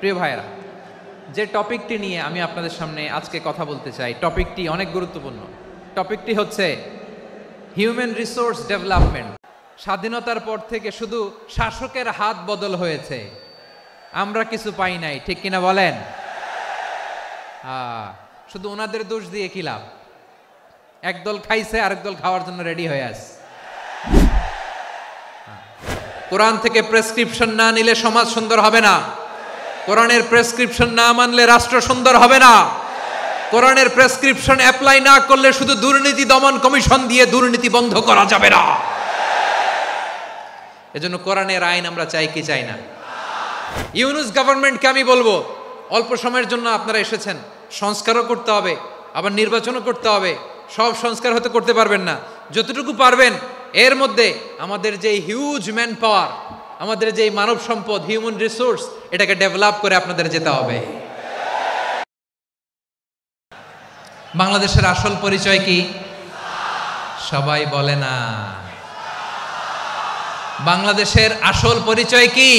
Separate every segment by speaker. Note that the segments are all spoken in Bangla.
Speaker 1: প্রিয় ভাইরা, যে টপিকটি নিয়ে আমি আপনাদের সামনে আজকে কথা বলতে চাই, টপিকটি অনেক গুরুত্বপূর্ণ। টপিকটি হচ্ছে হিউম্যান রিসোর্স ডেভেলপমেন্ট। স্বাধীনতার পর থেকে শুধু শাসকের হাত বদল হয়েছে, আমরা কিছু পাই নাই, ঠিক কিনা বলেন? শুধু ওনাদের দোষ দিয়ে কি লাভ? একদল খাইছে, আরেক দল খাওয়ার জন্য রেডি হয়ে আছে। কোরআন থেকে প্রেসক্রিপশন না নিলে সমাজ সুন্দর হবে না। কোরআনের প্রেসক্রিপশন না মানলে রাষ্ট্র সুন্দর হবে না। কোরআনের প্রেসক্রিপশন অ্যাপ্লাই না করলে শুধু দুর্নীতি দমন কমিশন দিয়ে দুর্নীতি বন্ধ করা যাবে না। এজন্য কোরআনের আইন আমরা চাই কি চাই না? ইউনূস গভর্নমেন্টকে আমি বলবো, অল্প সময়ের জন্য আপনারা এসেছেন, সংস্কারও করতে হবে, আবার নির্বাচনও করতে হবে। সব সংস্কার হতে করতে পারবেন না, যতটুকু পারবেন এর মধ্যে আমাদের যে হিউজ ম্যান পাওয়ার, আমাদের যে মানব সম্পদ, হিউম্যান রিসোর্স, এটাকে ডেভেলপ করে আপনাদের যেতে হবে। বাংলাদেশের আসল পরিচয় কি? সবাই বলে না। বাংলাদেশের আসল পরিচয় কি?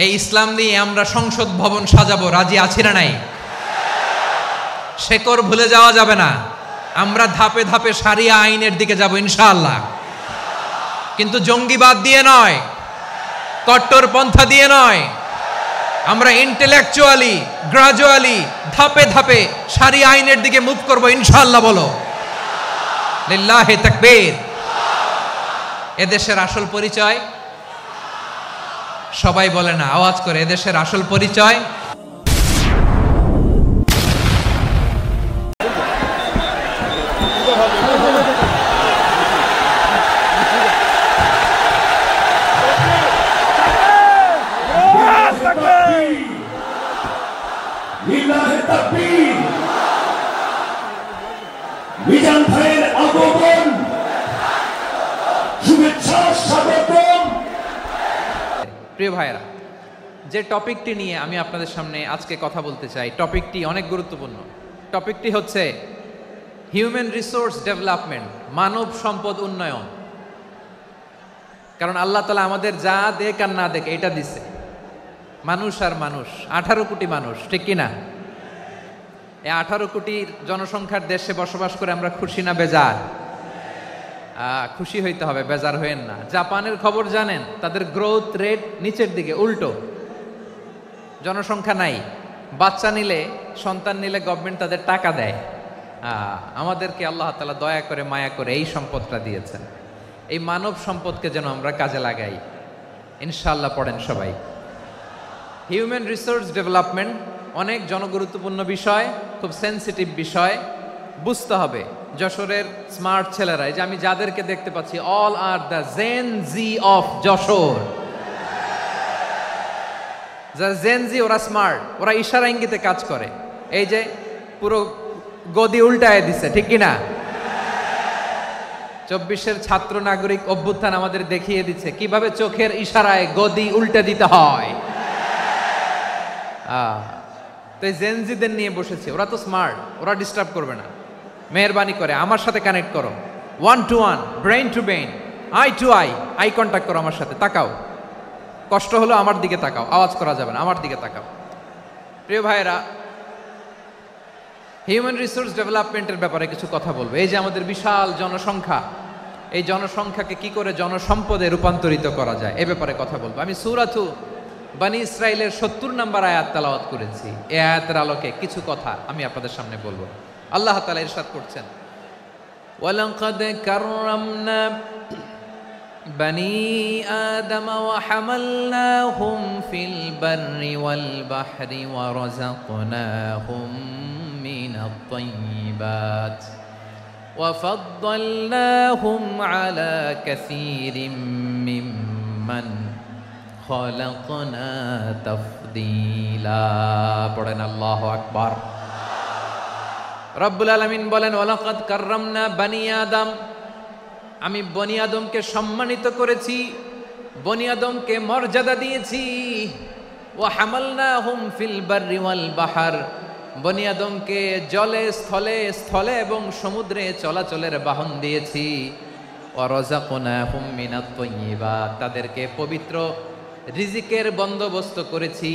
Speaker 1: এই ইসলাম দিয়ে আমরা সংসদ ভবন সাজাবো, রাজি আছি না নাই? শেকড় ভুলে যাওয়া যাবে না। আমরা ধাপে ধাপে শারিয়া আইনের দিকে যাব ইনশাআল্লাহ, কিন্তু জঙ্গিবাদ দিয়ে নয়, কট্টরপন্থা দিয়ে নয়। আমরা ইন্টেলেকচুয়ালি, গ্রাজুয়ালি, ধাপে ধাপে শারিয়া আইনের দিকে মুভ করব ইনশাআল্লাহ। বলো লিল্লাহি তাকবীর। এদেশের আসল পরিচয় সবাই বলে না, আওয়াজ করে, এদেশের আসল পরিচয়
Speaker 2: মিজান ভাইয়ের আগমন, শুভেচ্ছা, স্বাগতম।
Speaker 1: প্রিয় ভাইরা, যে টপিকটি নিয়ে আমি আপনাদের সামনে আজকে কথা বলতে চাই, টপিকটি অনেক গুরুত্বপূর্ণ। টপিকটি হচ্ছে হিউম্যান রিসোর্স ডেভেলপমেন্ট, মানব সম্পদ উন্নয়ন। কারণ আল্লাহ তাআলা আমাদের যা দেখ আর না দেখ এটা দিছে। মানুষ আর মানুষ, 18 কোটি মানুষ, ঠিক কিনা? এই 18 কোটির জনসংখ্যার দেশে বসবাস করে আমরা খুশি না বেজার? খুশি হইতে হবে, বেজার হইেন না। জাপানের খবর জানেন? তাদের গ্রোথ রেট নিচের দিকে, উল্টো। জনসংখ্যা নাই, বাচ্চা নিলে, সন্তান নিলে গভর্নমেন্ট তাদের টাকা দেয়। আমাদেরকে আল্লাহ তাআলা দয়া করে, মায়া করে এই সম্পদটা দিয়েছেন। এই মানব সম্পদকে যেন আমরা কাজে লাগাই ইনশাআল্লাহ। পড়েন সবাই। হিউম্যান রিসোর্স ডেভেলপমেন্ট অনেক জনগুরুত্বপূর্ণ বিষয়, খুব সেন্সিটিভ বিষয়, বুঝতে হবে। যশোরের স্মার্ট ছেলেরা, এই যে আমি যাদেরকে দেখতে পাচ্ছি, all are the Gen Z of Jessore. যারা জেন জি, ওরা স্মার্ট, ওরা ইশারা ইঙ্গিতে কাজ করে। এই যে পুরো গদি উল্টায় দিছে, ঠিক কিনা? 24-এর ছাত্র নাগরিক অভ্যুত্থান আমাদের দেখিয়ে দিচ্ছে কিভাবে চোখের ইশারায় গদি উল্টে দিতে হয়। তো এই জেনজিদের নিয়ে বসেছে, ওরা তো স্মার্ট, ওরা ডিস্টার্ব করবে না। মেহরবানি করে আমার সাথে কানেক্ট করো, 1 to 1, brain to brain, eye to eye contact করো আমার সাথে। তাকাও, কষ্ট হলো আমার দিকে তাকাও, আওয়াজ করা যাবে না, আমার দিকে তাকাও। প্রিয় ভাইয়েরা, হিউম্যান রিসোর্স ডেভেলপমেন্টের ব্যাপারে কিছু কথা বলবো। এই যে আমাদের বিশাল জনসংখ্যা, এই জনসংখ্যাকে কি করে জনসম্পদে রূপান্তরিত করা যায় এ ব্যাপারে কথা বলবো। আমি সূরাতু বনী ইসরাইলের 70 নম্বর আয়াত তেলাওয়াত করেছি। এই আয়াতের আলোকে কিছু কথা আমি আপনাদের সামনে বলবো। আল্লাহ তাআলা ইরশাদ করছেন, ওয়ালাকাদ কাররামনা বনী আদম ওয়া হামালনাহুম ফিল বাররি ওয়াল বাহরি ওয়া রাযাকনাহুম মিনাত তাইয়্যিবাত ওয়া ফাদ্দালনাহুম আলা কাসীরিম মিম্মান খালাকনা তাফদীলা। পড়েন আল্লাহু আকবার। রব্বুল আলামিন বলেন, ওয়ালাকাদ কাররামনা বনী আদম, আমি বনী আদমকে সম্মানিত করেছি, বনী আদমকে মর্যাদা দিয়েছি। ওয়া হামালনাহুম ফিল বাররি ওয়াল বাহর, বনী আদমকে জলে, স্থলে, স্থলে এবং সমুদ্রে চলাচলের বাহন দিয়েছি। ওয়া রাযাকনাহুম মিনাত তাইয়্যিবাত, তাদেরকে পবিত্র রিজিকের বন্দোবস্ত করেছি।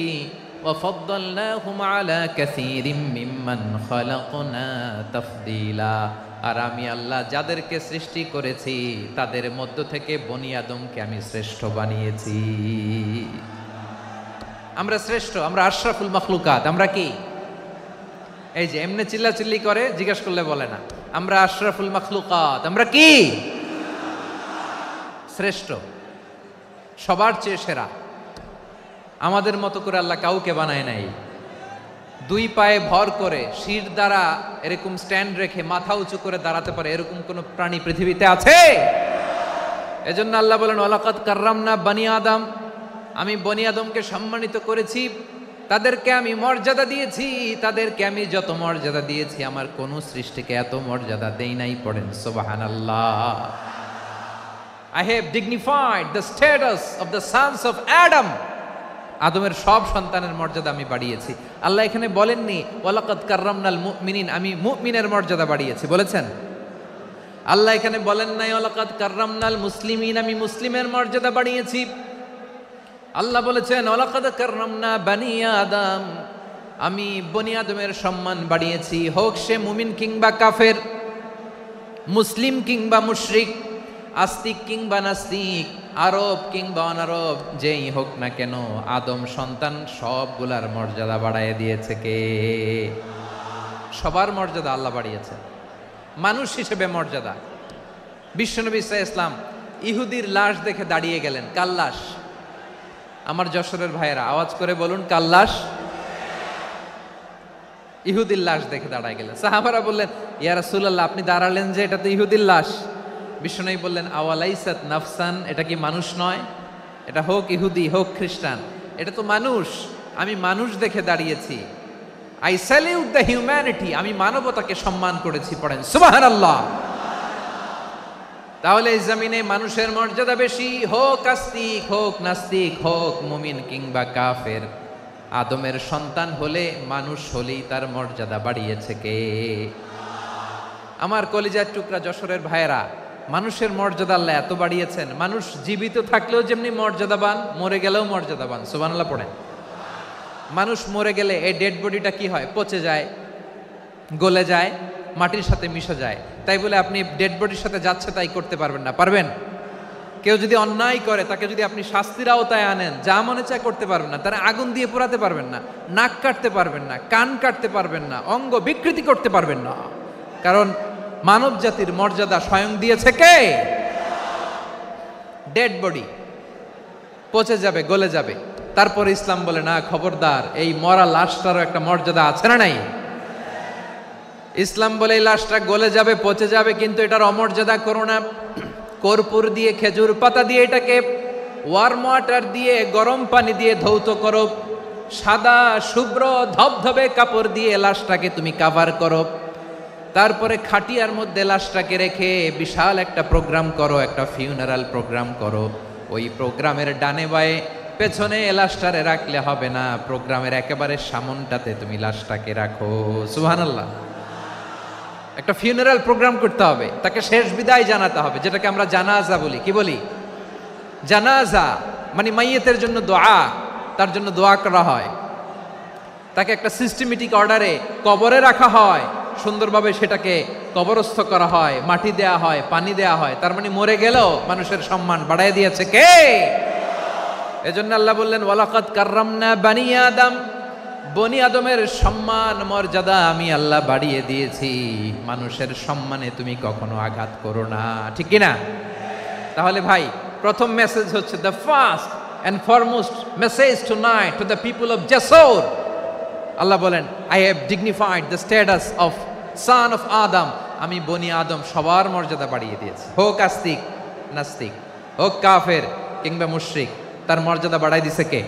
Speaker 1: ওয়াফাদ্দালনাহুম আলা কাসীরিম মিম্মান খালাকনা তাফদীলা। আর আমি আল্লাহ যাদেরকে সৃষ্টি করেছি তাদের মধ্য থেকে বনি আদমকে আমি শ্রেষ্ঠ বানিয়েছি। আমরা শ্রেষ্ঠ, আমরা আশরাফুল মাখলুকাত। আমরা কি এই যে এমনি চিল্লাচিল্লি করে জিজ্ঞেস করলে বলে না, আমরা আশরাফুল মাখলুকাত। আমরা কি শ্রেষ্ঠ, সবার চেয়ে সেরা। আমাদের মতো করে আল্লাহ কাউকে বানায় নাই। দুই পায়ে ভর করে শির দ্বারা এরকম স্ট্যান্ড রেখে মাথা উঁচু করে দাঁড়াতে পারে এরকম কোন প্রাণী পৃথিবীতে আছে? এজন্য আল্লাহ বলেন ওয়ালাকাদ কাররামনা বানি আদম, আমি বনি আদমকে সম্মানিত করেছি, তাদেরকে আমি মর্যাদা দিয়েছি। তাদেরকে আমি যত মর্যাদা দিয়েছি আমার কোন সৃষ্টিকে এত মর্যাদা দেই নাই। পড়েন সুবহানাল্লাহ। I have dignified the status of the sons of Adam. আদমের সব সন্তানের মর্যাদা আমি বাড়িয়েছি। আল্লাহ এখানে বলেননি ওয়ালাকাদ কাররামনাল মুমিনিন, আমি মুমিনের মর্যাদা বাড়িয়েছি, বলেছেন? আল্লাহ এখানে বলেন নাই ওয়ালাকাদ কাররামনাল মুসলিমিন, আমি মুসলিমের মর্যাদা বাড়িয়েছি। আল্লাহ বলেছেন ওয়ালাকাদ কাররামনা বানি আদম, আমি বনি আদমের সম্মান বাড়িয়েছি। হোক সে মুমিন কিংবা কাফের, মুসলিম কিংবা মুশরিক, আস্তিক কিংবা নাস্তিক, আরব কিংবা অনারব, যেই হোক না কেন আদম সন্তান সবগুলার মর্যাদা বাড়ায় দিয়েছে কে? সবার মর্যাদা আল্লাহ বাড়িয়েছে। মানুষ হিসেবে মর্যাদা। বিশ্বনবী সাল্লাল্লাহু আলাইহি ওয়াসাল্লাম ইহুদির লাশ দেখে দাঁড়িয়ে গেলেন। কার লাশ? আমার যশোরের ভাইয়েরা আওয়াজ করে বলুন, কার লাশ? ইহুদির লাশ দেখে দাঁড়ায় গেলেন। সাহাবারা বললেন ইয়া রাসূলুল্লাহ, আপনি দাঁড়ালেন যে, এটা তো ইহুদির লাশ। বিশ্বনবী বললেন আওয়ালাইসাত নাফসান, এটা কি মানুষ নয়? এটা হোক ইহুদি হোক খ্রিস্টান, এটা তো মানুষ। আমি মানুষ দেখে দাঁড়িয়েছি। আই স্যালিউট দ্য হিউম্যানিটি, আমি মানবতাকে সম্মান করেছি। পড়েন সুবহানাল্লাহ। তাহলে এই জমিনে মানুষের মর্যাদা বেশি, হোক আস্তিক হোক নাস্তিক, হোক মুমিন কিংবা কাফের। আদমের সন্তান হলে, মানুষ হলেই তার মর্যাদা বাড়িয়েছে কে? আমার কলিজার টুকরা যশোরের ভাইয়েরা, মানুষের মর্যাদা আল্লাহ এত বাড়িয়েছেন, মানুষ জীবিত থাকলেও যেমনি মর্যাদাবান, মরে গেলেও মর্যাদাবান। সুবহানাল্লাহ পড়েন। মানুষ মরে গেলে এই ডেড বডিটা কি হয়? পচে যায়, গলে যায়, মাটির সাথে মিশে যায়। তাই বলে আপনি ডেড বডির সাথে যাচ্ছে তাই করতে পারবেন না। পারবেন? কেউ যদি অন্যায় করে তাকে যদি আপনি শাস্তির আওতায় আনেন, যা মনে চায় করতে পারবেন না। তারা আগুন দিয়ে পোড়াতে পারবেন না, নাক কাটতে পারবেন না, কান কাটতে পারবেন না, অঙ্গ বিকৃতি করতে পারবেন না। কারণ মানব জাতির মর্যাদা স্বয়ং দিয়েছে কে? ডেড বডি পচে যাবে, গলে যাবে। তারপর ইসলাম বলে না, খবরদার, এই মরা লাশটারও একটা মর্যাদা আছে না নাই? ইসলাম বলে এই লাশটা গলে যাবে, পচে যাবে, কিন্তু এটার অমর্যাদা করো না। কর্পূর দিয়ে, খেজুর পাতা দিয়ে এটাকে ওয়ার্ম ওয়াটার দিয়ে, গরম পানি দিয়ে ধৌত করো। সাদা শুভ্র ধবধবে কাপড় দিয়ে লাশটাকে তুমি কাভার করো। তারপরে খাটিয়ার মধ্যে লাশটাকে রেখে বিশাল একটা প্রোগ্রাম করো, একটা ফিউনারাল প্রোগ্রাম করো। ওই প্রোগ্রামের ডানে বায়ে পেছনে লাশটারে রাখলে হবে না, প্রোগ্রামের একেবারে সামনটাতে তুমি লাশটাকে রাখো। সুবহানাল্লাহ। একটা ফিউনারাল প্রোগ্রাম করতে হবে, তাকে শেষ বিদায় জানাতে হবে, যেটাকে আমরা জানাজা বলি। কি বলি? জানাজা মানে মাইয়েতের জন্য দোয়া, তার জন্য দোয়া করা হয়। তাকে একটা সিস্টেমেটিক অর্ডারে কবরে রাখা হয়, সুন্দরভাবে সেটাকে কবরস্থ করা হয়, মাটি দেয়া হয়, পানি দেয়া হয়। তার মানে মরে গেলেও মানুষের সম্মান বাড়ায় দিয়েছে কে? এজন্য আল্লাহ বললেন ওয়ালাকাদ কাররামনা বানি আদম, বনি আদমের সম্মান মর্যাদা আমি আল্লাহ বাড়িয়ে দিয়েছি। মানুষের সম্মানে তুমি কখনো আঘাত করো না, ঠিক কি না? তাহলে ভাই, প্রথম মেসেজ হচ্ছে the first and foremost message tonight to the people of জাসর। আল্লাহ বলেন I have dignified the status of son of Adam, আমি বনি আদম সবার মর্যাদা বাড়িয়ে দিয়েছি। হোক আস্তিক নাস্তিক, হোক কাফের কিংবা মুশরিক, তার মর্যাদা বাড়াই দিছে কে?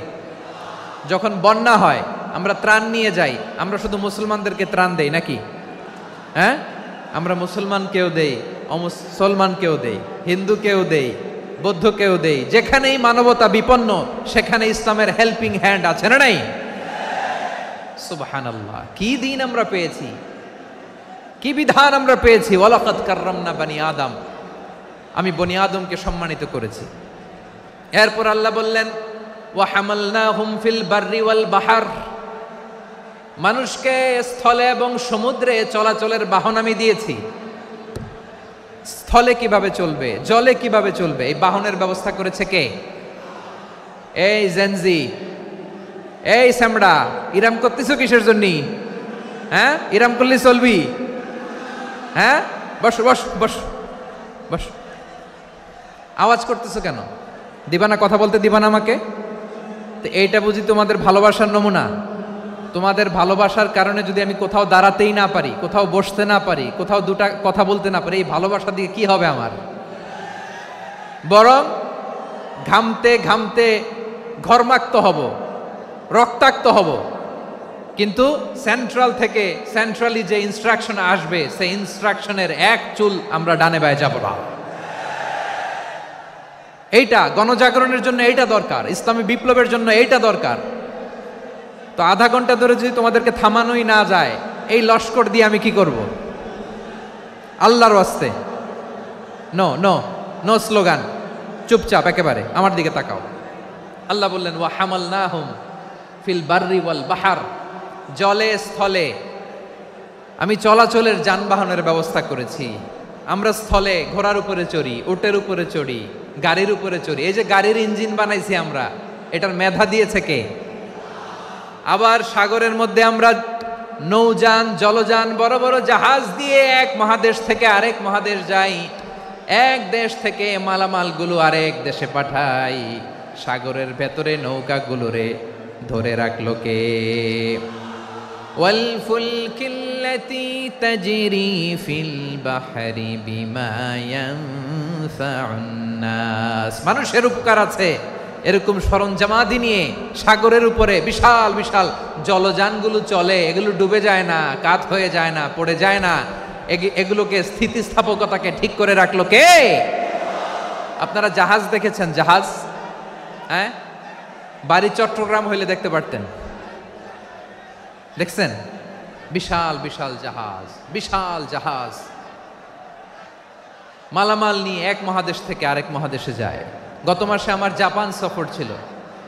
Speaker 1: যখন বন্যা হয় আমরা ত্রাণ নিয়ে যাই, আমরা শুধু মুসলমানদেরকে ত্রাণ দেই নাকি? হ্যাঁ, আমরা মুসলমানকেও দেই, অমুসলমানকেও দেই, হিন্দুকেও দেই, বৌদ্ধকেও দেই। যেখানেই মানবতা বিপন্ন সেখানে ইসলামের হেল্পিং হ্যান্ড আছে না নাই? সুবহানাল্লাহ। কি দিন আমরা পেয়েছি, কি বিধান আমরা পেয়েছি। ওয়ালাকাদ কাররামনা বানি আদম, আমি বনি আদমকে সম্মানিত করেছি। এরপর আল্লাহ বললেন ওয়া হামালনাহুম ফিল বাররি ওয়াল বাহার, মানুষকে স্থলে এবং সমুদ্রে চলাচলের বাহন আমি দিয়েছি। স্থলে কিভাবে চলবে, জলে কিভাবে চলবে, এই বাহনের ব্যবস্থা করেছে কে? এই জেনজি, এই স্যামড়া, ইরাম করতেছো কিসের জন্য? হ্যাঁ, ইরাম করলে চলবি? হ্যাঁ, বস বস বস বস, আওয়াজ করতেছো কেন? দিবা না, কথা বলতে দিবা না আমাকে? তো এইটা বুঝি তোমাদের ভালোবাসার নমুনা? তোমাদের ভালোবাসার কারণে যদি আমি কোথাও দাঁড়াতেই না পারি, কোথাও বসতে না পারি, কোথাও দুটা কথা বলতে না পারি, এই ভালোবাসা দিয়ে কি হবে আমার? বরং ঘামতে ঘামতে ঘর্মাক্ত হব, রক্তাক্ত হব। কিন্তু সেন্ট্রালি যে ইনস্ট্রাকশন আসবে, সেই ইনস্ট্রাকশনের এক চুল আমরা ডানে বায়ে যাব না। এইটা গণজাগরণের জন্য এইটা দরকার, ইসলামী বিপ্লবের জন্য এইটা দরকার। তো আধা ঘন্টা ধরে যদি তোমাদেরকে থামানোই না যায়, এই লস্কর দিয়ে আমি কি করব? আল্লাহর ওয়াস্তে নো নো নো স্লোগান, চুপচাপ একেবারে আমার দিকে তাকাও। আল্লাহ বললেন ওয়া হামালনাহুম ফিল বাররি ওয়াল বাহার, জলে স্থলে আমি চলাচলের যানবাহনের ব্যবস্থা করেছি। আমরা স্থলে ঘোড়ার উপরে চড়ি, উটের উপরে চড়ি, গাড়ির উপরে চড়ি। এই যে গাড়ির ইঞ্জিন বানাইছি আমরা, এটার মেধা দিয়েছে কে? আবার সাগরের মধ্যে আমরা নৌযান, জলযান, বড় বড় জাহাজ দিয়ে এক মহাদেশ থেকে আরেক মহাদেশ যাই, এক দেশ থেকে মালামালগুলো আরেক দেশে পাঠাই। সাগরের ভেতরে নৌকাগুলোরে ধরে রাখলো কে? ওয়াল ফুলকিল্লাতী তাজরি ফিল বাহরি বিমা ইয়ানফাউন নাস, মানুষের উপকার আছে এরকম সরঞ্জামাদি নিয়ে সাগরের উপরে বিশাল বিশাল জলযানগুলো চলে। এগুলো ডুবে যায় না, কাত হয়ে যায় না, পড়ে যায় না। এগুলোকে স্থিতিস্থাপকতাকে ঠিক করে রাখলো কে? আপনারা জাহাজ দেখেছেন? জাহাজ, হ্যাঁ, বাড়ি চট্টগ্রাম হইলে দেখতে পারতেন। দেখছেন? বিশাল বিশাল জাহাজ, বিশাল জাহাজ মালামাল নিয়ে এক মহাদেশ থেকে আরেক মহাদেশে যায়। গত মাসে আমার জাপান সফর ছিল।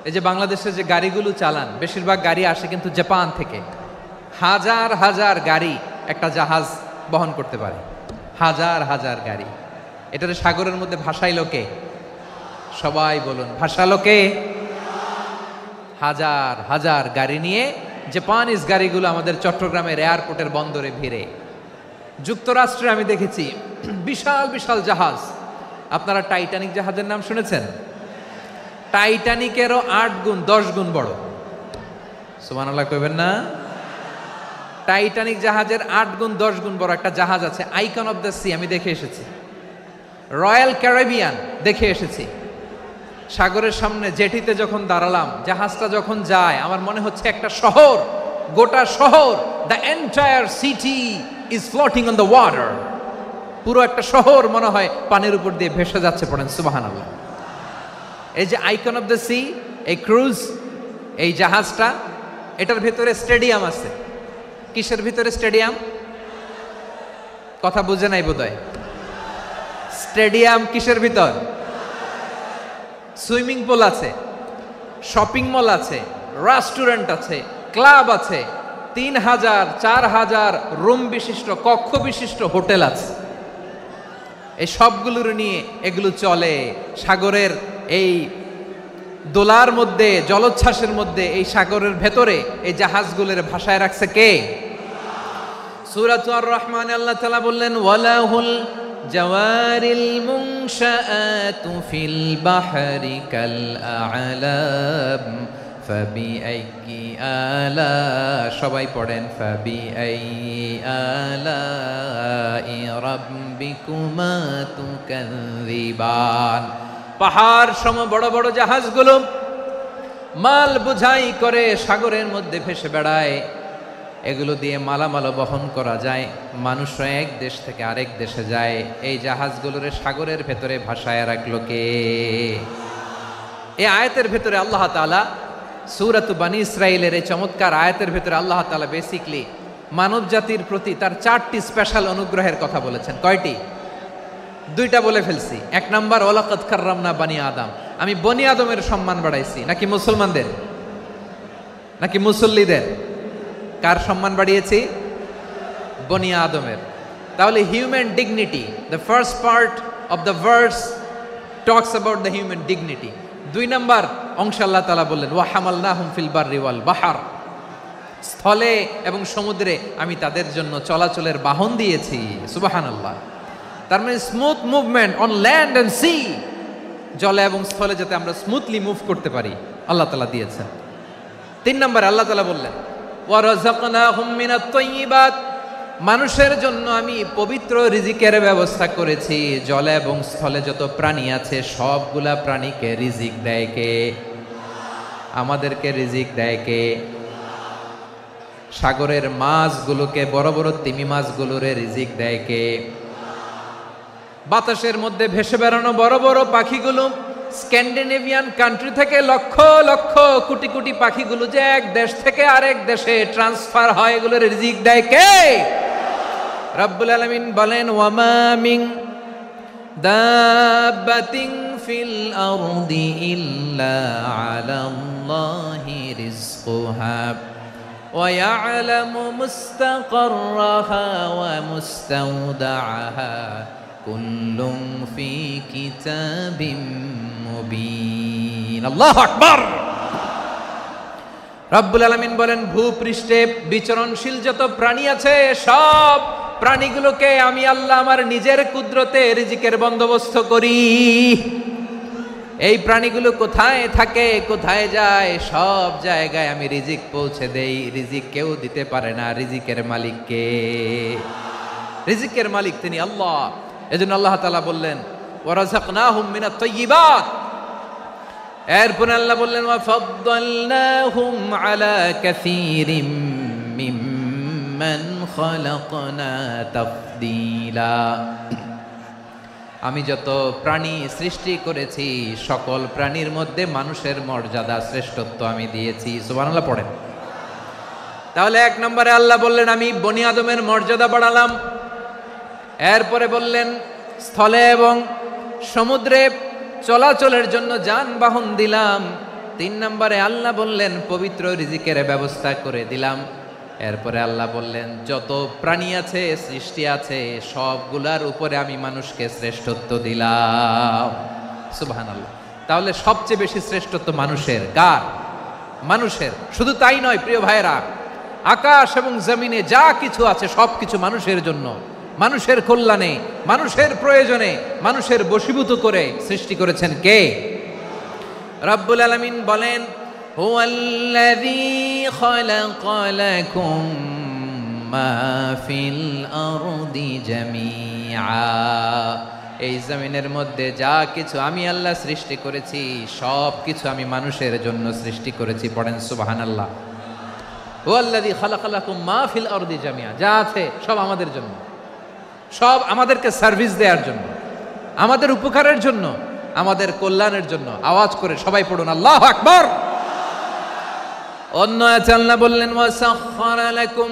Speaker 1: এই যে বাংলাদেশে যে গাড়িগুলো চালান, বেশিরভাগ গাড়ি আসে কিন্তু জাপান থেকে। হাজার হাজার গাড়ি একটা জাহাজ বহন করতে পারে, হাজার হাজার গাড়ি। এটারে সাগরের মধ্যে ভাসাইলো কে? সবাই বলুন, ভাসালো কে? হাজার হাজার গাড়ি নিয়ে জাপানিজ গাড়িগুলো আমাদের চট্টগ্রামের এয়ারপোর্টের বন্দরে ভিড়ে। যুক্তরাষ্ট্রে আমি দেখেছি বিশাল বিশাল জাহাজ। আপনারা টাইটানিক জাহাজের নাম শুনেছেন? টাইটানিকেরও 8 গুণ 10 গুণ বড়। সুবহানাল্লাহ কইবেন না? টাইটানিক জাহাজের 8 গুণ 10 গুণ বড় একটা জাহাজ আছে, আইকন অফ দ্য সি, আমি দেখে এসেছি। রয়্যাল ক্যারিবিয়ান দেখে এসেছি। সাগরের সামনে জেটিতে যখন দাঁড়ালাম, জাহাজটা যখন যায়, আমার মনে হচ্ছে একটা শহর, গোটা শহর, the entire city is floating on the water. পুরো একটা শহর মনে হয় পানির উপর দিয়ে ভেসে যাচ্ছে। পড়েন সুবহানাল্লাহ। এই যে আইকন অফ দ্য সি, এই ক্রুজ, এই জাহাজটা, এটার ভিতরে স্টেডিয়াম আছে। কিসের ভিতরে স্টেডিয়াম? কথা বুঝে নাই বোধহয়। স্টেডিয়াম কিসের ভিতর? সুইমিং পুল আছে, শপিং মল আছে, রেস্টুরেন্ট আছে, ক্লাব আছে, 3000 4000 রুম বিশিষ্ট, কক্ষ বিশিষ্ট হোটেল আছে। এই সবগুলোর নিয়ে এগুলো চলে সাগরের এই দোলার মধ্যে, জলোচ্ছ্বাসের মধ্যে, এই সাগরের ভেতরে এই জাহাজগুলোর ভাষায় রাখছে কে? সূরা আর রহমান আল্লাহ তাআলা বললেন ওয়ালাহুল জাওয়ারিল মুনশাআতু ফিল বাহরি কাল আ'লাম ফাবিআইয়ি আলা, সবাই পড়েন ফাবিআইয়ি আলাই রাব্বিকুমা তুকাযযিবান। পাহাড় সম বড় বড় জাহাজগুলো মাল বোঝাই করে সাগরের মধ্যে ভেসে বেড়ায়। এগুলো দিয়ে মালামাল বহন করা যায়, মানুষরা এক দেশ থেকে আরেক দেশে যায়। এই জাহাজগুলোরে সাগরের ভেতরে ভাসায় রাখলো কে? এই আয়াতের ভেতরে আল্লাহ তাআলা সূরাত বানী ইসরাঈলের এই চমৎকার আয়াতের ভেতরে আল্লাহ তাআলা বেসিকলি মানব জাতির প্রতি তার 4টি স্পেশাল অনুগ্রহের কথা বলেছেন। কয়টি? 2টা বলে ফেলছি। 1 নাম্বার ওয়ালাকাদ কাররামনা বানি আদম, আমি বনি আদমের সম্মান বাড়াইছি নাকি মুসলমানদের, নাকি মুসল্লিদের? কার সম্মান বাড়িয়েছি? বনি আদমের। তাহলে human dignity, the first part of the verse talks about the human dignity. 2 নম্বর অংশ আল্লাহ তাআলা বললেন ওয়া হামালনাহুম ফিল বাররি ওয়াল বাহর, স্থলে এবং সমুদ্রে আমি তাদের জন্য চলাচলের বাহন দিয়েছি। সুবহানাল্লাহ। তার মানে smooth movement on land and sea, জলে এবং স্থলে যাতে আমরা স্মুথলি মুভ করতে পারি আল্লাহ তাআলা দিয়েছেন। 3 নম্বর আল্লাহ তাআলা বললেন ওয়া রাযাকনাহুম মিনাত তাইয়্যিবাত, মানুষের জন্য আমি পবিত্র রিজিকের ব্যবস্থা করেছি। জলে এবং স্থলে যত প্রাণী আছে সবগুলা প্রাণীকে রিজিক দেয় কে? আমাদেরকে রিজিক দেয় কে? সাগরের মাছগুলোকে, বড় বড় তিমি মাছগুলোরে রিজিক দেয় কে? বাতাসের মধ্যে ভেসে বেড়ানো বড় বড় পাখিগুলো, স্ক্যান্ডিনেভিয়ান কান্ট্রি থেকে লক্ষ লক্ষ কোটি কোটি পাখিগুলো যে এক দেশ থেকে আরেক দেশে ট্রান্সফার হয়, এগুলোর রিজিক দেয় কে? রব্বুল আলামিন বলেন ওয়ামা মিন দাব্বাতিন ফিল আরদি ইল্লা আলাল্লাহি রিজকুহা ওয়া ইয়ালামু মুস্তাকাররাহা ওয়া মুস্তাওদাআহা কুল্লুম ফি কিতাবিম মুবিন। আল্লাহু আকবার। রব্বুল আলামিন বলেন ভূপৃষ্ঠে বিচরণশীল যত প্রাণী আছে সব প্রাণীগুলোকে আমি আল্লাহ আমার নিজের কুদরতে রিজিকের বন্দোবস্ত করি। এই প্রাণীগুলো কোথায় থাকে, কোথায় যায়, সব জায়গায় আমি রিজিক পৌঁছে দেই। রিজিক কেউ দিতে পারে না, রিজিকের মালিক কে? রিজিকের মালিক তিনি আল্লাহ। এজন্য আল্লাহ তাআলা বললেন ওয়া রাযাকনাহুম মিনাত তাইয়্যিবাত। এরপর আল্লাহ বললেন ওয়া ফাদ্দালনাহুম আলা কাসীরিম মিম্মান খালাকনা তাফদীলা। আমি যত প্রাণী সৃষ্টি করেছি সকল প্রাণীর মধ্যে মানুষের মর্যাদা, শ্রেষ্ঠত্ব আমি দিয়েছি। সুবহানাল্লাহ পড়েন। তাহলে 1 নম্বরে আল্লাহ বললেন আমি বনি আদমের মর্যাদা বাড়ালাম। এরপরে বললেন স্থলে এবং সমুদ্রে চলাচলের জন্য যানবাহন দিলাম। 3 নম্বরে আল্লাহ বললেন পবিত্র রিজিকের ব্যবস্থা করে দিলাম। এরপরে আল্লাহ বললেন যত প্রাণী আছে, সৃষ্টি আছে, সবগুলার উপরে আমি মানুষকে শ্রেষ্ঠত্ব দিলাম। সুবহানাল্লাহ। তাহলে সবচেয়ে বেশি শ্রেষ্ঠত্ব মানুষের। কার? মানুষের। শুধু তাই নয় প্রিয় ভাইরা, আকাশ এবং জমিনে যা কিছু আছে সবকিছু মানুষের জন্য, মানুষের কল্যাণে, মানুষের প্রয়োজনে, মানুষের বশীভূত করে সৃষ্টি করেছেন কে? রব্বুল আলামিন বলেন হুয়াল্লাযী খালাকা লাকুম মা ফিল আরদি জামিআ। এই জমিনের মধ্যে যা কিছু আমি আল্লাহ সৃষ্টি করেছি সব কিছু আমি মানুষের জন্য সৃষ্টি করেছি। পড়েন সুবহানাল্লাহ। হুয়াল্লাযী খালাকা লাকুম মা ফিল আরদি জামিআ, যা আছে সব আমাদের জন্য, সব আমাদেরকে সার্ভিস দেওয়ার জন্য, আমাদের উপকারের জন্য, আমাদের কল্যাণের জন্য। আওয়াজ করে সবাই পড়ুন আল্লাহু আকবার। অন্য আয়াতে আল্লাহ বললেন ওয়াসাখখারা লাকুম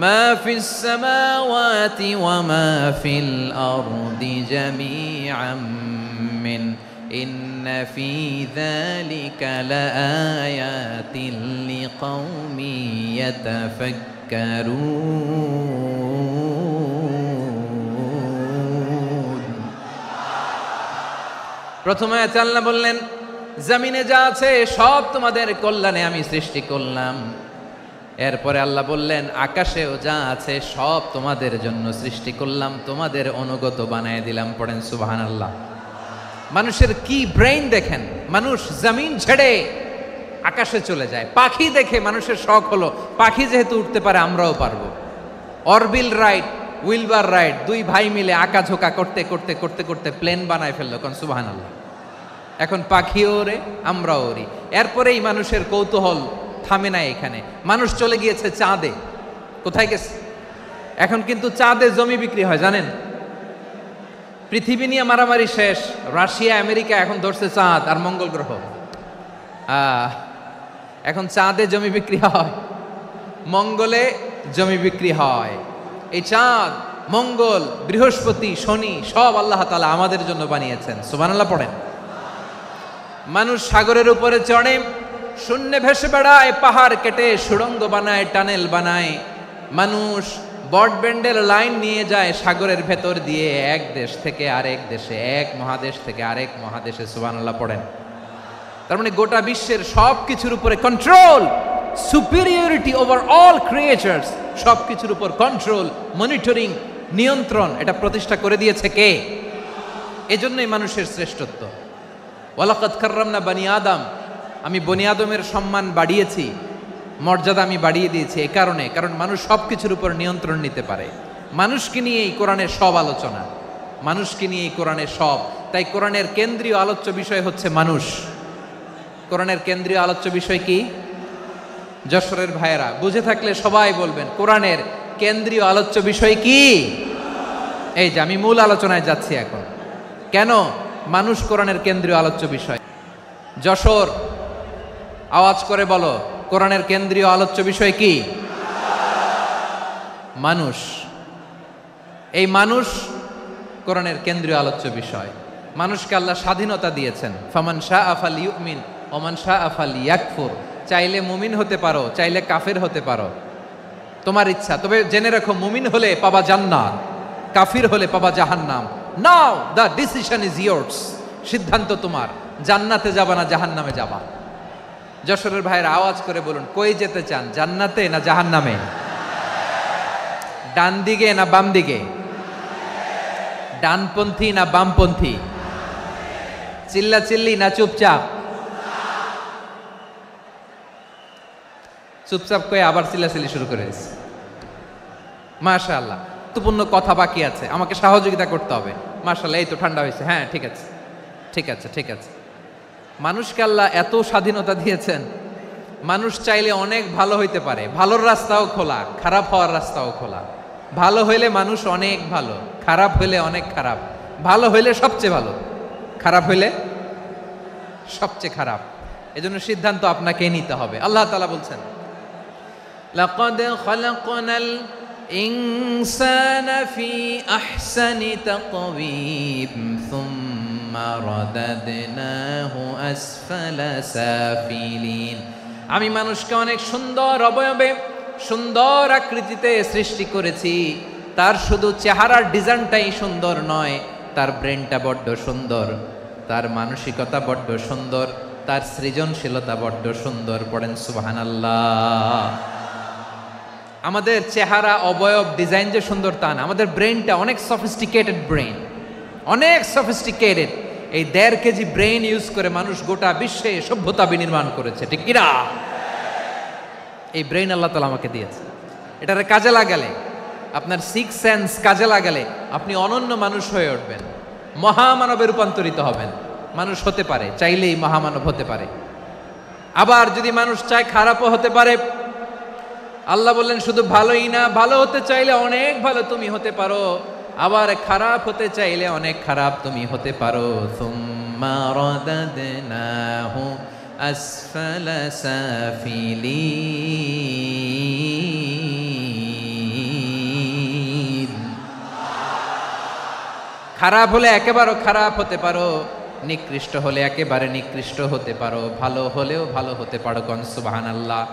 Speaker 1: মা ফিস সামাওয়াতি ওয়া মা ফিল আরদি জামিআম মিন ইন্না ফি যালিকা লাআয়াতিন লিকাউমি ইয়াতাফাক্কারুন। প্রথমে আয়াতে আল্লাহ বললেন জমিনে যা আছে সব তোমাদের কল্যাণে আমি সৃষ্টি করলাম। এরপরে আল্লাহ বললেন আকাশেও যা আছে সব তোমাদের জন্য সৃষ্টি করলাম, তোমাদের অনুগত বানায় দিলাম। পড়েন সুবহানাল্লাহ। মানুষের কি ব্রেইন দেখেন, মানুষ জমিন ছেড়ে আকাশে চলে যায়। পাখি দেখে মানুষের শখ হলো পাখি যেহেতু উঠতে পারে আমরাও পারবো। অরবিল রাইট, উইলবার রাইট, 2 ভাই মিলে আঁকাঝোঁকা করতে করতে করতে করতে প্লেন বানায় ফেললো। কোন সুবহানাল্লাহ। এখন পাখিও ওরে, আমরাও ওরি। এরপরেই মানুষের কৌতূহল থামে না এখানে। মানুষ চলে গিয়েছে চাঁদে। কোথায় গেছে? এখন কিন্তু চাঁদে জমি বিক্রি হয় জানেন। পৃথিবী নিয়ে মারামারি শেষ, রাশিয়া আমেরিকা এখন ধরছে চাঁদ আর মঙ্গল গ্রহ। এখন চাঁদে জমি বিক্রি হয়, মঙ্গলে জমি বিক্রি হয়। এই চাঁদ, মঙ্গল, বৃহস্পতি, শনি সব আল্লাহ তাআলা আমাদের জন্য বানিয়েছেন। সুবহানাল্লাহ পড়েন। মানুষ সাগরের উপরে চড়ে, শূন্যে ভেসে বেড়ায়, পাহাড় কেটে সুড়ঙ্গ বানায়, টানেল বানায়। মানুষ ব্রডব্যান্ডের লাইন নিয়ে যায় সাগরের ভেতর দিয়ে, এক দেশ থেকে আরেক দেশে, এক মহাদেশ থেকে আরেক মহাদেশে। সুবহানাল্লাহ পড়েন। তার মানে গোটা বিশ্বের সব কিছুর উপরে control, superiority over all creatures, সব কিছুর উপর কন্ট্রোল, মনিটরিং, নিয়ন্ত্রণ, এটা প্রতিষ্ঠা করে দিয়েছে কে? এজন্যই মানুষের শ্রেষ্ঠত্ব। ওয়ালাকাদ কাররামনা বানি আদম, আমি বনি আদমের সম্মান বাড়িয়েছি, মর্যাদা আমি বাড়িয়ে দিয়েছি এই কারণে, কারণ মানুষ সব কিছুর উপর নিয়ন্ত্রণ নিতে পারে। মানুষকে নিয়ে এই কোরআনের সব আলোচনা, মানুষকে নিয়ে এই কোরআনের সব। তাই কোরআনের কেন্দ্রীয় আলোচ্য বিষয় হচ্ছে মানুষ। কোরআনের কেন্দ্রীয় আলোচ্য বিষয় কি? যশোরের ভাইয়েরা বুঝে থাকলে সবাই বলবেন, কোরআনের কেন্দ্রীয় আলোচ্য বিষয় কি? এই যে আমি মূল আলোচনায় যাচ্ছি এখন। কেন মানুষ কোরআনের কেন্দ্রীয় আলোচ্য বিষয়? যশোর, আওয়াজ করে বলো, কোরআনের কেন্দ্রীয় আলোচ্য বিষয় কি? মানুষ। এই মানুষ কোরআনের কেন্দ্রীয় আলোচ্য বিষয়। মানুষকে আল্লাহ স্বাধীনতা দিয়েছেন। ফামান শাআ ফালইউমিন ওয়া মান শাআ ফালইয়াকফুর। চাইলে মুমিন হতে পারো, চাইলে কাফের হতে পারো, তোমার ইচ্ছা। তবে জেনে রাখো, মুমিন হলে পাবা জান্নাত, কাফির হলে পাবা জাহান্নাম। নাও দ্য ডিসিশন ইজ ইয়ার্স। সিদ্ধান্ত তোমার, জান্নাতে যাবা না জাহান্নামে যাবা। যশোরের ভাইয়ের আওয়াজ করে বলুন, কই যেতে চান, জান্নাতে না জাহান্নামে? ডান দিকে না বাম দিকে? ডানপন্থী না বামপন্থী? চিল্লা চিল্লি না চুপচাপ? চুপচাপ কয়ে আবার চিল্লাচিল্লি শুরু করে দিচ্ছে। মাশাআল্লাহ, গুরুত্বপূর্ণ কথা বাকি আছে, আমাকে সহযোগিতা করতে হবে। মাশাআল্লাহ, এই তো ঠান্ডা হয়েছে। হ্যাঁ, ঠিক আছে, ঠিক আছে, ঠিক আছে। মানুষকে আল্লাহ এত স্বাধীনতা দিয়েছেন, মানুষ চাইলে অনেক ভালো হইতে পারে। ভালোর রাস্তাও খোলা, খারাপ হওয়ার রাস্তাও খোলা। ভালো হইলে মানুষ অনেক ভালো, খারাপ হইলে অনেক খারাপ। ভালো হইলে সবচেয়ে ভালো, খারাপ হইলে সবচেয়ে খারাপ। এজন্য সিদ্ধান্ত আপনাকে নিতে হবে। আল্লাহ তাআলা বলছেন, লাকাদ খালাকনাল ইনসানা ফি আহসানি তাকওয়িম সুম্মা রাদাদনাহু আসফালা সাফিলিন। আমি মানুষকে অনেক সুন্দর অবয়বে, সুন্দর আকৃতিতে সৃষ্টি করেছি। তার শুধু চেহারার ডিজাইনটাই সুন্দর নয়, তার ব্রেনটা বড্ড সুন্দর, তার মানসিকতা বড্ড সুন্দর, তার সৃজনশীলতা বড্ড সুন্দর। পড়েন সুবহানাল্লাহ। আমাদের চেহারা, অবয়ব, ডিজাইন যে সুন্দর তা না, আমাদের ব্রেনটা অনেক সফিস্টিকেটেড ব্রেন, অনেক সফিস্টিকেটেড। এই 1.5 কেজি ব্রেন ইউজ করে মানুষ গোটা বিশ্বে সভ্যতা বিনির্মাণ করেছে, ঠিক কিনা? এই ব্রেন আল্লাহ তাআলা আমাকে দিয়েছে। এটারে কাজে লাগালে, আপনার 6 সেন্স কাজে লাগালে আপনি অনন্য মানুষ হয়ে উঠবেন, মহামানবে রূপান্তরিত হবেন। মানুষ হতে পারে, চাইলেই মহামানব হতে পারে। আবার যদি মানুষ চায়, খারাপও হতে পারে। আল্লাহ বললেন শুধু ভালোই না, ভালো হতে চাইলে অনেক ভালো তুমি হতে পারো, আবার খারাপ হতে চাইলে অনেক খারাপ তুমি হতে পারো। সুম্মা রাদাদনাহু আসফালা সাফিলিন। খারাপ হলে একেবারে খারাপ হতে পারো, নিকৃষ্ট হলে একেবারে নিকৃষ্ট হতে পারো, ভালো হলেও ভালো হতে পারো। কোন সুবহানাল্লাহ।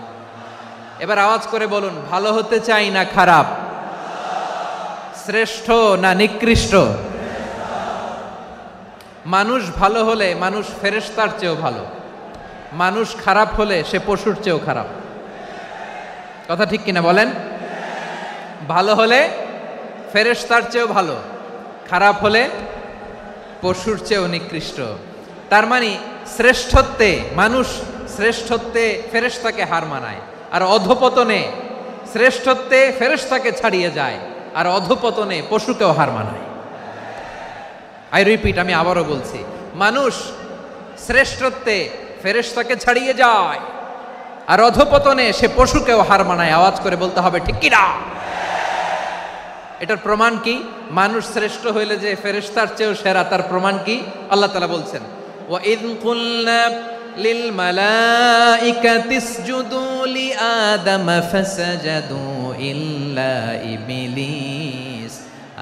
Speaker 1: এবার আওয়াজ করে বলুন, ভালো হতে চাই না খারাপ? শ্রেষ্ঠ না নিকৃষ্ট? মানুষ ভালো হলে মানুষ ফেরেশতার চেয়েও ভালো, মানুষ খারাপ হলে সে পশুর চেয়েও খারাপ। কথা ঠিক কিনা বলেন? ভালো হলে ফেরেশতার চেয়েও ভালো, খারাপ হলে পশুর চেয়েও নিকৃষ্ট। তার মানে শ্রেষ্ঠত্বে মানুষ, শ্রেষ্ঠত্বে ফেরেশতাকে হার মানায়, আর অধপতনে শ্রেষ্ঠত্বে ফেরেশতাকে ছাড়িয়ে যায়, আর অধপতনে পশুকেও হার মানায়। আই রিপিট, আমি আবারও বলছি, মানুষ শ্রেষ্ঠত্বে ফেরেশতাকে ছাড়িয়ে যায়, আর অধপতনে সে পশুকেও হার মানায়। আওয়াজ করে বলতে হবে, ঠিক কি না? এটার প্রমাণ কি? মানুষ শ্রেষ্ঠ হইলে যে ফেরেশতার চেয়েও সেরা, তার প্রমাণ কি? আল্লাহ তাআলা বলছেন, ওয়া ইয কুলনা লিল মালাইকাতি ইসজুদু লি আদম ফাসাজাদু ইল্লা ইবলিস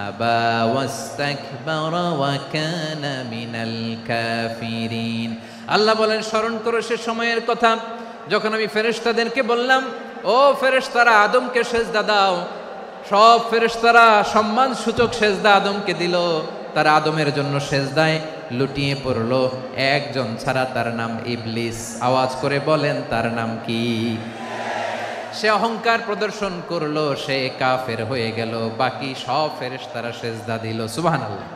Speaker 1: আবা ওয়াস্তাকবারা ওয়া কানা মিনাল কাফিরিন। আল্লাহ বলেন স্মরণ করো সে সময়ের কথা যখন আমি ফেরেশতাদেরকে বললাম, ও ফেরেশতারা আদমকে সেজদা দাও। সব ফেরেশতারা সম্মান সূচক সেজদা আদমকে দিল। তারা আদমের জন্য সেজদায় লুটিয়ে পড়ল, একজন ছাড়া, তার নাম ইবলিস। আওয়াজ করে বলেন তার নাম কি? সে অহংকার প্রদর্শন করলো, সে কাফের হয়ে গেল। বাকি সব ফেরেশতারা সেজদা দিল। সুবহানাল্লাহ।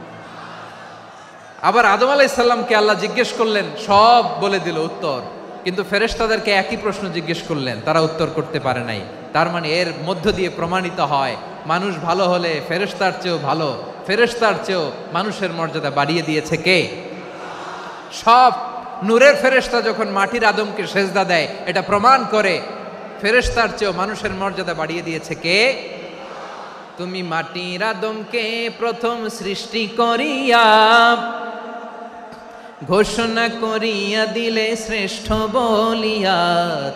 Speaker 1: আবার আদম আলাইহিস সালামকে আল্লাহ জিজ্ঞেস করলেন, সব বলে দিল উত্তর, কিন্তু ফেরেশতাদেরকে একই প্রশ্ন জিজ্ঞেস করলেন, তারা উত্তর করতে পারে নাই। তার মানে এর মধ্য দিয়ে প্রমাণিত হয় মানুষ ভালো হলে ফেরেশতার চেয়েও ভালো, ফেরেশতার চেয়েও মানুষের মর্যাদা বাড়িয়ে দিয়েছে কে? সব নূরের ফেরেশতা যখন মাটির আদমকে সেজদা দেয়, এটা প্রমাণ করে ফেরেশতার চেয়েও মানুষের মর্যাদা বাড়িয়ে দিয়েছে কে? তুমি মাটির আদমকে প্রথম সৃষ্টি করিয়া ঘোষণা করিয়া দিলে শ্রেষ্ঠ বলিয়া,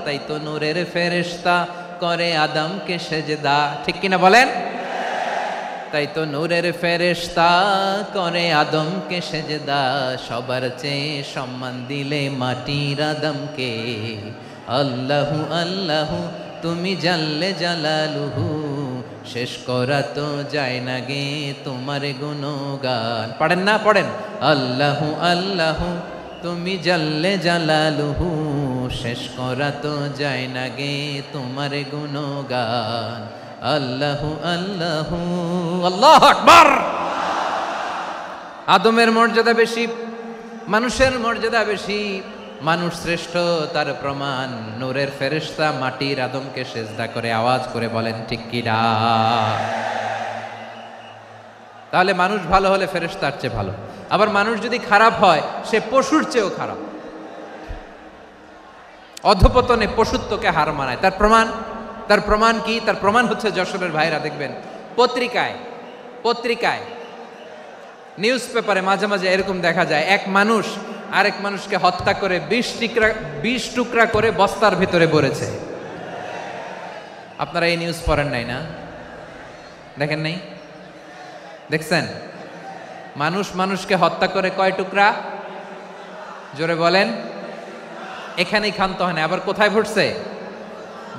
Speaker 1: তাই তো নূরের ফেরেশতা করে আদমকে সেজদা। ঠিক কিনা বলেন? তাই তো নূরের ফেরেশতা করে আদমকে সেজদা। সবার চেয়ে সম্মান দিলে মাটির আদমকে। আল্লাহু আল্লাহু তুমি জাল্লে জালালুহু, শেষ করা তো যায় না গে তোমার গুণগান। পড়েন না? পড়েন। আল্লাহু আল্লাহু তুমি জাল্লে জালালুহু, শেষ করা তো যায় না গে তোমার গুণগান। আল্লাহু আল্লাহু আল্লাহু আকবার। আদমের মর্যাদা বেশি, মানুষের মর্যাদা বেশি, মানুষ শ্রেষ্ঠ তার প্রমাণ নূরের ফেরেশতা মাটির আদমকে সেজদা করে। আওয়াজ করে বলেন ঠিক কিনা? তাহলে মানুষ ভালো হলে ফেরেশতার চেয়ে ভালো। আবার মানুষ যদি খারাপ হয় সে পশুর চেয়েও খারাপ। অধপতনে পশুত্বকে হার মানায়। তার প্রমাণ কি? তার প্রমাণ হচ্ছে যশোরের ভাইরা দেখবেন পত্রিকায় নিউজ পেপারে মাঝে মাঝে এরকম দেখা যায়, এক মানুষ আরেক মানুষকে হত্যা করে 20 টুকরা করে বস্তার ভিতরে ভরেছে। আপনারা এই নিউজ পড়েন নাই না? দেখেন নাই? দেখছেন? মানুষ মানুষকে হত্যা করে কয় টুকরা? জোরে বলেন। এখানেই ক্ষান্ত হয় না, আবার কোথায় ভরছে?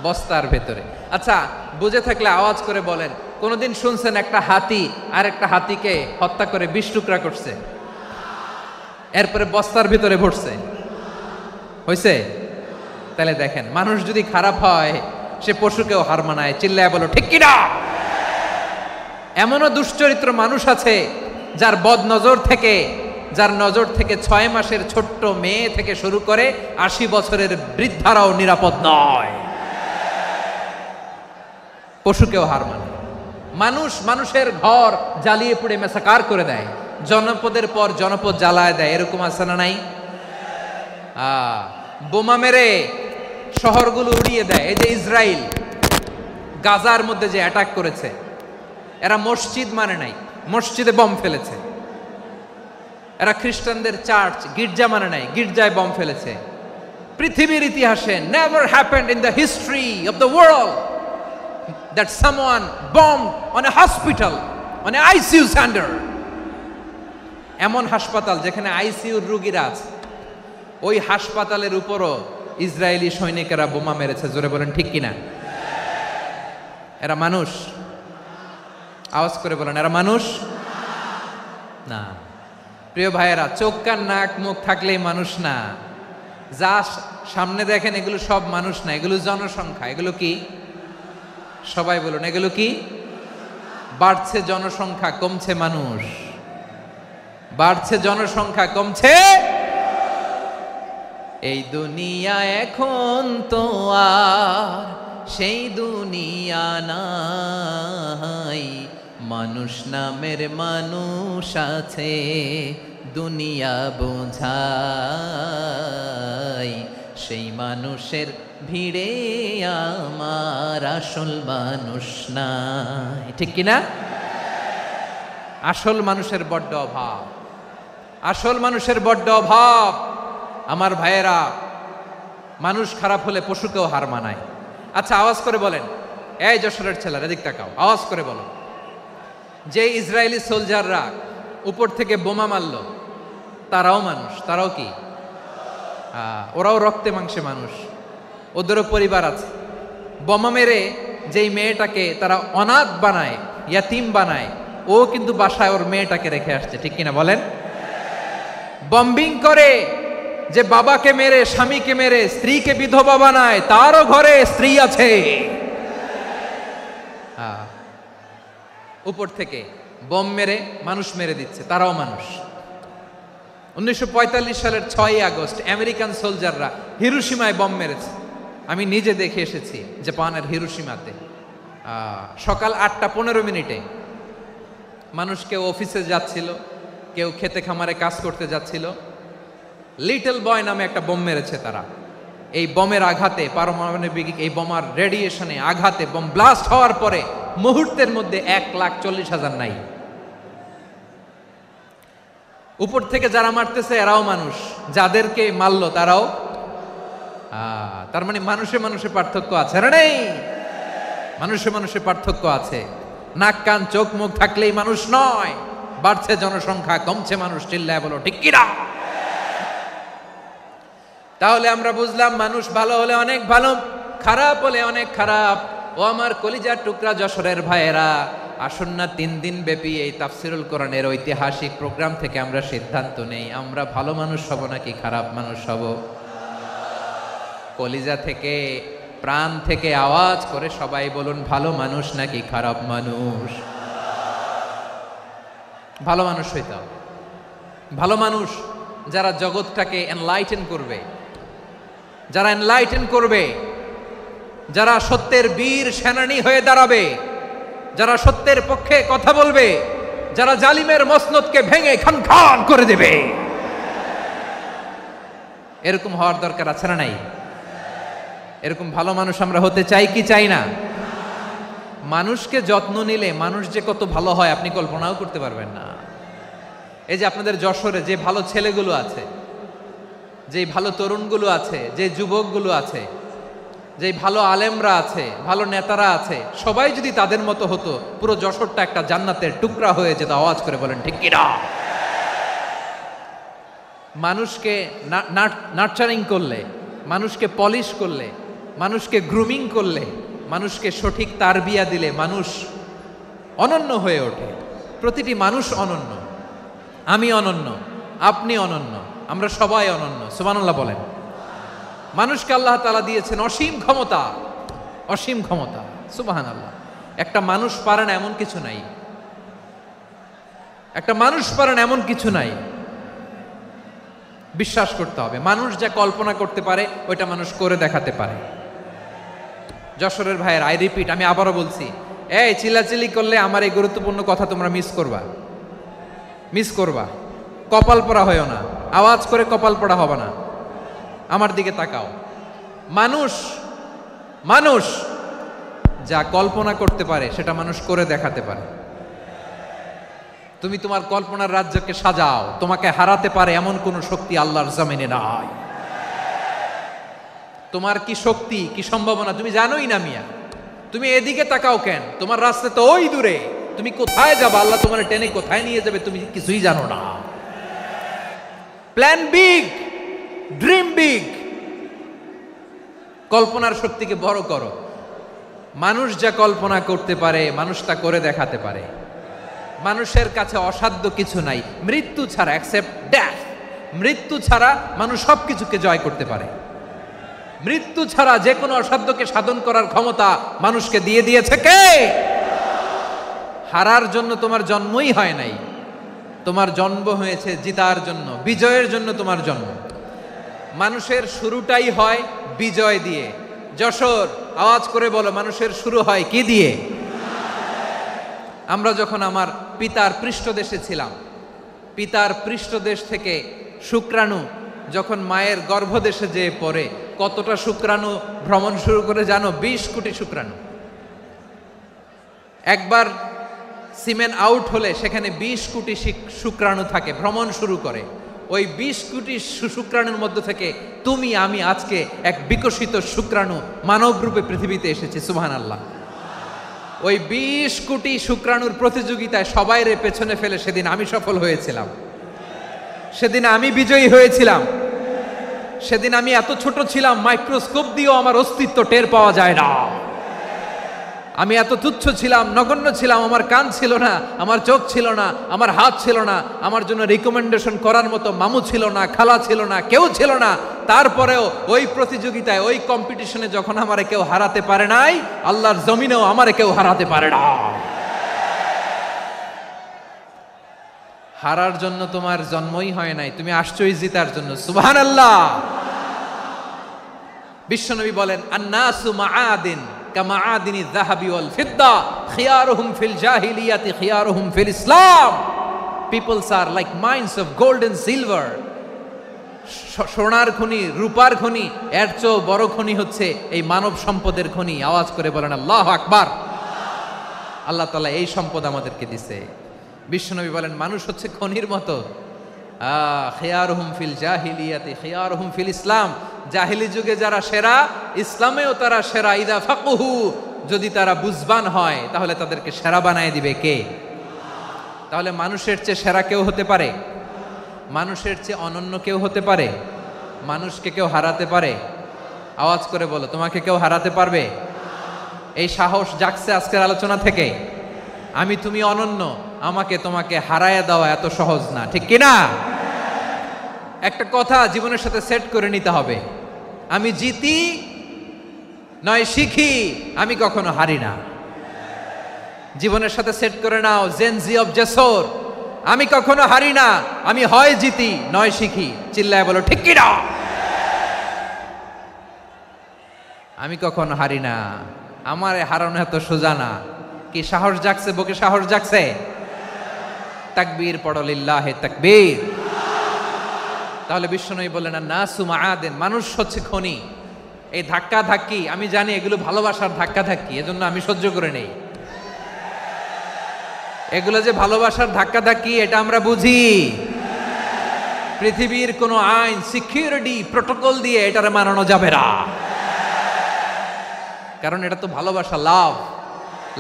Speaker 1: বস্তার ভেতরে। আচ্ছা, বুঝে থাকলে আওয়াজ করে বলেন, কোনদিন শুনছেন একটা হাতি আর একটা হাতিকে হত্যা করে 20 টুকরা করছে, এরপরে বস্তার ভিতরে ভরছে? হয়েছে? তাহলে দেখেন, মানুষ যদি খারাপ হয় সে পশুকেও হার মানায়। চিল্লায় বলো ঠিক কিনা? এমনও দুশ্চরিত্র মানুষ আছে যার নজর থেকে 6 মাসের ছোট্ট মেয়ে থেকে শুরু করে 80 বছরের বৃদ্ধারাও নিরাপদ নয়। পশুকেও হার মানে। মানুষের ঘর জ্বালিয়ে পুড়ে মেসাকার করে দেয়, জনপদের পর জনপদ জ্বালায় দেয়। এরকম আছে না নাই? বোমা মেরে শহরগুলো উড়িয়ে দেয়। এই যে ইসরায়েল গাজার মধ্যে যে অ্যাটাক করেছে, এরা মসজিদ মানে নাই, মসজিদে বম ফেলেছে। এরা খ্রিস্টানদের চার্চ গির্জা মানে নাই, গির্জায় বম ফেলেছে। পৃথিবীর ইতিহাসে never happened in the history of the world that someone bombed on a hospital, on a ICU center. এমন হাসপাতাল যেখানে আইসিইউর রোগীরা আছে, ওই হাসপাতালের উপরও ইসরায়েলি সৈনিকেরা বোমা মেরেছে। জোরে বলেন ঠিক কিনা? এরা মানুষ? আওয়াজ করে বলেন, এরা মানুষ না। প্রিয় ভাইয়েরা, চোখ কান নাক মুখ থাকলেই মানুষ না। যা সামনে দেখেন এগুলো সব মানুষ না, এগুলো জনসংখ্যা। এগুলো কি? সবাই বলুন, এগুলো কি? বাড়ছে জনসংখ্যা, কমছে মানুষ। বাড়ছে জনসংখ্যা, কমছে। এই দুনিয়া এখন তো আর সেই দুনিয়া নাই, মানুষ নামের মানুষ আছে দুনিয়া বোঝাই, সেই মানুষের ভিড়ে আমার আসল মানুষ নাই। ঠিক কিনা? আসল মানুষের বড্ড অভাব, আসল মানুষের বড্ড অভাব। আমার ভাইয়েরা, মানুষ খারাপ হলে পশুকেও হার মানায়। আচ্ছা, আওয়াজ করে বলেন, এই যশোরের ছেলেরা এদিক তাকাও, আওয়াজ করে বলো, যে ইসরায়েলি সোলজাররা উপর থেকে বোমা মারল তারাও মানুষ? তারাও কি? ওরাও রক্তে মাংসে মানুষ, ওদেরও পরিবার আছে। বোমা মেরে যেই মেয়েটাকে তারা অনাথ বানায়, ইয়াতিম বানায়, ও কিন্তু বাসায় ওর মেয়েটাকে রেখে আসছে, ঠিক কিনা বলেন? বম্বিং করে যে বাবাকে মেরে, স্বামীকে মেরে স্ত্রীকে বিধবা বানায়, তারও ঘরে স্ত্রী আছে। উপর থেকে বোম মেরে মানুষ মেরে দিচ্ছে, তারাও মানুষ। 1945 সালের 6ই আগস্ট আমেরিকান সোলজাররা হিরোশিমায় বম মেরেছে। আমি নিজে দেখে এসেছি জাপানের হিরোশিমাতে। সকাল 8:15 মানুষ কেউ অফিসে যাচ্ছিল, কেউ খেতে খামারে কাজ করতে যাচ্ছিল। লিটল বয় নামে একটা বোম মেরেছে তারা। এই বোমের আঘাতে, পারমাণবিক এই বোমার রেডিয়েশনে আঘাতে, বোম ব্লাস্ট হওয়ার পরে মুহূর্তের মধ্যে 1,40,000 নাই। উপর থেকে যারা মারতেছে এরাও মানুষ, যাদেরকে মারলো তারাও। তার মানে মানুষে মানুষে পার্থক্য আছে না? নেই, মানুষে মানুষে পার্থক্য আছে। নাক কান চোখ মুখ থাকলেই মানুষ নয়। বাড়ছে জনসংখ্যা, কমছে মানুষ, চিল্লায় বলো ঠিক কিনা? তাহলে আমরা বুঝলাম মানুষ ভালো হলে অনেক ভালো, খারাপ হলে অনেক খারাপ। ও আমার কলিজার টুকরা যশোরের ভাইয়েরা, আসুন না 3 দিন ব্যাপী এই তাফসিরুল কোরআনের ঐতিহাসিক প্রোগ্রাম থেকে আমরা সিদ্ধান্ত নেই, আমরা ভালো মানুষ হব নাকি খারাপ মানুষ হব। কলিজা থেকে, প্রাণ থেকে আওয়াজ করে সবাই বলুন, ভালো মানুষ নাকি খারাপ মানুষ? ভালো মানুষ হইতে হবে। ভালো মানুষ যারা জগৎটাকে এনলাইটেন করবে, যারা এনলাইটেন করবে, যারা সত্যের বীর সেনানী হয়ে দাঁড়াবে, যারা সত্যের পক্ষে কথা বলবে, যারা জালিমের মসনদকে ভেঙে খান খান করে দেবে, এরকম হওয়ার দরকার আছে না নাই? এরকম ভালো মানুষ আমরা হতে চাই কি চাই না? মানুষকে যত্ন নিলে মানুষ যে কত ভালো হয় আপনি কল্পনাও করতে পারবেন না। এই যে আপনাদের যশোরে যে ভালো ছেলেগুলো আছে, যে ভালো তরুণগুলো আছে, যে যুবকগুলো আছে, যে ভালো আলেমরা আছে, ভালো নেতারা আছে, সবাই যদি তাদের মতো হতো, পুরো যশোরটা একটা জান্নাতের টুকরা হয়ে যেত। আওয়াজ করে বলেন ঠিক কিনা? মানুষকে নার্চারিং করলে, মানুষকে পলিশ করলে, মানুষকে গ্রুমিং করলে, মানুষকে সঠিক তারবিয়া দিলে মানুষ অনন্য হয়ে ওঠে। প্রতিটি মানুষ অনন্য। আমি অনন্য, আপনি অনন্য, আমরা সবাই অনন্য। সুবহানাল্লাহ বলেন। মানুষকে আল্লাহ তাআলা দিয়েছেন অসীম ক্ষমতা, অসীম ক্ষমতা। সুবহানাল্লাহ। একটা মানুষ পারে না এমন কিছু নাই, একটা মানুষ পারে না এমন কিছু নাই। বিশ্বাস করতে হবে, মানুষ যা কল্পনা করতে পারে ওইটা মানুষ করে দেখাতে পারে। যশোরের ভাইয়ের, আই রিপিট, আমি আবারও বলছি, এই চিল্লাচিল্লি করলে আমার এই গুরুত্বপূর্ণ কথা তোমরা মিস করবা, মিস করবা। কপাল পড়া হয়েও না, আওয়াজ করে কপাল পড়া হবে না। আমার দিকে তাকাও। মানুষ, মানুষ যা কল্পনা করতে পারে সেটা মানুষ করে দেখাতে পারে। তুমি তোমার কল্পনার রাজ্যকে সাজাও, তোমাকে হারাতে পারে এমন কোন শক্তি আল্লাহর জমিনে নাই। তোমার কি শক্তি, কি সম্ভাবনা তুমি জানোই না মিয়া। তুমি এদিকে তাকাও কেন? তোমার রাস্তা তো ওই দূরে। তুমি কোথায় যাবে, আল্লাহ তোমার টেনে কোথায় নিয়ে যাবে তুমি কিছুই জানো না। Plan big, dream big. কল্পনার শক্তিকে বড় করো। মানুষ যা কল্পনা করতে পারে মানুষ তা করে দেখাতে পারে। মানুষের কাছে অসাধ্য কিছু নাই মৃত্যু ছাড়া, অ্যাকসেপ্ট ডেথ। মৃত্যু ছাড়া মানুষ সবকিছুকে জয় করতে পারে। মৃত্যু ছাড়া যে কোনো অসাধ্যকে সাধন করার ক্ষমতা মানুষকে দিয়ে দিয়েছে কে? হারার জন্য তোমার জন্মই হয় নাই, তোমার জন্ম হয়েছে জিতার জন্য, বিজয়ের জন্য তোমার জন্ম। মানুষের শুরুটাই হয় বিজয় দিয়ে। যশোর, আওয়াজ করে বলো, মানুষের শুরু হয় কি দিয়ে? আমরা যখন আমার পিতার পৃষ্ঠদেশে ছিলাম, পিতার পৃষ্ঠদেশ থেকে শুক্রাণু যখন মায়ের গর্ভদেশে যেয়ে পড়ে, কতটা শুক্রাণু ভ্রমণ শুরু করে জানো? 20 কোটি শুক্রাণু। একবার সিমেন আউট হলে সেখানে 20 কোটি শুক্রাণু থাকে, ভ্রমণ শুরু করে। ওই 20 কোটি শুক্রাণুর মধ্য থেকে তুমি আমি আজকে এক বিকশিত শুক্রাণু মানব রূপে পৃথিবীতে এসেছি। সুবহানাল্লাহ। ওই 20 কোটি শুক্রাণুর প্রতিযোগিতায় সবাইরে পেছনে ফেলে সেদিন আমি সফল হয়েছিলাম, সেদিন আমি বিজয়ী হয়েছিলাম। সেদিন আমি এত ছোট ছিলাম, মাইক্রোস্কোপ দিয়েও আমার অস্তিত্ব টের পাওয়া যায় না। আমি এত তুচ্ছ ছিলাম, নগণ্য ছিলাম, আমার কান ছিল না, আমার চোখ ছিল না, আমার হাত ছিল না, আমার জন্য রিকমেন্ডেশন করার মতো মামু ছিল না, খালা ছিল না, কেউ ছিল না। তারপরেও ওই প্রতিযোগিতায়, ওই কম্পিটিশনে যখন আমারে কেউ হারাতে পারে নাই, আল্লাহর জমিনেও আমারে কেউ হারাতে পারে না। হারার জন্য তোমার জন্মই হয় নাই, তুমি আসছোই জিতার জন্য। সুবহানাল্লাহ। বিশ্বনবী বলেন, আন্নাসু মাআদিন কামাআদিনি যাহাবি ওয়াল ফিদ্দা খিয়ারুহুম ফিল জাহিলিয়াতি খিয়ারুহুম ফিল ইসলাম। Peoples are like mines of gold and silver. সোনার খনি, রূপার খনি, এর চেয়েও বড় খনি হচ্ছে এই মানব সম্পদের খনি। আওয়াজ করে বলেন আল্লাহু আকবার। আল্লাহ তাআলা এই সম্পদ আমাদেরকে দিছে। বিশ্বনবী বলেন, মানুষ হচ্ছে খনির মতো। খিয়ারুহুম ফিল জাহিলিয়াতি খিয়ারুহুম ফিল ইসলাম। জাহিলি যুগে যারা সেরা, ইসলামেও তারা সেরা। ইদা ফাকুহু, যদি তারা বুঝবান হয় তাহলে তাদেরকে সেরা বানায় দিবে কে? তাহলে মানুষের চেয়ে সেরা কেউ হতে পারে? মানুষের চেয়ে অনন্য কেউ হতে পারে? মানুষকে কেউ হারাতে পারে? আওয়াজ করে বলো, তোমাকে কেউ হারাতে পারবে? এই সাহস জাগছে আজকের আলোচনা থেকে। আমি তুমি অনন্য, আমাকে তোমাকে হারায় দেওয়া এত সহজ না, ঠিক কিনা? একটা কথা জীবনের সাথে সেট করে নিতে হবে, আমি জিতি নয় শিখি, আমি কখনো হারি না। জীবনের সাথে সেট করে নাও, জেনজি অফ জেসর, আমি কখনো হারি না, আমি হয় জিতি নয় শিখি। চিল্লায় বলো ঠিক কিনা? আমি কখনো হারি না, আমার হারানো এত সোজা না। কি সাহস জাগছে? বুকে সাহস জাগছে? তাকবীর পড়ো, লিল্লাহে তাকবীর। তাহলে বিশ্বনবী বললেন, নাসু মাআদিন, মানুষ হচ্ছে খনি। এই ধাক্কা ধাক্কি, আমি জানি এগুলো ভালোবাসার ধাক্কা ধাক্কি, এজন্য আমি সহ্য করে নেই। এগুলো যে ভালোবাসার ধাক্কা ধাক্কি, এটা আমরা বুঝি। পৃথিবীর কোনো আইন, সিকিউরিটি প্রটোকল দিয়ে এটারে মানানো যাবে না, কারণ এটা তো ভালোবাসা, লাভ।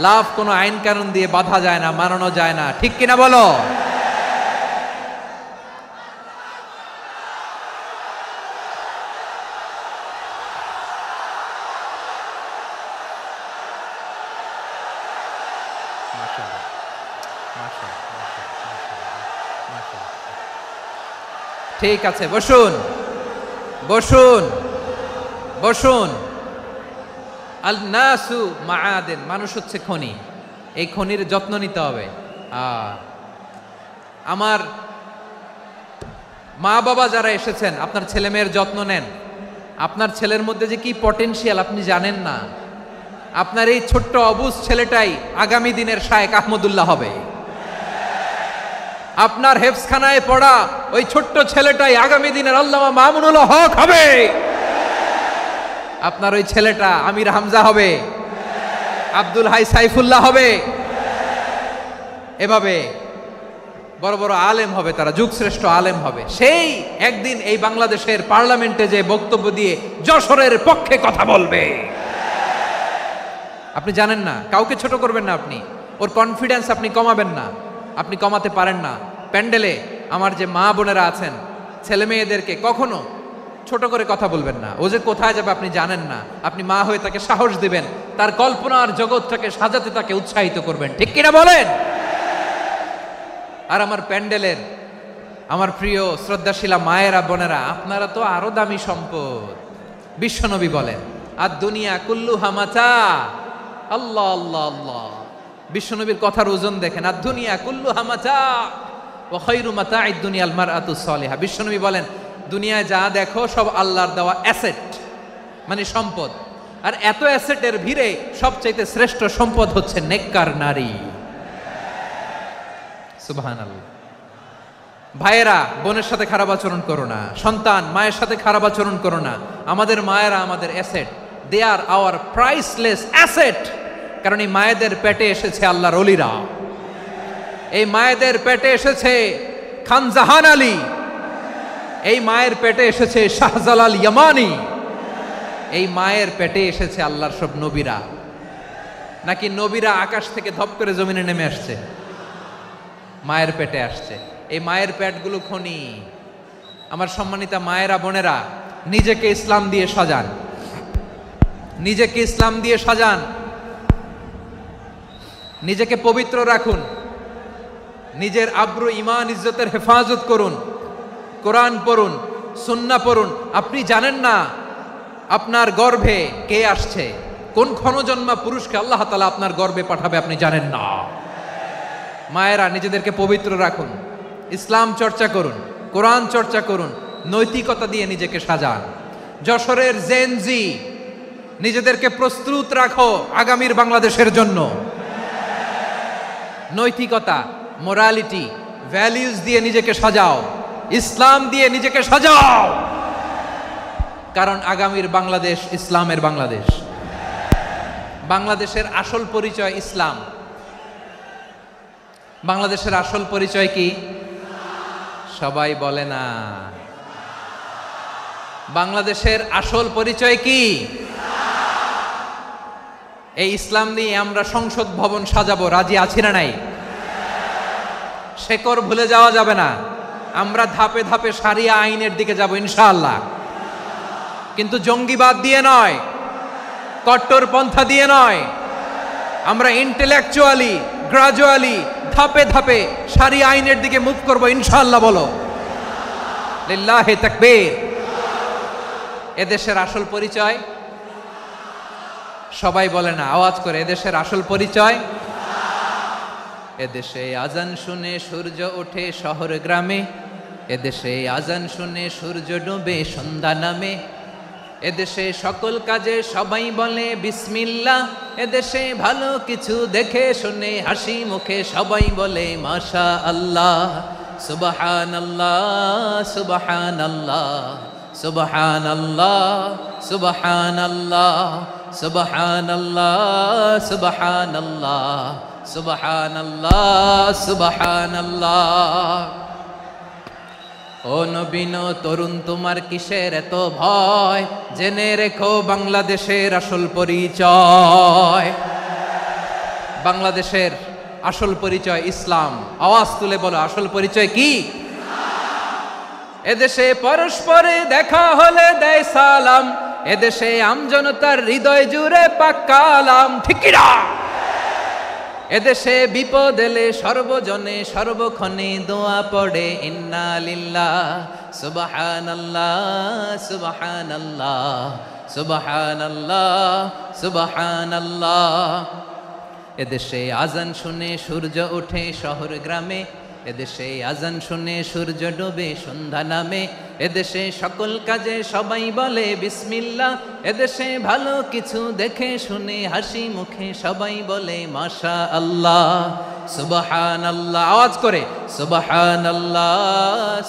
Speaker 1: লাভ কোনো আইন কানুন দিয়ে বাধা যায় না, মানানো যায় না, ঠিক কিনা বলো? ঠিক আছে, বসুন বসুন বসুন। আল নাসু মাআদিন, মানুষ হচ্ছে খনি। এই খনির যত্ন নিতে হবে। আমার মা বাবা যারা এসেছেন, আপনার ছেলে মেয়ের যত্ন নেন। আপনার ছেলের মধ্যে যে কি পটেনশিয়াল আপনি জানেন না। আপনার এই ছোট্ট অবুজ ছেলেটাই আগামী দিনের শায়েখ আহমদুল্লাহ হবে। আপনার হেফজখানায় পড়া ওই ছোট্ট ছেলেটাই আগামী দিনের আল্লামা মামুনুল হক হবে। আপনার ওই ছেলেটা আমির হামজা হবে, আব্দুল হাই সাইফুল্লাহ হবে। এভাবে বড় বড় আলেম হবে, তারা যুগশ্রেষ্ঠ আলেম হবে। সেই একদিন এই বাংলাদেশের পার্লামেন্টে যে বক্তব্য দিয়ে যশোরের পক্ষে কথা বলবে। আপনি জানেন না, কাউকে ছোট করবেন না আপনি, ওর কনফিডেন্স আপনি কমাবেন না, আপনি কমাতে পারেন না। প্যান্ডেলে আমার যে মা বোনেরা আছেন, ছেলে মেয়েদেরকে কখনো ছোট করে কথা বলবেন না। ও যে কোথায় যাবে আপনি জানেন না, আপনি মা হয়ে তাকে সাহস দিবেন, তার কল্পনার জগৎটাকে সাজাতে তাকে উৎসাহিত করবেন, ঠিক কিনা বলেন? আর আমার প্যান্ডেলের আমার প্রিয় শ্রদ্ধাশীলা মায়েরা বোনেরা, আপনারা তো আরো দামি সম্পদ। বিশ্বনবী বলেন, আর দুনিয়া কুল্লুহা মাতা। আল্লাহ আল্লাহ আল্লাহ, বিশ্বনবীর কথার ওজন দেখেন। আর দুনিয়া কুল্লুহা মাতা ওয়া খায়রু মাতা'আদ দুনিয়াল মারআতুস সালিহা। বিশ্বনবী বলেন, দুনিয়ায় যা দেখো সব আল্লাহর দেওয়া অ্যাসেট, মানে সম্পদ। আর এত অ্যাসেটের ভিড়ে সবচাইতে শ্রেষ্ঠ সম্পদ হচ্ছে নেককার নারী। সুবহানাল্লাহ। ভাইয়েরা বোনের সাথে খারাপ আচরণ করো না, সন্তান মায়ের সাথে খারাপ আচরণ করো না। আমাদের মায়েরা আমাদের asset, they are our priceless asset. কারণ এই মায়েদের পেটে এসেছে আল্লাহর ওলিরা, এই মায়েদের পেটে এসেছে খান জাহান আলী, এই মায়ের পেটে এসেছে শাহজালাল ইয়ামানি, এই মায়ের পেটে এসেছে আল্লাহর সব নবীরা। নাকি নবীরা আকাশ থেকে ধপ করে জমিনে নেমে আসছে? মায়ের পেটে আসছে। এই মায়ের পেটগুলো খনি। আমার সম্মানিতা মায়েরা বোনেরা, নিজেকে ইসলাম দিয়ে সাজান, নিজেকে ইসলাম দিয়ে সাজান, নিজেকে পবিত্র রাখুন, নিজের আব্রু ইমান ইজ্জতের হেফাজত করুন, কোরআন পড়ুন, সুন্নাহ পড়ুন। আপনি জানেন না আপনার গর্ভে কে আসছে, কোন ক্ষণজন্মা পুরুষকে আল্লাহ তাআলা আপনার গর্ভে পাঠাবে আপনি জানেন না। মায়েরা নিজেদেরকে পবিত্র রাখুন, ইসলাম চর্চা করুন, কোরআন চর্চা করুন, নৈতিকতা দিয়ে নিজেকে সাজান। যশোরের জেনজি নিজেদেরকে প্রস্তুত রাখো আগামীর বাংলাদেশের জন্য। নৈতিকতা, মোরালিটি, ভ্যালিউজ দিয়ে নিজেকে সাজাও, ইসলাম দিয়ে নিজেকে সাজাও, কারণ আগামীর বাংলাদেশ ইসলামের বাংলাদেশ। বাংলাদেশের আসল পরিচয় ইসলাম। বাংলাদেশের আসল পরিচয় কি? সবাই বলে না। বাংলাদেশের আসল পরিচয় কি? এই ইসলাম নিয়ে আমরা সংসদ ভবন সাজাবো, রাজি আছি না নাই? শেকড় ভুলে যাওয়া যাবে না। আমরা ধাপে ধাপে শারিয়া আইনের দিকে যাব ইনশাআল্লাহ, কিন্তু জঙ্গিবাদ দিয়ে নয়, কট্টরপন্থা দিয়ে নয়। আমরা ইন্টেলেকচুয়ালি, গ্রাজুয়ালি, ধাপে ধাপে শারিয়া আইনের দিকে মুভ করব ইনশাআল্লাহ। বলো লিল্লাহি তাকবীর। এদেশের আসল পরিচয় সবাই বলে না, আওয়াজ করে, এদেশের আসল পরিচয়। এদেশে আজান শুনে সূর্য ওঠে শহর গ্রামে, এদেশে আজান শুনে সূর্য ডুবে সন্ধ্যা নামে, এদেশে সকল কাজে সবাই বলে বিসমিল্লাহ, এদেশে ভালো কিছু দেখে শুনে হাসি মুখে সবাই বলে মাশা আল্লাহ, সুবহানাল্লাহ সুবহানাল্লাহ সুবহানাল্লাহ সুবহানাল্লাহ সুবহানাল্লাহ সুবহানাল্লাহ সুবহানাল্লাহ সুবহানাল্লাহ। ও নবীন তরুণ তোমার কিসের এত ভয়, জেনে রেখো বাংলাদেশের আসল পরিচয়। বাংলাদেশের আসল পরিচয় ইসলাম। আওয়াজ তুলে বলো, আসল পরিচয় কি? এদেশে পরস্পরে দেখা হলে দেয় সালাম, এদেশে আমজনতার হৃদয় জুড়ে পাক্কালাম, ঠিক কি না? এদেশে বিপদ এলে সর্বজনে সর্বক্ষণে দোয়া পড়ে ইন্না লিল্লাহ সুবহানাল্লাহ সুবহানাল্লাহ সুবহানাল্লাহ সুবহানাল্লাহ। এদেশে আজান শুনে সূর্য ওঠে শহর গ্রামে, এদেশে আজান শুনে সূর্য ডুবে সন্ধ্যা নামে, এদেশে সকল কাজে সবাই বলে বিসমিল্লাহ, এদেশে ভালো কিছু দেখে শুনে হাসি মুখে সবাই বলে মাশা আল্লাহ সুবহানাল্লাহ। আওয়াজ করে সুবহানাল্লাহ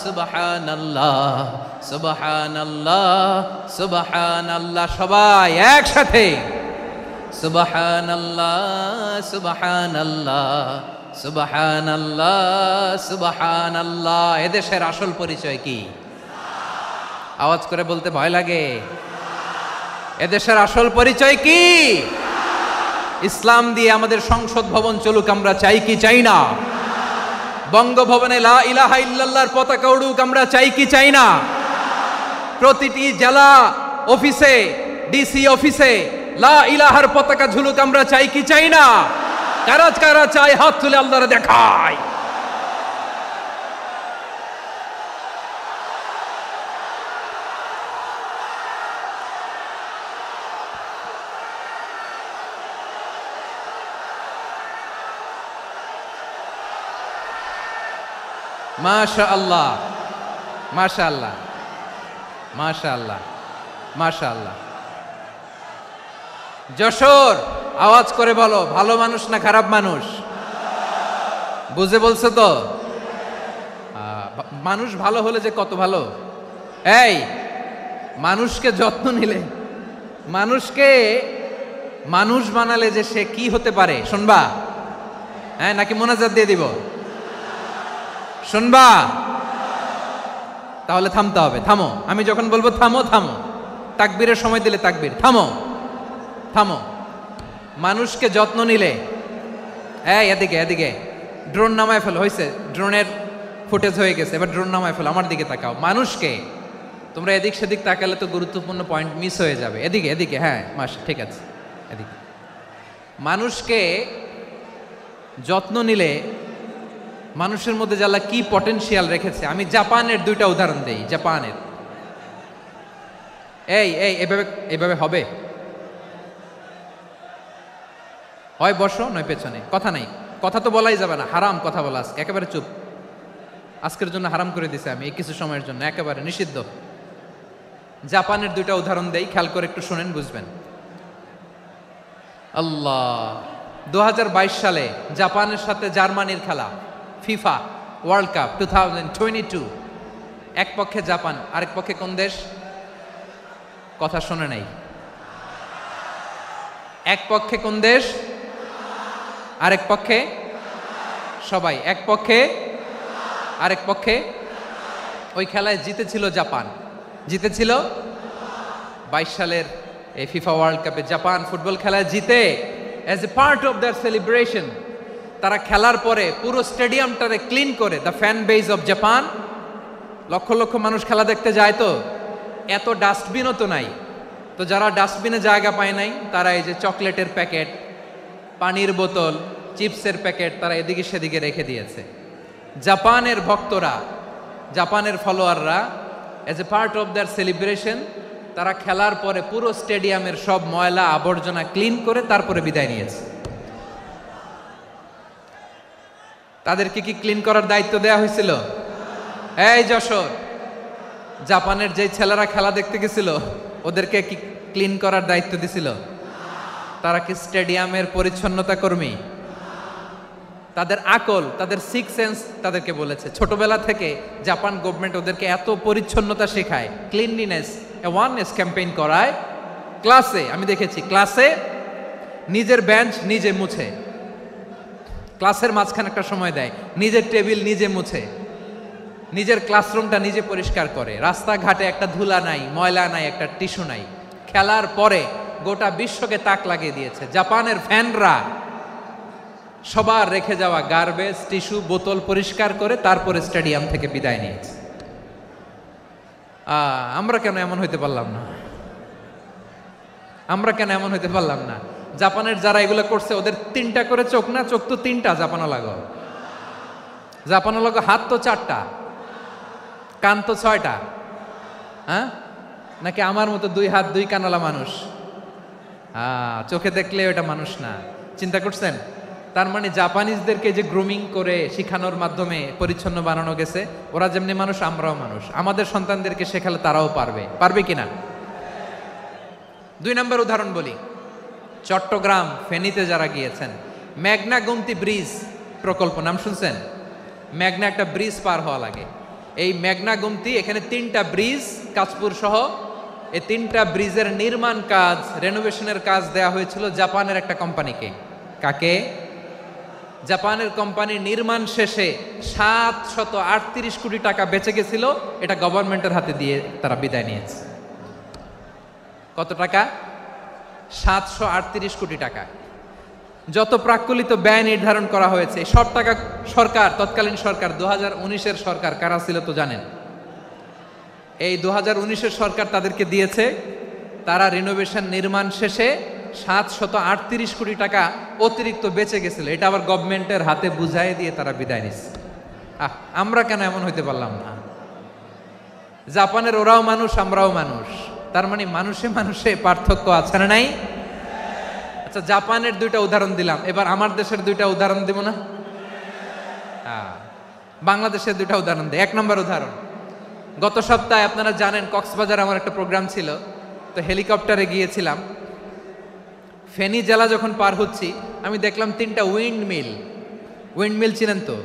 Speaker 1: সুবহানাল্লাহ সুবহানাল্লাহ সুবহানাল্লাহ। সবাই একসাথে সুবহানাল্লাহ সুবহানাল্লাহ সুবহানাল্লাহ সুবহানাল্লাহ। এদেশের আসল পরিচয় কি? আওয়াজ করে বলতে ভয় লাগে। এদেশের আসল পরিচয় কি? ইসলাম দিয়ে আমাদের সংসদ ভবন চলুক, আমরা চাই কি চাই না? বঙ্গভবনে লা ইলাহা ইল্লাল্লাহর পতাকা উড়ুক, আমরা চাই কি চাই না? প্রতিটি জেলা অফিসে, ডিসি অফিসে লা ইলাহার পতাকা ঝুলুক, আমরা চাই কি চাই না? কারা কারা চাই হাত তুলে আল্লাহরে দেখায়। মাশাআল্লাহ মাশাআল্লাহ মাশাআল্লাহ মাশাআল্লাহ। যশোর, আওয়াজ করে বলো, ভালো মানুষ না খারাপ মানুষ? বুঝে বলছো তো? মানুষ ভালো হলে যে কত ভালো। এই মানুষকে যত্ন নিলে, মানুষকে মানুষ বানালে যে সে কি হতে পারে শুনবা? হ্যাঁ, নাকি মোনাজাত দিয়ে দিব? শুনবা? তাহলে থামতে হবে। থামো, আমি যখন বলবো থামো থামো, তাকবীরের সময় দিলে তাকবীর, থামো থামো। মানুষকে যত্ন নিলে, এই এদিকে এদিকে, ড্রোন নামায় ফেলো। হয়েছে, ড্রোনের ফুটেজ হয়ে গেছে, এবার ড্রোন নামায় ফেলো, আমার দিকে তাকাও। মানুষকে তোমরা এদিক সেদিক তাকালে তো গুরুত্বপূর্ণ পয়েন্ট মিস হয়ে যাবে। এদিকে এদিকে, হ্যাঁ ঠিক আছে, এদিকে। মানুষকে যত্ন নিলে মানুষের মধ্যে যারা কি পটেনশিয়াল রেখেছে, আমি জাপানের দুইটা উদাহরণ দেই। জাপানের এই এই এভাবে এভাবে হবে, হয় বসো নয় পেছনে, কথা নাই, কথা তো বলাই যাবে না, হারাম কথা বলা আজকে, একেবারে চুপ। আজকের জন্য হারাম করে দিছে আমি, এই কিছু সময়ের জন্য একেবারে নিষিদ্ধ। জাপানের দুইটা উদাহরণ দেই, খেয়াল করে একটু শোনেন, বুঝবেন। আল্লাহ, 2022 সালে জাপানের সাথে জার্মানির খেলা, ফিফা ওয়ার্ল্ড কাপ 2022। এক পক্ষে জাপান, আরেক পক্ষে কোন দেশ? কথা শোনে নাই। এক পক্ষে কোন দেশ, আরেক পক্ষে সবাই, এক পক্ষে আরেক পক্ষে। ওই খেলায় জিতেছিল জাপান, জিতেছিল 22 সালের এই ফিফা ওয়ার্ল্ড কাপে জাপান ফুটবল খেলায় জিতে as a part of their celebration তারা খেলার পরে পুরো স্টেডিয়ামটারে ক্লিন করে, the fan base of Japan, লক্ষ লক্ষ মানুষ খেলা দেখতে যায়, তো এত ডাস্টবিনও তো নাই, তো যারা ডাস্টবিনে জায়গা পায় নাই তারা এই যে চকলেটের প্যাকেট, পানির বোতল, চিপসের প্যাকেট তারা এদিকে সেদিকে রেখে দিয়েছে। জাপানের ভক্তরা, জাপানের ফলোয়াররা as a part of their celebration তারা খেলার পরে পুরো স্টেডিয়ামের সব ময়লা আবর্জনা ক্লিন করে তারপরে বিদায় নিয়েছে। তাদেরকে কি ক্লিন করার দায়িত্ব দেওয়া হয়েছিল? এই যশোর, জাপানের যে ছেলেরা খেলা দেখতে গেছিল ওদেরকে কি ক্লিন করার দায়িত্ব দিছিল? তারা কি স্টেডিয়ামের পরিচ্ছন্নতা কর্মী? তাদের আকল, তাদের সিক্স সেন্স তাদেরকে বলেছে। ছোটবেলা থেকে জাপান গভর্নমেন্ট ওদেরকে এত পরিচ্ছন্নতা শেখায়, ক্লিনলিনেস অ্যাওয়ারনেস ক্যাম্পেইন করায়। ক্লাসে আমি দেখেছি, ক্লাসে নিজের বেঞ্চ নিজে মুছে, ক্লাসের মাঝখানে একটা সময় দেয়, নিজের টেবিল নিজে মুছে, নিজের ক্লাসরুমটা নিজে পরিষ্কার করে, রাস্তাঘাটে একটা ধুলা নাই, ময়লা নাই, একটা টিস্যু নাই। খেলার পরে গোটা বিশ্বকে তাক লাগিয়ে দিয়েছে। জাপানের ফ্যানরা সবার রেখে যাওয়া গার্বেজ, টিস্যু, বোতল পরিষ্কার করে তারপরে স্টেডিয়াম থেকে বিদায় নিয়েছে। আমরা কেন এমন হইতে পারলাম না? আমরা কেন এমন হইতে পারলাম না? জাপানের যারা এগুলো করছে ওদের 3টা করে চোখ না? চোখ তো 3টা জাপানো লাগো, জাপানো লাগো, হাত তো 4টা, কান তো 6টা। হ্যাঁ, নাকি আমার মতো 2 হাত 2 কানওয়ালা মানুষ? চোখে দেখলে ওটা মানুষ না। চিন্তা করছেন? তার মানে জাপানিজদেরকে যে গ্রুমিং করে শিখানোর মাধ্যমে পরিচ্ছন্ন বানানো গেছে, ওরা যেমনি মানুষ আমরাও মানুষ। আমাদের সন্তানদেরকে শেখালে তারাও পারবে, পারবে কিনা? 2 নম্বর উদাহরণ বলি। চট্টগ্রাম ফেনীতে যারা গিয়েছেন, মেঘনা গুমতি ব্রিজ প্রকল্প নাম শুনছেন? মেঘনা একটা ব্রিজ পার হওয়া লাগে, এই মেঘনা গুমতি, এখানে 3টা ব্রিজ কাঁচপুর সহ, এই 3টা ব্রিজের নির্মাণ কাজ, রেনোভেশনের কাজ দেয়া হয়েছিল জাপানের একটা কোম্পানিকে। কাকে? জাপানের কোম্পানির নির্মাণ শেষে 738 কোটি টাকা বেঁচে গেছিল, এটা গভর্নমেন্টের হাতে দিয়ে তারা বিদায় নিয়েছে। কত টাকা? 738 কোটি টাকা। যত প্রাক্কলিত ব্যয় নির্ধারণ করা হয়েছে সব টাকা সরকার, তৎকালীন সরকার 2019-এর সরকার, কারা ছিল তো জানেন? এই 2019-এর সরকার তাদেরকে দিয়েছে। তারা রিনোভেশন নির্মাণ শেষে 738 কোটি টাকা অতিরিক্ত বেঁচে গেছিল, এটা আবার গভর্নমেন্টের হাতে বুঝাই দিয়ে তারা বিদায় নিচ্ছে। আমরা কেন এমন হইতে পারলাম না? জাপানের ওরাও মানুষ, আমরাও মানুষ, তার মানে মানুষে মানুষে পার্থক্য আছে না নাই? আচ্ছা, জাপানের 2টা উদাহরণ দিলাম, এবার আমার দেশের 2টা উদাহরণ দিব না? বাংলাদেশের 2টা উদাহরণ দিই। 1 নম্বর উদাহরণ, গত সপ্তাহে আপনারা জানেন কক্সবাজার আমার একটা প্রোগ্রাম ছিল, তো হেলিকপ্টারে গিয়েছিলাম। ফেনী জেলা যখন পার হচ্ছি আমি দেখলাম 3টা উইন্ডমিল চিনেন তো?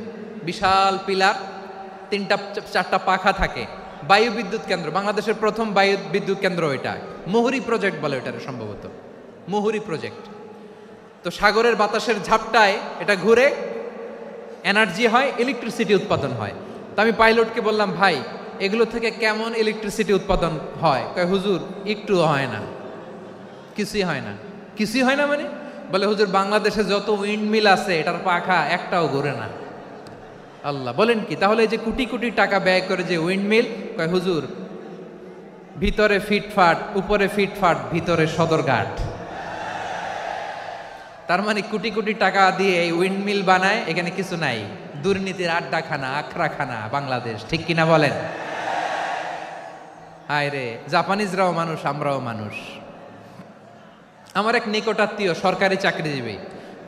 Speaker 1: বিশাল পিলার, 3টা 4টা পাখা থাকে, বায়ু বিদ্যুৎ কেন্দ্র, বাংলাদেশের প্রথম বায়ু বিদ্যুৎ কেন্দ্র এটা, মুহুরী প্রজেক্ট বলে এটার, সম্ভবত মুহুরী প্রজেক্ট। তো সাগরের বাতাসের ঝাপটায় এটা ঘুরে এনার্জি হয়, ইলেকট্রিসিটি উৎপাদন হয়। তো আমি পাইলটকে বললাম, ভাই এগুলো থেকে কেমন ইলেকট্রিসিটি উৎপাদন হয়? কয়, হুজুর একটুও হয় না, কিছুই হয় না। কিছুই হয় না মানে? বলে, হুজুর বাংলাদেশে যত উইন্ডমিল আছে এটার পাখা একটাও ঘুরে না। আল্লাহ, বলেন কি? তাহলে এই যে কোটি কোটি টাকা ব্যয় করে যে উইন্ডমিল, কয় হুজুর ভিতরে ফিটফাট, উপরে ফিটফাট, ভিতরে সদরঘাট। তার মানে কোটি কোটি টাকা দিয়ে এই উইন্ডমিল বানায়, এখানে কিছু নাই। দুর্নীতির আড্ডাখানা, আখড়াখানা বাংলাদেশ, ঠিক কিনা বলেন? হায় রে, জাপানিজরাও মানুষ, আমরাও মানুষ। আমার এক নিকটাত্মীয় সরকারি চাকরিজীবী,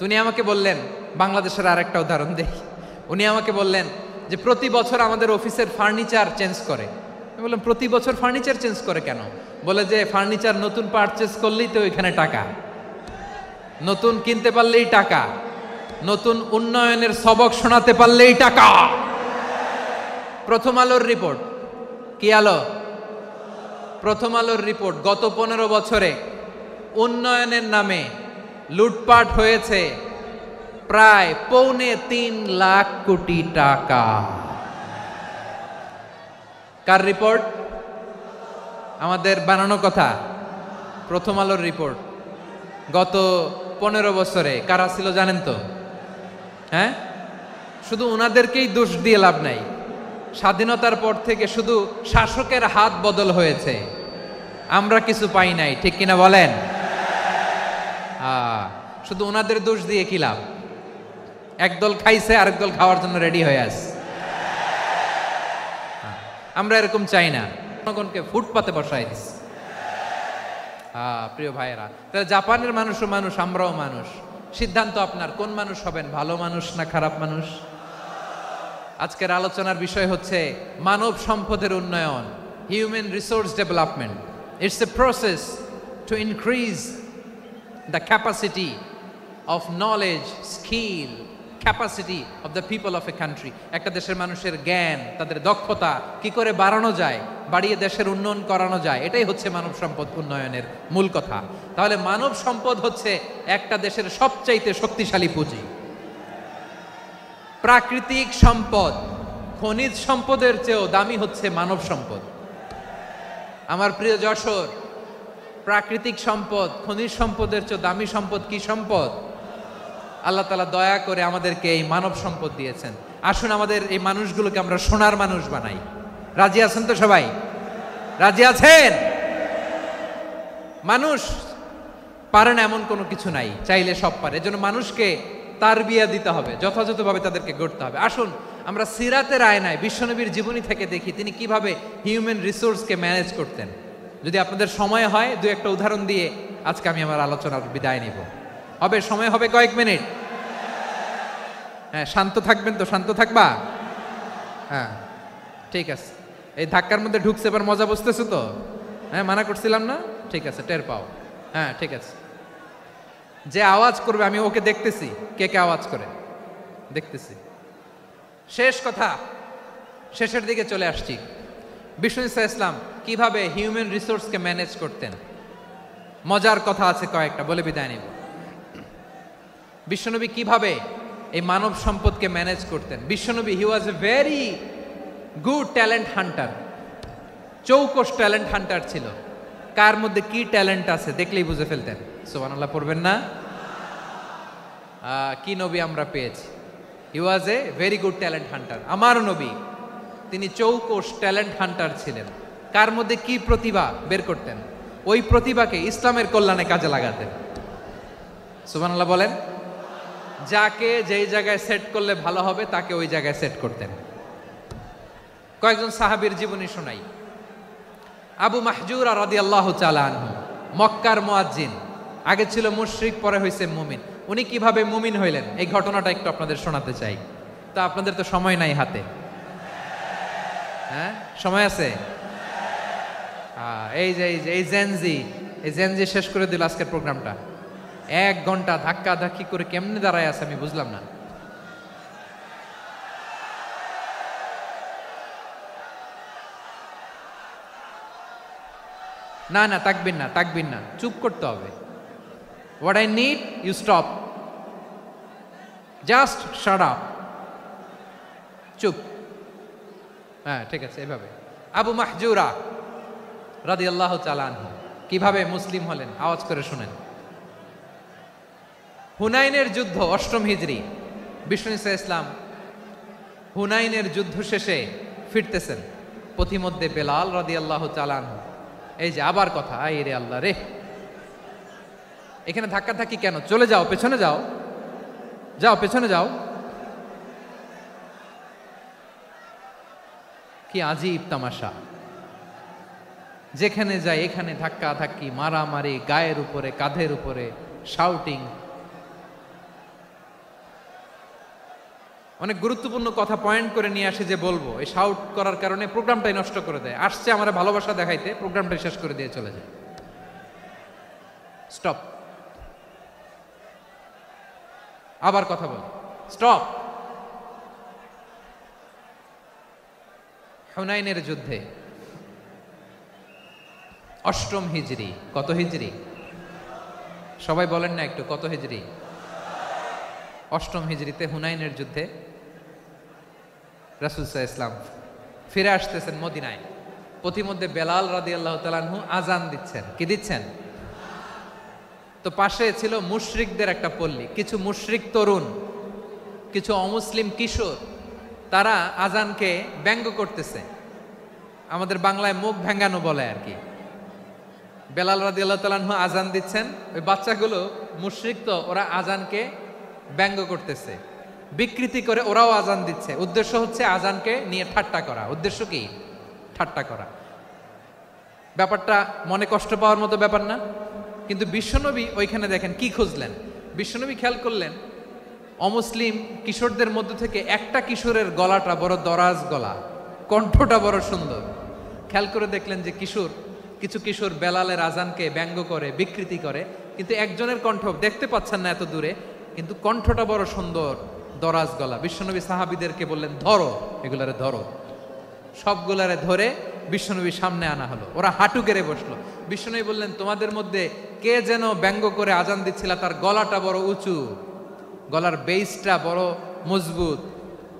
Speaker 1: উনি আমাকে বললেন, বাংলাদেশের আরেকটা উদাহরণ দেখি। উনি আমাকে বললেন যে প্রতি বছর আমাদের অফিসের ফার্নিচার চেঞ্জ করে। আমি বললাম প্রতি বছর ফার্নিচার চেঞ্জ করে কেন? বলে যে ফার্নিচার নতুন পারচেজ করলেই তো এখানে টাকা, নতুন কিনতে পারলেই টাকা, নতুন উন্নয়নের সবক শোনাতে পারলেই টাকা। প্রথম আলোর রিপোর্ট, কি আলো? প্রথম আলোর রিপোর্ট, গত 15 বছরে উন্নয়নের নামে লুটপাট হয়েছে প্রায় 3.25 লাখ কোটি টাকা। কার রিপোর্ট? আমাদের বানানো কথা। প্রথম আলোর রিপোর্ট। গত 15 বছরে কারা ছিল জানেন তো? হ্যাঁ, শুধু ওনাদেরকেই দোষ দিয়ে লাভ নাই। স্বাধীনতার পর থেকে শুধু শাসকের হাত বদল হয়েছে, আমরা কিছু পাই নাই, ঠিক কিনা বলেন? শুধু ওনাদের দোষ দিয়ে কি লাভ? একদল খাইছে, আরেক দল খাওয়ার জন্য রেডি হয়ে আছে। আমরা এরকম চাই না, জনগণকে ফুটপাতে বসাই দিছি। প্রিয় ভাইয়েরা, তাহলে জাপানের মানুষও মানুষ, আমরাও মানুষ। সিদ্ধান্ত আপনার, কোন মানুষ হবেন, ভালো মানুষ না খারাপ মানুষ? আজকের আলোচনার বিষয় হচ্ছে মানব সম্পদের উন্নয়ন, human resource development. It's a process to increase the capacity of knowledge, skill, capacity of the people of a country. একটা দেশের মানুষের জ্ঞান, তাদের দক্ষতা কি করে বাড়ানো যায়, বাড়িয়ে দেশের উন্নয়ন করানো যায়, এটাই হচ্ছে মানব সম্পদ উন্নয়নের মূল কথা। তাহলে মানব সম্পদ হচ্ছে একটা দেশের সবচাইতে শক্তিশালী পুঁজি। প্রাকৃতিক সম্পদ, খনিজ সম্পদের চেয়েও দামি হচ্ছে মানব সম্পদ। আমার প্রিয় যশোর, প্রাকৃতিক সম্পদ, খনিজ সম্পদের চেয়েও দামি সম্পদ কি সম্পদ? আল্লাহ তাআলা দয়া করে আমাদেরকে এই মানব সম্পদ দিয়েছেন। আসুন আমাদের এই মানুষগুলোকে আমরা সোনার মানুষ বানাই। রাজি আছেন তো সবাই? রাজি আছেন? মানুষ পারে না এমন কোনো কিছু নাই, চাইলে সব পারে। এজন্য মানুষকে তারবিয়া দিতে হবে, যথাযথভাবে তাদেরকে গড়তে হবে। আসুন আমরা সিরাতের আয়নায় বিশ্বনবীর জীবনী থেকে দেখি তিনি কিভাবে হিউম্যান রিসোর্সকে ম্যানেজ করতেন। যদি আপনাদের সময় হয়, দু একটা উদাহরণ দিয়ে আজকে আমি আমার আলোচনার বিদায় নিব। হবে সময় হবে কয়েক মিনিট? হ্যাঁ, শান্ত থাকবেন তো? শান্ত থাকবা? হ্যাঁ, ঠিক আছে। এই ধাক্কার মধ্যে ঢুকছে, এবার মজা বুঝতেছো তো? হ্যাঁ, মানা করছিলাম না? ঠিক আছে, টের পাও। হ্যাঁ, ঠিক আছে। যে আওয়াজ করবে আমি ওকে দেখতেছি, কে কে আওয়াজ করে দেখতেছি। শেষ কথা, শেষের দিকে চলে আসছি। বিষ্ণু ইসলাম কিভাবে হিউম্যান রিসোর্সকে ম্যানেজ করতেন, মজার কথা আছে কয়েকটা, বলে বিদায় নিব। বিশ্বনবী কিভাবে এই মানব সম্পদকে ম্যানেজ করতেন। বিশ্বনবী, he was a very good talent hunter, চৌকস ট্যালেন্ট হান্টার ছিল। কার মধ্যে কি ট্যালেন্ট আছে দেখলেই বুঝে ফেলতেন। সুবহানাল্লাহ পড়বেন না? কি নবী আমরা পেয়েছি! He was a very good talent hunter. আমার নবী, তিনি চৌকস ট্যালেন্ট হান্টার ছিলেন। কার মধ্যে কি প্রতিভা বের করতেন, ওই প্রতিভাকে ইসলামের কল্যাণে কাজে লাগাতেন। সুবহানাল্লাহ বলেন। যাকে যেই জায়গায় সেট করলে ভালো হবে তাকে ওই জায়গায় সেট করতেন। কয়েকজন সাহাবীর জীবনী শোনাই। আবু মাহজুরা রাদিয়াল্লাহু তাআলা আনহু, মক্কার মুয়াজ্জিন, আগে ছিল মুশরিক, পরে হয়েছে মুমিন। উনি কিভাবে মুমিন হইলেন এই ঘটনাটা একটু আপনাদের শোনাতে চাই। তা আপনাদের তো সময় নাই হাতে। হ্যাঁ, সময় আছে? এই জেনজি শেষ করে দিল আজকের প্রোগ্রামটা। 1 ঘন্টা ধাক্কা ধাক্কি করে কেমনে দাঁড়ায় আছে আমি বুঝলাম না। না না, তাকবির না, চুপ করতে হবে। What I need, you stop, just shut up, চুপ। হ্যাঁ, ঠিক আছে, এভাবে। আবু মাহজুরা রাদিয়াল্লাহু তাআলা আনহু কিভাবে মুসলিম হলেন, আওয়াজ করে শুনেন। হুনাইনের যুদ্ধ, 8ম হিজরি। বিষ্ণু ইসলাম হুনাইনের যুদ্ধ শেষে ফিরতেছেন। পথিমধ্যে বেলাল রাদিয়াল্লাহু তাআলা আনহু এই যে আবার কথা, আই রে আল্লাহ রে, এখানে ধাক্কা ধাক্কি কেন? চলে যাও, পেছনে যাও, যাও পেছনে যাও। কি আজীব তামাশা! যেখানে যায় এখানে ধাক্কা ধাক্কি, মারামারি, গায়ের উপরে কাঁধের উপরে শাউটিং। অনেক গুরুত্বপূর্ণ কথা পয়েন্ট করে নিয়ে আসে যে বলবো, এই শাউট করার কারণে প্রোগ্রামটাই নষ্ট করে দেয়। আসছে আমার ভালোবাসা দেখাইতে, প্রোগ্রামটাই শেষ করে দিয়ে চলে যায়। স্টপ। আবার কথা বল, স্টপ। হুনাইনের যুদ্ধে অষ্টম হিজরি, কত হিজরি? সবাই বলেন না একটু, কত হিজরি? অষ্টম হিজরিতে হুনাইনের যুদ্ধে রাসূল সাল্লাল্লাহু আলাইহি ওয়াসাল্লাম ফিরে আসতেছেন মদিনায়। পথিমধ্যে বেলাল রাদিয়াল্লাহু তাআলা আনহু আজান দিচ্ছেন। কি দিচ্ছেন? তো পাশে ছিল মুশরিকদের একটা পল্লী, কিছু মুশরিক তরুণ, কিছু অমুসলিম কিশোর, তারা আজানকে ব্যঙ্গ করতেছে। আমাদের বাংলায় মুখ ভেঙ্গানো বলে আর কি। বেলাল রাদিয়াল্লাহু তাআলা আনহু আজান দিচ্ছেন, ওই বাচ্চাগুলো মুশরিক, তো ওরা আজানকে ব্যঙ্গ করতেছে, বিকৃতি করে ওরাও আজান দিচ্ছে। উদ্দেশ্য হচ্ছে আজানকে নিয়ে ঠাট্টা করা। উদ্দেশ্য কি? ঠাট্টা করা। ব্যাপারটা মনে কষ্ট পাওয়ার মতো ব্যাপার না? কিন্তু বিশ্বনবী ওইখানে দেখেন কি খুঁজলেন। বিশ্বনবী খেয়াল করলেন অমুসলিম কিশোরদের মধ্য থেকে একটা কিশোরের গলাটা বড় দরাজ গলা, কণ্ঠটা বড় সুন্দর। খেয়াল করে দেখলেন যে কিছু কিশোর বেলালের আজানকে ব্যঙ্গ করে, বিকৃতি করে, কিন্তু একজনের কণ্ঠ দেখতে পাচ্ছেন না এত দূরে, কিন্তু কণ্ঠটা বড় সুন্দর, দরাজ গলা। বিশ্বনবী সাহাবীদেরকে বললেন, ধরো এগুলারে, ধরো। সবগুলারে ধরে বিশ্বনবীর সামনে আনা হলো। ওরা হাঁটু গেড়ে বসলো। বিশ্বনবী বললেন, তোমাদের মধ্যে কে যেন ব্যঙ্গ করে আজান দিচ্ছিল, তার গলাটা বড় উঁচু, গলার বেসটা বড় মজবুত,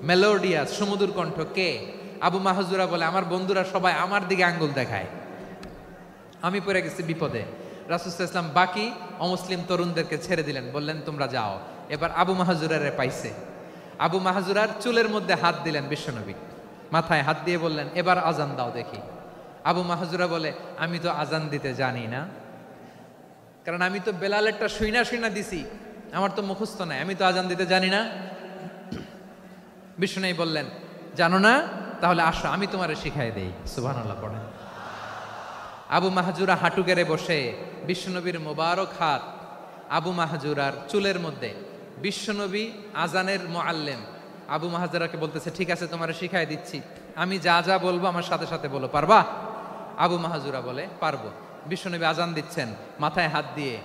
Speaker 1: মেলোডিয়াস, সুমধুর কণ্ঠ। কে? আবু মাহজুরা বলে, আমার বন্ধুরা সবাই আমার দিকে আঙ্গুল দেখায়, আমি পড়ে গেছি বিপদে। রাসূল সাল্লাল্লাহু আলাইহি ওয়াসাল্লাম বাকি অমুসলিম তরুণদেরকে ছেড়ে দিলেন, বললেন তোমরা যাও। এবার আবু মাহজুরারে পাইছে। আবু মাহজুরার চুলের মধ্যে হাত দিলেন বিশ্বনবী, মাথায় হাত দিয়ে বললেন, এবার আজান দাও দেখি। আবু মাহজুরা বলে, আমি তো আজান দিতে জানি না, কারণ আমি তো বেলালেরটা শুইনা দিছি, আমার তো মুখস্থ নাই, আমি তো আজান দিতে জানি না। বিশ্বনবী বললেন, জানো না? তাহলে আসো, আমি তোমারে শিখাই দেই। সুবহানাল্লাহ পড়েন। আবু মাহজুরা হাঁটু গেড়ে বসে, বিশ্বনবীর মোবারক হাত আবু মাহজুরার চুলের মধ্যে। বিশ্বনবী আজানের মুআল্লিম আবু মাহজুরাকে বলতেছে, ঠিক আছে তোমারে শিখাই দিচ্ছি, আমি যা যা বলবো আমার সাথে সাথে বলো, পারবা? আবু মাহজুরা বলে, পারবো। বিশ্বনবী আজান দিচ্ছেন, মাথায় হাত দিয়ে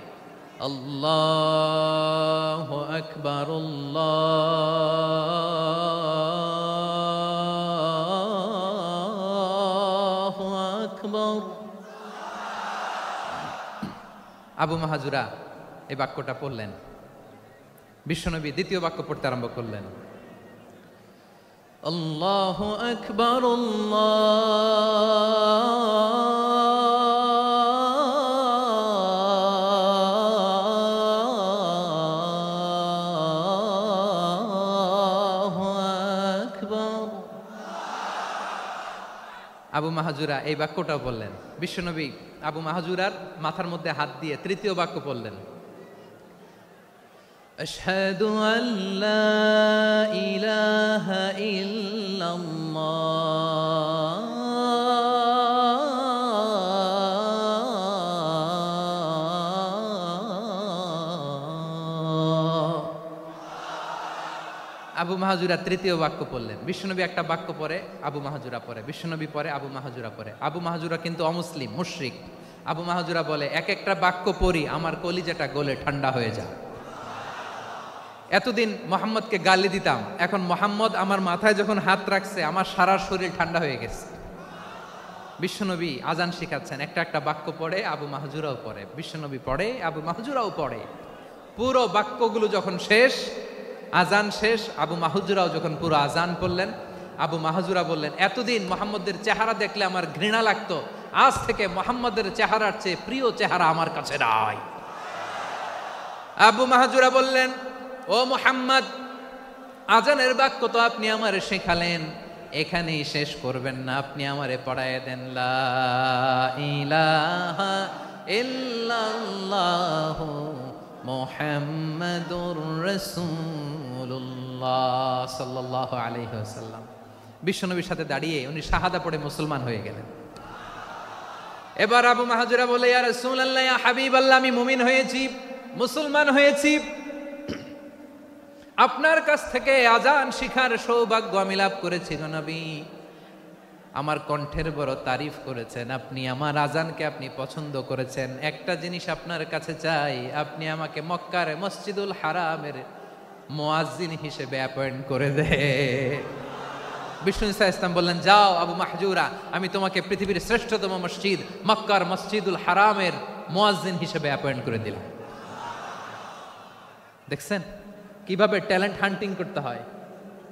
Speaker 1: আল্লাহু আকবার, আল্লাহু আকবার। আবু মাহজুরা এই বাক্যটা পড়লেন। বিশ্বনবী দ্বিতীয় বাক্য পড়তে আরম্ভ করলেন, আল্লাহু আকবার, আল্লাহু আকবার। আবু মাহজুরা এই বাক্যটাও বললেন। বিশ্বনবী আবু মাহজুরার মাথার মধ্যে হাত দিয়ে তৃতীয় বাক্য বললেন, আশহাদু আল্লা ইলাহা ইল্লাল্লাহ, আবু মাহজুরা তৃতীয় বাক্য পড়লেন। বিশ্বনবী একটা বাক্য পরে আবু মাহজুরা পরে, বিশ্বনবী পরে আবু মাহজুরা পরে। আবু মাহজুরা কিন্তু অমুসলিম, মুশরিক। আবু মাহজুরা বলে, এক একটা বাক্য পড়ি আমার কলিজাটা গলে ঠান্ডা হয়ে যায়। এতদিন মোহাম্মদকে গালি দিতাম, এখন মোহাম্মদ আমার মাথায় যখন হাত রাখছে আমার সারা শরীর ঠান্ডা হয়ে গেছে। বিশ্বনবী আজান শিখাচ্ছেন, একটা একটা বাক্য পড়ে আবু মাহজুরাও পড়ে, বিশ্বনবী পড়ে আবু মাহজুরাও পড়ে। পুরো বাক্যগুলো যখন শেষ, আজান শেষ, আবু মাহজুরাও যখন পুরো আজান পড়লেন, আবু মাহজুরা বললেন, এতদিন মোহাম্মদের চেহারা দেখলে আমার ঘৃণা লাগতো, আজ থেকে মোহাম্মদের চেহারার চেয়ে প্রিয় চেহারা আমার কাছে নাই। আবু মাহজুরা বললেন, ও মুহাম্মদ, আজানের বাক্য তো আপনি আমারে শেখালেন, এখানেই শেষ করবেন না, আপনি আমারে পড়ায় দেন লা ইলাহা ইল্লাল্লাহু মুহাম্মাদুর রাসূলুল্লাহ সাল্লাল্লাহু আলাইহি ওয়াসাল্লাম। বিশ্বনবীর সাথে দাঁড়িয়ে উনি শাহাদা পড়ে মুসলমান হয়ে গেলেন। এবার আবু মাহজুরা বলে, ইয়া রাসূলুল্লাহ, ইয়া হাবিবাল্লাহ, আমি মুমিন হয়েছি, মুসলমান হয়েছি, আপনার কাছ থেকে আজান শিখার সৌভাগ্য আমি লাভ করেছি গো নবী। আমার কণ্ঠের বড় তারিফ করেছেন আপনি, আমার আজানকে আপনি পছন্দ করেছেন। একটা জিনিস আপনার কাছে চাই, আপনি আমাকে মক্কার মসজিদুল হারামের মুয়াজ্জিন হিসেবে অ্যাপয়েন্ট করে দে। বিষ্ণু ইসা ইসলাম বললেন, যাও আবু মাহজুরা, আমি তোমাকে পৃথিবীর শ্রেষ্ঠতম মসজিদ মক্কার মসজিদুল হারামের মুয়াজ্জিন হিসেবে অ্যাপয়েন্ট করে দিলাম। দেখছেন কিভাবে ট্যালেন্ট হান্টিং করতে হয়,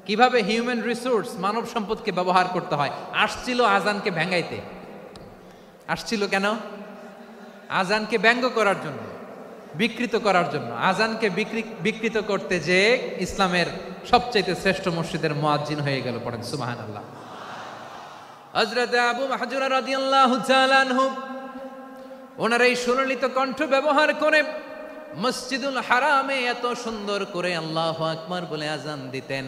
Speaker 1: কিভাবে হিউম্যান রিসোর্স মানব সম্পদকে ব্যবহার করতে হয়। আসছিল আজানকে ভেঙাইতে, আসছিল কেন? আজানকে ব্যঙ্গ করার জন্য, বিকৃত করার জন্য। আজানকে বিকৃত করতে যে ইসলামের সবচেয়ে শ্রেষ্ঠ মসজিদের মুয়াজ্জিন হয়ে গেল। পড়েন সুবহানাল্লাহ। হযরত আবু মাহজুরা রাদিয়াল্লাহু তাআলা আনহু ওনার এই সুললিত কণ্ঠ ব্যবহার করে মসজিদুল হারামে এত সুন্দর করে আল্লাহু আকবার বলে আজান দিতেন,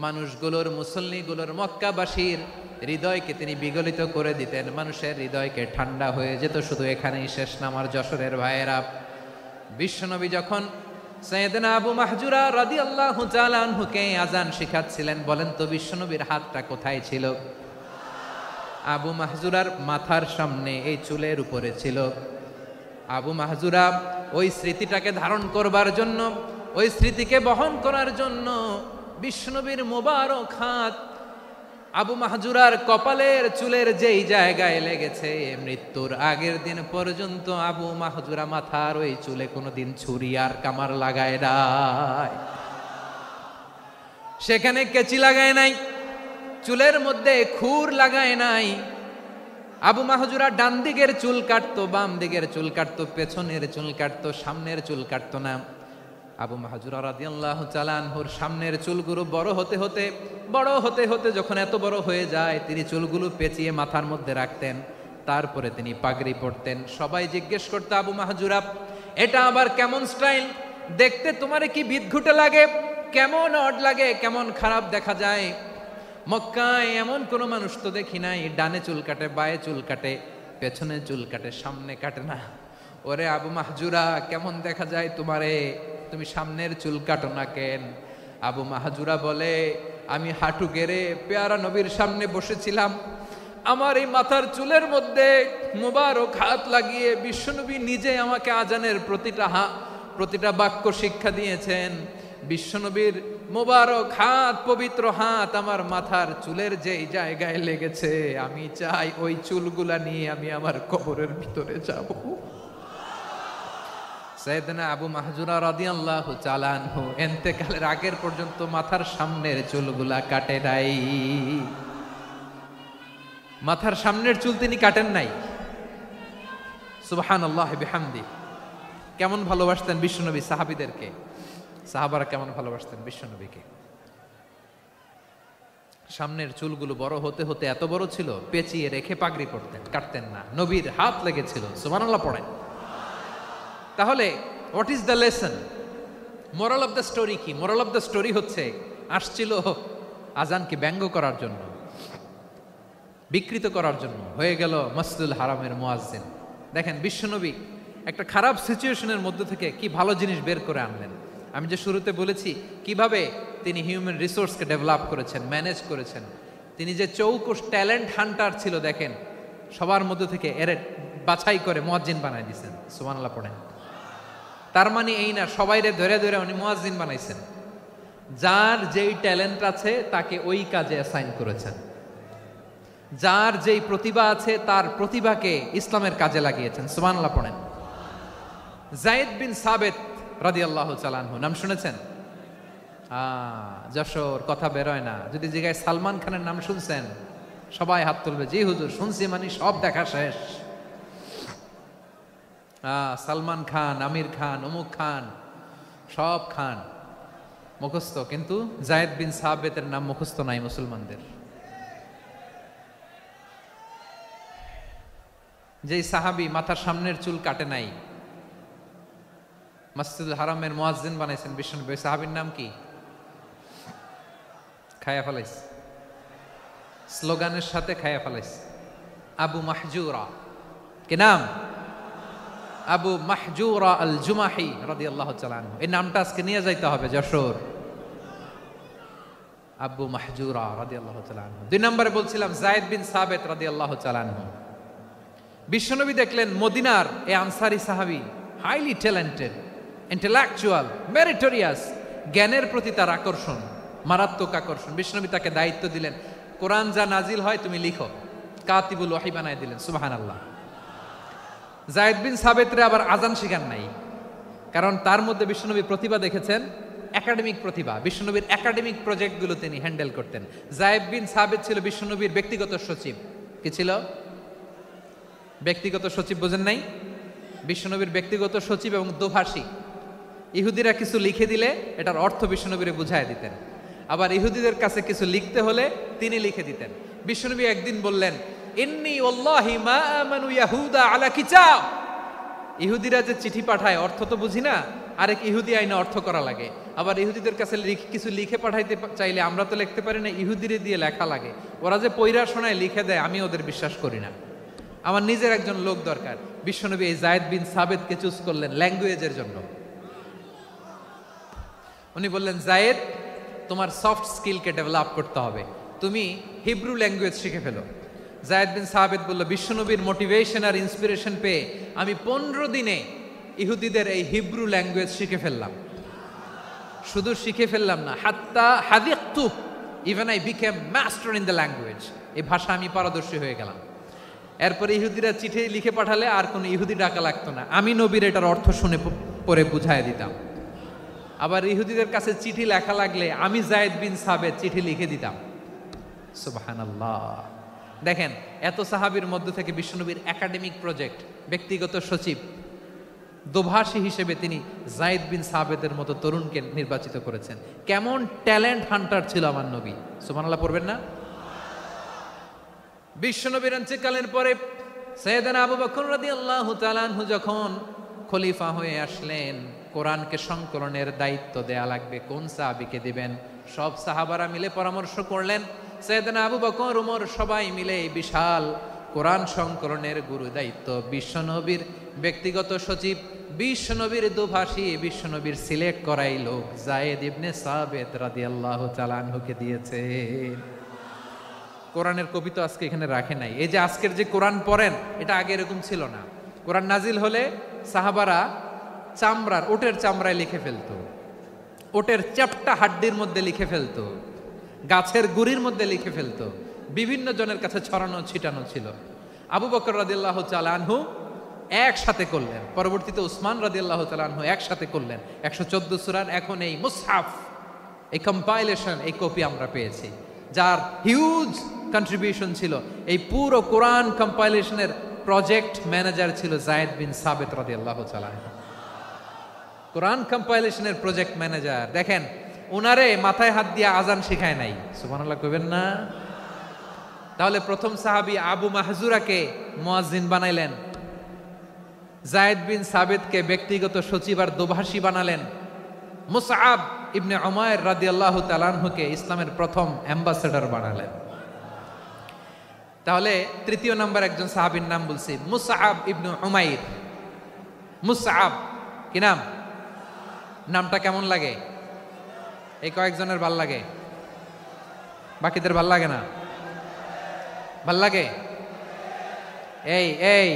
Speaker 1: মানুষগুলোর, মুসল্লিগুলোর, মক্কাবাসীর হৃদয়কে তিনি বিগলিত করে দিতেন। মানুষের হৃদয়কে ঠান্ডা হয়ে যেত। শুধু এখানেই শেষ না আমার যশোরের ভাইয়েরা, বিশ্বনবী যখন সাইয়েদনা আবু মাহজুরা রাদিয়াল্লাহু তাআলা আনহুকে আজান শিখাচ্ছিলেন, বলেন তো বিশ্বনবীর হাতটা কোথায় ছিল? আবু মাহজুরার মাথার সামনে, এই চুলের উপরে ছিল। আবু মাহজুরা ওই স্মৃতিটাকে ধারণ করবার জন্য, ওই স্মৃতিকে বহন করার জন্য বিশ্বনবীর মোবারক হাত আবু মাহজুরার কপালের চুলের যেই জায়গায় লেগেছে, মৃত্যুর আগের দিন পর্যন্ত আবু মাহজুরা মাথার ওই চুলে কোনোদিন ছুরি আর কামার লাগায় নাই, সেখানে কেচি লাগায় নাই, চুলের মধ্যে খুর লাগায় নাই। আবু মাহজুরা ডান দিকের চুল কাটতো, বাম দিকের চুল কাটতো, পেছনের চুল কাটতো, সামনের চুল কাটতো না। আবু মাহজুরা রাদিয়াল্লাহু তাআলা আনহুর সামনের চুলগুলো বড় হতে হতে যখন এত বড় হয়ে যায়, তিনি চুলগুলো পেঁচিয়ে মাথার মধ্যে রাখতেন, তারপরে তিনি পাগড়ি পরতেন। সবাই জিজ্ঞেস করতো, আবু মাহজুরা, এটা আবার কেমন স্টাইল? দেখতে তোমারে কি বিদঘুটে লাগে, কেমন অড লাগে, কেমন খারাপ দেখা যায়। মক্কায় এমন কোনো মানুষ তো দেখি নাই, ডানে চুল কাটে, বায়ে চুল কাটে, পেছনে চুল কাটে, সামনে কাটে না। ওরে আবু মাহজুরা, কেমন দেখা যায় তোমারে, তুমি সামনের চুল কাটো না কেন? আবু মাহজুরা বলে, আমি হাঁটু গেড়ে পেয়ারা নবীর সামনে বসেছিলাম, আমার এই মাথার চুলের মধ্যে মুবারক হাত লাগিয়ে বিশ্বনবী নিজে আমাকে আজানের প্রতিটা বাক্য শিক্ষা দিয়েছেন। বিশ্বনবীর মোবারক হাত, পবিত্র হাত আমার মাথার চুলের যেই জায়গায় লেগেছে, আমি চাই ওই চুলগুলা নিয়ে আমি আমার কবরের ভিতরে যাব। সাইয়েদনা আবু মাহজুরা রাদিয়াল্লাহু তাআলা আনহু ইন্তেকালের আগের পর্যন্ত মাথার সামনের চুলগুলা কাটে নাই। মাথার সামনের চুল তিনি কাটেন নাই। সুবহানাল্লাহি বিহামদি। কেমন ভালোবাসতেন বিশ্বনবী সাহাবীদেরকে, সাহাবারা কেমন ভালোবাসতেন বিশ্বনবীকে। সামনের চুলগুলো বড় হতে হতে এত বড় ছিল, পেঁচিয়ে রেখে পাগড়ি পরতেন, কাটতেন না। নবীর হাত লেগেছিল। সুবহানাল্লাহ পড়েন। তাহলে what is the lesson, moral of the story কি? মোরাল অফ দ্য স্টোরি হচ্ছে, আসছিল আজানকে ব্যঙ্গ করার জন্য, বিকৃত করার জন্য, হয়ে গেল মসজিদুল হারামের মুয়াজ্জিন। দেখেন বিশ্বনবী একটা খারাপ সিচুয়েশনের মধ্যে থেকে কি ভালো জিনিস বের করে আনলেন। আমি যে শুরুতে বলেছি কিভাবে তিনি হিউম্যান রিসোর্সকে ডেভেলপ করেছেন, ম্যানেজ করেছেন। তিনি যে চৌকুশ ট্যালেন্ট হান্টার ছিল, দেখেন সবার মধ্যে থেকে এর বাছাই করে মুয়াজ্জিন বানাই দিয়েছেন। সুবহানাল্লাহ পড়েন। তার মানে এই না সবাইরে ধরে ধরে উনি মুয়াজ্জিন বানাইছেন। যার যেই ট্যালেন্ট আছে তাকে ওই কাজে অ্যাসাইন করেছেন। যার যেই প্রতিভা আছে তার প্রতিভাকে ইসলামের কাজে লাগিয়েছেন। সুবহানাল্লাহ পড়েন। যায়েদ বিন সাবেত রাদিয়াল্লাহু তাআলা আনহু নাম শুনেছেন? যশোর কথা বেরোয় না। যদি জিজ্ঞাসা সালমান খানের নাম শুনছেন, সবাই হাত তুলবে, জি হুজুর শুনছি, মানে সব দেখা শেষ। সালমান খান, আমির খান, অমুক খান, সব খান। মুখস্থ, কিন্তু যায়েদ বিন সাবিতের নাম মুখস্থ নাই মুসলমানদের। যেই সাহাবী মাথার সামনের চুল কাটে নাই, মসজিদুল হারামের মুয়াজ্জিন বানাইছেন বিশ্বনবী, সাহাবীর নাম কি? খায়া ফেলাইস, স্লোগানের সাথে খায়া ফেলাইস। আবু মাহজুরা, কি নাম? আবু মাহজুরা আল জুমাহি রাদিয়াল্লাহু তাআলা আনহু। এই নামটা আজকে নিয়ে যাইতে হবে যশোর। আবু মাহজুরা রাদিয়াল্লাহু তাআলা আনহু। 2 নম্বরে বলছিলাম যায়েদ বিন সাবিত রাদিয়াল্লাহু তাআলা আনহু। বিশ্বনবী দেখলেন মদিনার এই আনসারী সাহাবী হাইলি ট্যালেন্টেড, ইন্টেলেকচুয়াল, মেরিটোরিয়াস, জ্ঞানের প্রতি তার আকর্ষণ, মারাত্মক আকর্ষণ। বিশ্বনবী তাকে দায়িত্ব দিলেন, কোরআন যা নাজিল হয় তুমি লিখো, কাতিবুল ওয়াহি বানায় দিলেন। সুবহানাল্লাহ। যায়েদ বিন সাবিতরে আবার আজান শিখান নাই, কারণ তার মধ্যে বিশ্বনবী প্রতিভা দেখেছেন, একাডেমিক প্রতিভা। বিশ্বনবীর একাডেমিক প্রজেক্টগুলো তিনি হ্যান্ডেল করতেন। যায়েদ বিন সাবিত ছিল বিশ্বনবীর ব্যক্তিগত সচিব। কি ছিল? ব্যক্তিগত সচিব, বোঝেন নাই? বিশ্বনবীর ব্যক্তিগত সচিব এবং দোভাষী। ইহুদিরা কিছু লিখে দিলে এটার অর্থ বিশ্বনবীরে বুঝায় দিতেন, আবার ইহুদিদের কাছে কিছু লিখতে হলে তিনি লিখে দিতেন। বিশ্বনবী একদিন বললেন, ইন্নী ওয়াল্লাহি মা আমানু ইয়াহুদা আলা কিতাব। ইহুদিরা যে চিঠি পাঠায় অর্থ তো বুঝি না, আরেক ইহুদি আইনে অর্থ করা লাগে। আবার ইহুদিদের কাছে কিছু লিখে পাঠাইতে চাইলে আমরা তো লিখতে পারি না, ইহুদিরে দিয়ে লেখা লাগে। ওরা যে পয়রা শোনায় লিখে দেয়, আমি ওদের বিশ্বাস করি না। আমার নিজের একজন লোক দরকার। বিশ্বনবী এই যায়েদ বিন সাবিতকে চুজ করলেন ল্যাঙ্গুয়েজের জন্য। উনি বললেন, যায়েদ, তোমার সফট স্কিলকে ডেভেলপ করতে হবে, তুমি হিব্রু ল্যাঙ্গুয়েজ শিখে ফেলো। যায়েদ বিন সাবিত বলল, বিশ্বনবীর মোটিভেশন আর ইন্সপিরেশন পেয়ে আমি 15 দিনে ইহুদিদের এই হিব্রু ল্যাঙ্গুয়েজ শিখে ফেললাম। শুধু শিখে ফেললাম না, হাত্তা হাদিকতু, even I became master in the language. এই ভাষা আমি পারদর্শী হয়ে গেলাম। এরপরে ইহুদিরা চিঠি লিখে পাঠালে আর কোনো ইহুদি ডাকা লাগতো না, আমি নবীর এটার অর্থ শুনে পরে বুঝাই দিতাম। আবার ইহুদিদের কাছে চিঠি লেখা লাগলে আমি যায়েদ বিন সাবিত চিঠি লিখে দিতাম। সুবহানাল্লাহ। দেখেন, এত সাহাবীর মধ্য থেকে বিশ্বনবীর একাডেমিক প্রজেক্ট, ব্যক্তিগত সচিব, দোভাষী হিসেবে তিনি যায়েদ বিন সাবিতের মতো তরুণকে নির্বাচিত করেছেন। কেমন ট্যালেন্ট হান্টার ছিল আমার নবী! সুবহানাল্লাহ পড়বেন না? বিশ্বনবীর ইন্তেকালের পরে সাইয়েদনা আবু বকর রাদিয়াল্লাহু তাআলা আনহু যখন খলিফা হয়ে আসলেন, কোরআনকে সংকলনের দায়িত্ব দেয়া লাগবে, কোন সাহাবীকে দিবেন? সব সাহাবারা মিলে পরামর্শ করলেন। সাইয়েদনা আবু বকর, ওমর সবাই মিলে এই বিশাল কোরআন সংকলনের গুরু দায়িত্ব বিশ্বনবীর ব্যক্তিগত সচিব, বিশ্বনবীর দোভাষী, বিশ্বনবীর সিলেক্ট করাই লোক যায়েদ ইবনে সাবিত রাদিয়াল্লাহু তাআলা আনহুকে দিয়েছে। কোরআনের কবি তো আজকে এখানে রাখে নাই। এই যে আজকের যে কোরআন পড়েন, এটা আগে এরকম ছিল না। কোরআন নাজিল হলে সাহাবারা চামড়ার, ওটের চামড়ায় লিখে ফেলতো, ওটের চ্যাপ্টা হাড্ডির মধ্যে লিখে ফেলতো, গাছের গুড়ির মধ্যে লিখে ফেলতো, বিভিন্ন জনের কাছে ছড়ানো ছিটানো ছিল। আবু বকর রাদিয়াল্লাহু তাআলা আনহু একসাথে করলেন, পরবর্তীতে উসমান রাদিয়াল্লাহু তাআলা আনহু একসাথে করলেন। 114 সূরার এখন এই মুসহাফ, এই কম্পাইলেশন, এই কপি আমরা পেয়েছি, যার হিউজ কন্ট্রিবিউশন ছিল। এই পুরো কোরআন কম্পাইলেশনের প্রজেক্ট ম্যানেজার ছিল যায়েদ বিন সাবিত রাদিয়াল্লাহু তাআলা আনহু। কোরআন কম্পাইলেশনের প্রজেক্ট ম্যানেজার। দেখেন, উনারে মাথায় হাত দিয়ে আজান শিখায় নাই। সুবহানাল্লাহ কইবেন না? তাহলে প্রথম সাহাবী আবু মাহজুরাকে মুয়াজ্জিন বানাইলেন, যায়েদ বিন সাবিতকে ব্যক্তিগত সচিব আর দোভাষী বানালেন, মুসআব ইবনে উমাইর রাদিয়াল্লাহু তাআলা আনহুকে ইসলামের প্রথম অ্যাম্বাসেডর বানালেন। তাহলে তৃতীয় নাম্বার একজন সাহাবীর নাম বলছি, মুসআব ইবনে উমাইর। মুসআব কি নাম? নামটা কেমন লাগে? এই কয়েকজনের ভাল লাগে, বাকিদের ভাল লাগে না? ভাল লাগে? এই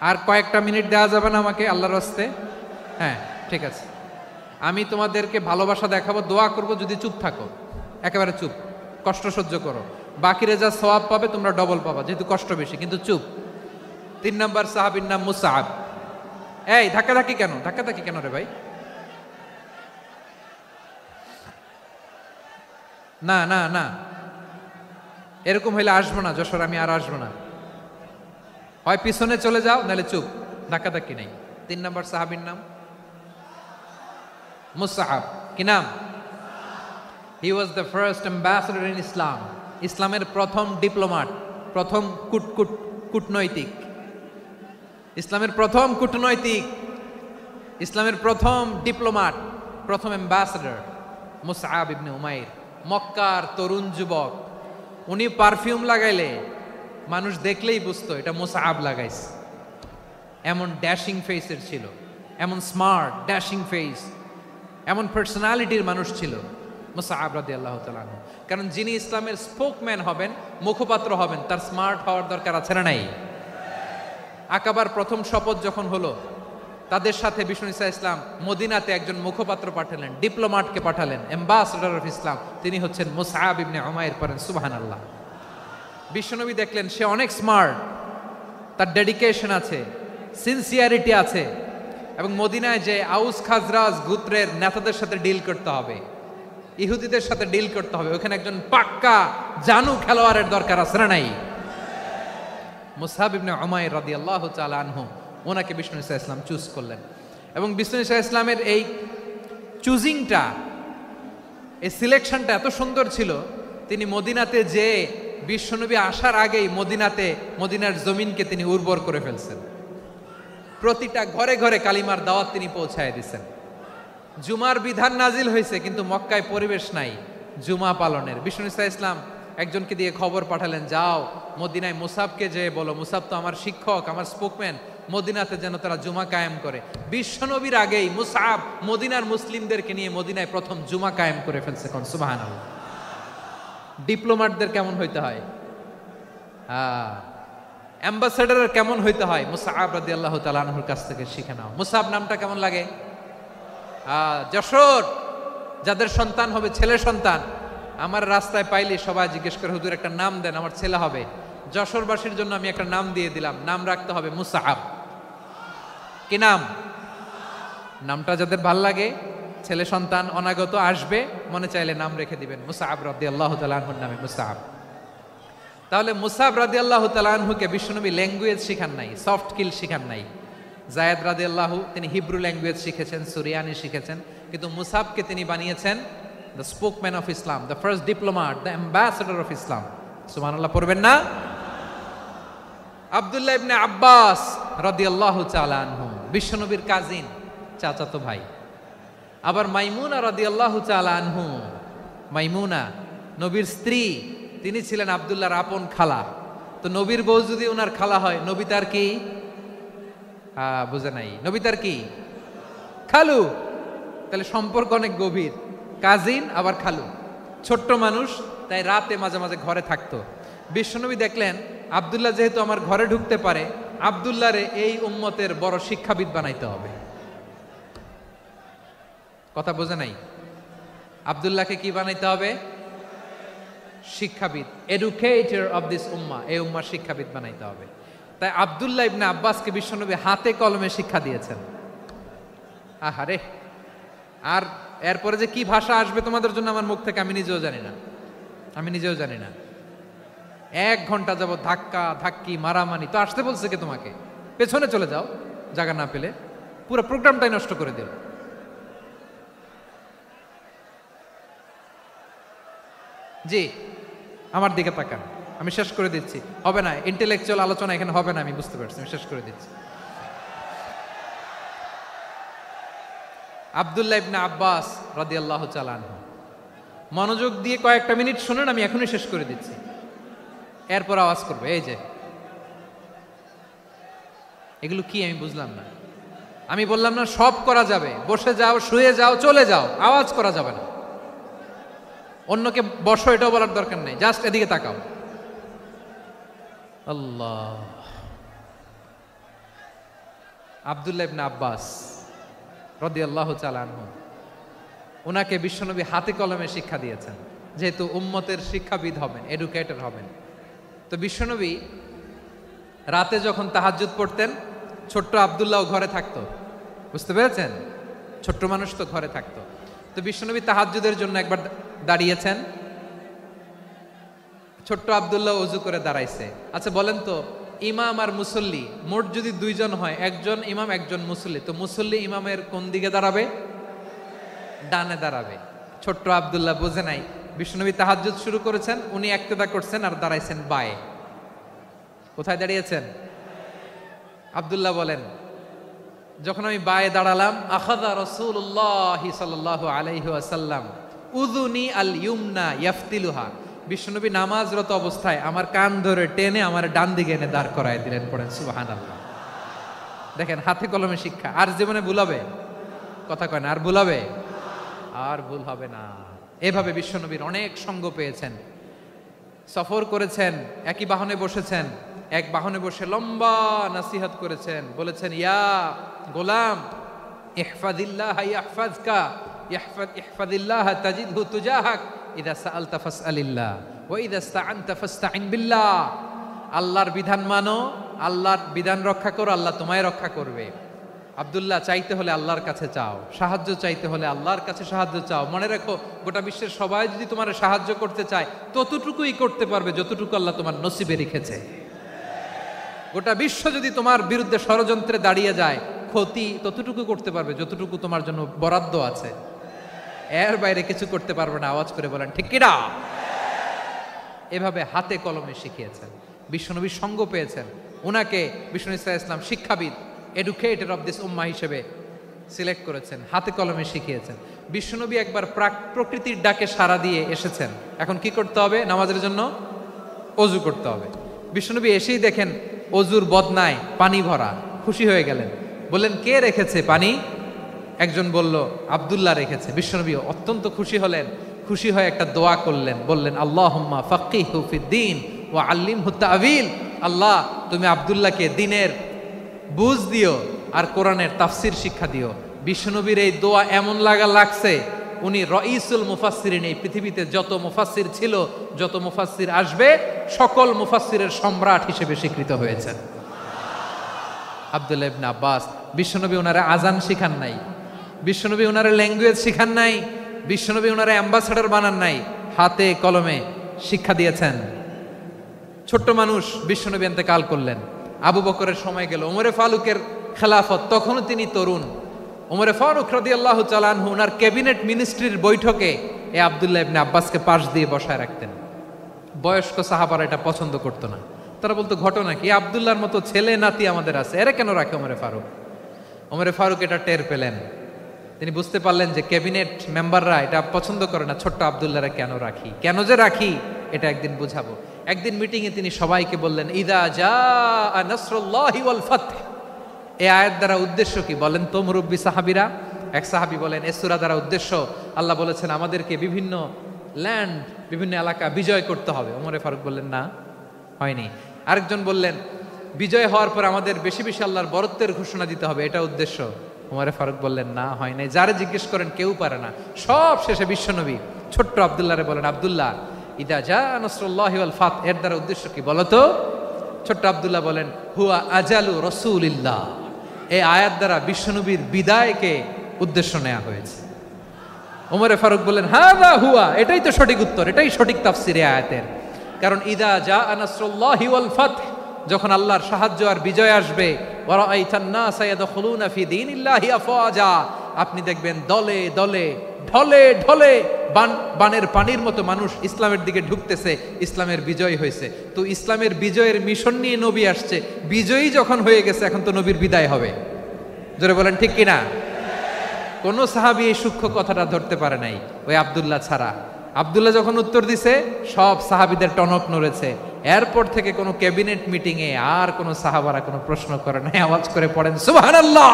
Speaker 1: আর কয়েকটা মিনিট দেওয়া যাবে না আমাকে আল্লাহর রাস্তে? হ্যাঁ, ঠিক আছে। আমি তোমাদেরকে ভালোবাসা দেখাবো, দোয়া করব যদি চুপ থাকো, একেবারে চুপ, কষ্ট সহ্য করো। বাকিরে যা সওয়াব পাবে তোমরা ডবল পাবা, যেহেতু কষ্ট বেশি, কিন্তু চুপ। 3 নম্বর সাহাবীর নাম মুসআব। এই ধাক্কাধাক্কি কেন? ধাক্কাধাক্কি কেন রে ভাই? না না না, এরকম হইলে আসবো না যশোর, আমি আর আসবো না। হয় পিছনে চলে যাও, নাহলে চুপ, ধাক্কাধাক্কি নাই। 3 নম্বর সাহাবীর নাম মুসআব কি নাম? He was the first ambassador in Islam. ইসলামের প্রথম ডিপ্লোম্যাট, প্রথম কূটনৈতিক, ইসলামের প্রথম কূটনৈতিক, ইসলামের প্রথম ডিপ্লোম্যাট, প্রথম অ্যাম্বাসেডর মুসআব ইবনে উমাইর, মক্কার তরুণ যুবক। উনি পারফিউম লাগাইলে মানুষ দেখলেই বুঝতো এটা মুসআব লাগাইছে। এমন ড্যাশিং ফেসের ছিল, এমন স্মার্ট ড্যাশিং ফেস, এমন পার্সোনালিটির মানুষ ছিল মুসআব রাদিয়াল্লাহু তাআলা আনহু। কারণ যিনি ইসলামের স্পোকম্যান হবেন, মুখপাত্র হবেন, তার স্মার্ট হওয়ার দরকার আছে না নাই? আকাবার প্রথম শপথ যখন হলো, তাদের সাথে বিষ্ণু ঈসা ইসলাম মদিনাতে একজন মুখপাত্র পাঠালেন, ডিপ্লোম্যাটকে পাঠালেন, অ্যাম্বাসেডর অফ ইসলাম। তিনি হচ্ছেন মুসআব ইবনে উমাইর। পড়েন সুবহানাল্লাহ। বিশ্বনবী দেখলেন সে অনেক স্মার্ট, তার ডেডিকেশন আছে, সিনসিয়ারিটি আছে, এবং মদিনায় যে আউস খাজরাজ গোত্রের নেতাদের সাথে ডিল করতে হবে, ইহুদিদের সাথে ডিল করতে হবে, ওখানে একজন পাক্কা জানু খেলোয়াড়ের দরকার আছে না নাই? মুসআব ইবনে উমাইর রাদিয়াল্লাহু তাআলা আনহু, ওনাকে বিষ্ণু ঈসা ইসলাম চুজ করলেন। এবং বিষ্ণু ঈসা ইসলামের এই চুজিংটা, এই সিলেকশনটা এত সুন্দর ছিল, তিনি মদিনাতে যে বিশ্বনবী আসার আগেই মদিনার জমিনকে তিনি উর্বর করে ফেলছেন। প্রতিটা ঘরে ঘরে কালিমার দাওয়াত তিনি পৌঁছায় দিচ্ছেন। জুমার বিধান নাজিল হয়েছে, কিন্তু মক্কায় পরিবেশ নাই জুমা পালনের। বিষ্ণু ঈসা ইসলাম একজনকে দিয়ে খবর পাঠালেন, যাও মদিনায় মুসাবকে যে বলো, মুসাব তো আমার শিক্ষক, আমার স্পোকম্যান, মদিনাতে যেন তারা জুমা কায়েম করে। বিশ্বনবীর আগেই মুসআব মদিনার মুসলিমদেরকে নিয়ে মদিনায় প্রথম জুমা কায়েম করে ফেলছে। কোন সুবহানাল্লাহ। ডিপ্লোম্যাটদের কেমন হইতে হয়, অ্যাম্বাসেডারের কেমন হইতে হয়, মুসআব রাদিয়াল্লাহু তাআলা আনহুর কাছ থেকে শিখে নাও। মুসআব নামটা কেমন লাগে? যশোর যাদের সন্তান হবে, ছেলে সন্তান, আমার রাস্তায় পাইলে সবাই জিজ্ঞেস করে, হুজুর একটা নাম দেন, আমার ছেলে হবে। যশোরবাসীর জন্য আমি একটা নাম দিয়ে দিলাম, নাম রাখতে হবে মুসআব। কি নাম? নামটা যাদের ভাল লাগে, ছেলে সন্তান অনাগত আসবে, মনে চাইলে নাম রেখে দিবেন মুসআব রাদিয়াল্লাহু তাআলা আনহুর নামে মুসআব। তাহলে মুসআব রাদিয়াল্লাহু তাআলা আনহুকে বিশ্বনবী ল্যাঙ্গুয়েজ শিখান নাই, সফট স্কিল শিখান নাই। যায়েদ রাদিয়াল্লাহু তিনি হিব্রু ল্যাঙ্গুয়েজ শিখেছেন, সুরিয়ানি শিখেছেন, কিন্তু মুসআবকে তিনি বানিয়েছেন the spokesman of Islam, the first diplomat, the ambassador of Islam. সুবহানাল্লাহ পড়বেন না? আব্দুল্লাহ ইবনে আব্বাস রাদিয়াল্লাহু তাআলা আনহু বিশ্বনবীর কাজিন, চাচাতো ভাই। আবার মাইমুনা রাদিয়াল্লাহু তাআলা আনহু, মাইমুনা নবীর স্ত্রী, তিনি ছিলেন আব্দুল্লাহর আপন খালা। তো নবীর বউ যদি ওনার খালা হয়, নবী তার কি? বুঝে নাই, নবী তার কি? খালু। তাহলে সম্পর্ক অনেক গভীর, কাজিন আবার খালু। ছোট্ট মানুষ, তাই রাতে মাঝে মাঝে ঘরে থাকতো। বিশ্বনবী দেখলেন আব্দুল্লাহ যেহেতু আমার ঘরে ঢুকতে পারে, আব্দুল্লাহরে এই উম্মতের বড় শিক্ষাবিদ বানাইতে হবে। কথা বোঝে নাই? আব্দুল্লাহকে কি বানাইতে হবে? শিক্ষাবিদ, এডুকেটর অফ দিস উম্মাহ, এই উম্মার শিক্ষাবিদ বানাইতে হবে। তাই আব্দুল্লাহ ইবনে আব্বাসকে বিশ্বনবী হাতে কলমে শিক্ষা দিয়েছেন। আহারে, আর এরপরে যে কি ভাষা আসবে তোমাদের জন্য আমার মুখ থেকে আমি নিজেও জানি না। 1 ঘন্টা যাবত ধাক্কা ধাক্কি মারামারি। তো আসতে বলছে কে তোমাকে? পেছনে চলে যাও, জায়গা না পেলে। পুরো প্রোগ্রামটাই নষ্ট করে দিল। জি, আমার দিকে তাকান, আমি শেষ করে দিচ্ছি। হবে না, ইন্টেলেকচুয়াল আলোচনা এখানে হবে না, আমি বুঝতে পারছি, আমি শেষ করে দিচ্ছি। আব্দুল্লাহ ইবনে আব্বাস রাদিয়াল্লাহু তাআলা আনহু, মনোযোগ দিয়ে কয়েকটা মিনিট শুনুন, আমি এখনই শেষ করে দিচ্ছি, এরপর আওয়াজ করবে। এই যে এগুলো কি আমি বুঝলাম না। আমি বললাম না সব করা যাবে, বসে যাও, শুয়ে যাও, চলে যাও, আওয়াজ করা যাবে না। অন্যকে বসো এটাও বলার দরকার নেই, জাস্ট এদিকে তাকাও। আল্লাহ। আব্দুল্লাহ ইবনে আব্বাস রাদিয়াল্লাহু তাআলা আনহু, ওনাকে বিশ্বনবী হাতে কলমে শিক্ষা দিয়েছেন, যেহেতু উম্মতের শিক্ষাবিদ হবেন, এডুকেটর হবেন। তো বিশ্বনবী রাতে যখন তাহাজ্জুদ পড়তেন, ছোট্ট আব্দুল্লাহ ঘরে থাকতো। বুঝতে পেরেছেন? ছোট্ট মানুষ তো ঘরে থাকতো। তো বিশ্বনবী তাহাজ্জুদের জন্য একবার দাঁড়িয়েছেন, ছোট্ট আব্দুল্লাহ ওযু করে দাঁড়াইছে। আচ্ছা বলেন তো, ইমাম আর মুসল্লি মোট যদি 2 জন হয়, একজন ইমাম একজন মুসল্লি, তো মুসল্লি ইমামের কোন দিকে দাঁড়াবে? ডানে দাঁড়াবে। ছোট্ট আব্দুল্লাহ বোঝে নাই, বিশ্বনবী তাহাজ্জুদ শুরু করেছেন, উনি একতেদা করছেন আর দাঁড়াইছেন বায়ে। কোথায় দাঁড়িয়েছেন? আব্দুল্লাহ বলেন, যখন আমি বায়ে দাঁড়ালাম, আখাযা রাসূলুল্লাহ সাল্লাল্লাহু আলাইহি ওয়াসাল্লাম উযুনি আল ইউমনা ইয়াফতিলুহা, বিশ্বনবী নামাজরত অবস্থায় আমার কান ধরে টেনে আমার ডান দিকে এনে দাঁড় করায় দিলেন। পড়েন সুবহানাল্লাহ। দেখেন, হাতে কলমে শিক্ষা। আর জীবনে ভুলাবে? কথা কয় না, আর ভুলাবে? আর ভুল হবে না। এভাবে বিশ্বনবীর অনেক সঙ্গ পেয়েছেন, সফর করেছেন, একই বাহনে বসেছেন, এক বাহনে বসে লম্বা নাসিহত করেছেন, বলেছেন, ইয়া গোলাম ইহফাজিল্লাহ ইয়াহফাজকা ইহফাজিল্লাহ তাজিদহু তুজাহাক ইযা সাআলতা ফাসআলিল্লাহ ওয়া ইযা ইসতাআনতা ফাসতাইন বিল্লাহ। আল্লাহর বিধান মানো, আল্লাহর বিধান রক্ষা করো, আল্লাহ তোমায় রক্ষা করবে। আব্দুল্লাহ, চাইতে হলে আল্লাহর কাছে চাও, সাহায্য চাইতে হলে আল্লাহর কাছে সাহায্য চাও। মনে রাখো, গোটা বিশ্বের সবাই যদি তোমার সাহায্য করতে চায়, ততটুকুই করতে পারবে যতটুকু আল্লাহ তোমার নসিবে রেখেছে। গোটা বিশ্ব যদি তোমার বিরুদ্ধে ষড়যন্ত্রে দাঁড়িয়ে যায়, ক্ষতি ততটুকু করতে পারবে যতটুকু তোমার জন্য বরাদ্দ আছে। এর বাইরে কিছু করতে পারবে না। আওয়াজ করে বলেন ঠিক কিনা? এভাবে হাতে কলমে শিখিয়েছেন, বিশ্বনবীর সঙ্গ পেয়েছেন। ওনাকে বিশ্বনবী সাল্লাল্লাহু আলাইহি ওয়াসাল্লাম শিক্ষাবিদ, এডুকেটর অফ দিস উম্মাহ হিসেবে সিলেক্ট করেছেন, হাতে কলমে শিখিয়েছেন। বিশ্বনবী একবার প্রকৃতির ডাকে সাড়া দিয়ে এসেছেন। এখন কি করতে হবে? নামাজের জন্য অজু করতে হবে। বিশ্বনবী এসেই দেখেন অজুর বদনায় পানি ভরা, খুশি হয়ে গেলেন, বললেন, কে রেখেছে পানি? একজন বলল, আব্দুল্লাহ রেখেছে। বিশ্বনবী অত্যন্ত খুশি হলেন, খুশি হয়ে একটা দোয়া করলেন, বললেন, আল্লাহুম্মা ফাক্কিহু ফিদ্দীন ওয়া আল্লিমহু তা'ওয়ীল। আল্লাহ, তুমি আব্দুল্লাহকে দ্বীনের বুঝ দিও আর কোরআনের তাফসির শিক্ষা দিও। বিশ্বনবীর এই দোয়া এমন লাগছে, উনি রাইসুল মুফাসসিরিন, এই পৃথিবীতে যত মুফাসসির ছিল, যত মুফাসসির আসবে, সকল মুফাসসিরের সম্রাট হিসেবে স্বীকৃত হয়েছেন। আব্দুল্লাহ ইবনে আব্বাস, বিশ্বনবী ওনারে আজান শিখান নাই, বিশ্বনবী ওনারে ল্যাঙ্গুয়েজ শিখান নাই, বিশ্বনবী ওনারে অ্যাম্বাসাডর বানান নাই, হাতে কলমে শিক্ষা দিয়েছেন। ছোট্ট মানুষ, বিশ্বনবী ইন্তেকাল করলেন, আবু বকরের সময় গেল, ওমরে ফারুকের খেলাফত, তখনও তিনি তরুণ। ওমরে ফারুক রাদিয়াল্লাহু তাআলা আনহু ওনার ক্যাবিনেট মিনিস্ট্রির বৈঠকে এই আব্দুল্লাহ ইবনে আব্বাসকে পাশ দিয়ে বসায় রাখতেন। বয়স্ক সাহাবারা এটা পছন্দ করতো না, তারা বলতো, ঘটনা কি? আব্দুল্লাহর মতো ছেলে নাতি আমাদের আছে, এরা কেন রাখে ওমরে ফারুক? ওমরে ফারুক এটা টের পেলেন, তিনি বুঝতে পারলেন যে ক্যাবিনেট মেম্বাররা এটা পছন্দ করে না, ছোট্ট আব্দুল্লাহরা কেন রাখি, কেন যে রাখি, এটা একদিন বুঝাবো। একদিন মিটিংয়ে তিনি সবাইকে বললেন, ইদা জাআ নাসরুল্লাহি ওয়াল ফাতহ। এই আয়াত দ্বারা উদ্দেশ্য কি বলেন তো মুরব্বী সাহাবীরা? এক সাহাবী বলেন, এই সূরা দ্বারা উদ্দেশ্য, আল্লাহ বলেছেন আমাদেরকে বিভিন্ন ল্যান্ড, বিভিন্ন এলাকা বিজয় করতে হবে। ওমরে ফারুক বললেন, না, হয়নি। আরেকজন বললেন, বিজয় হওয়ার পর আমাদের বেশি বেশি আল্লাহর বরত্বের ঘোষণা দিতে হবে, এটা উদ্দেশ্য। ওমরে ফারুক বললেন, না, হয় নাই। যারে জিজ্ঞেস করেন কেউ পারে না। সব শেষে বিশ্বনবী ছোট্ট আব্দুল্লাহরে বলেন, আব্দুল্লাহ, ইদা জাআ নাসরুল্লাহি ওয়াল ফাতহ, এর দ্বারা উদ্দেশ্য কি বলো তো? ছোট্ট আব্দুল্লাহ বলেন, হুয়া আজালু রাসূলিল্লাহ। এই আয়াত দ্বারা বিশ্বনবীর বিদায়কে উদ্দেশ্য নেওয়া হয়েছে। ওমরে ফারুক বললেন, হাযা হুয়া, এটাই তো সঠিক উত্তর, এটাই সঠিক তাফসীর এই আয়াতের। কারণ ইদা জাআ নাসরুল্লাহি ওয়াল ফাতহ, যখন আল্লাহর সাহায্য আর বিজয় আসবে, ওয়া রাআইতান নাসা ইয়াদখুলুনা ফি দীনিল্লাহি আফওয়াজা, আপনি দেখবেন দলে দলে, ঢলে ঢলে, বানের পানির মতো মানুষ ইসলামের দিকে ঢুকতেছে, ইসলামের বিজয় হয়েছে। তো ইসলামের বিজয়ের মিশন নিয়ে নবী আসছে, বিজয়ী যখন হয়ে গেছে, এখন তো নবীর বিদায় হবে। জোরে বলেন ঠিক কিনা? কোন সাহাবী এই সূক্ষ্ম কথাটা ধরতে পারে নাই, ওই আব্দুল্লাহ ছাড়া। আব্দুল্লাহ যখন উত্তর দিছে, সব সাহাবীদের টনক নড়েছে। এরপর থেকে কোনো ক্যাবিনেট মিটিং এ আর কোনো সাহাবারা কোনো প্রশ্ন করে নাই। আওয়াজ করে পড়েন সুবহানাল্লাহ।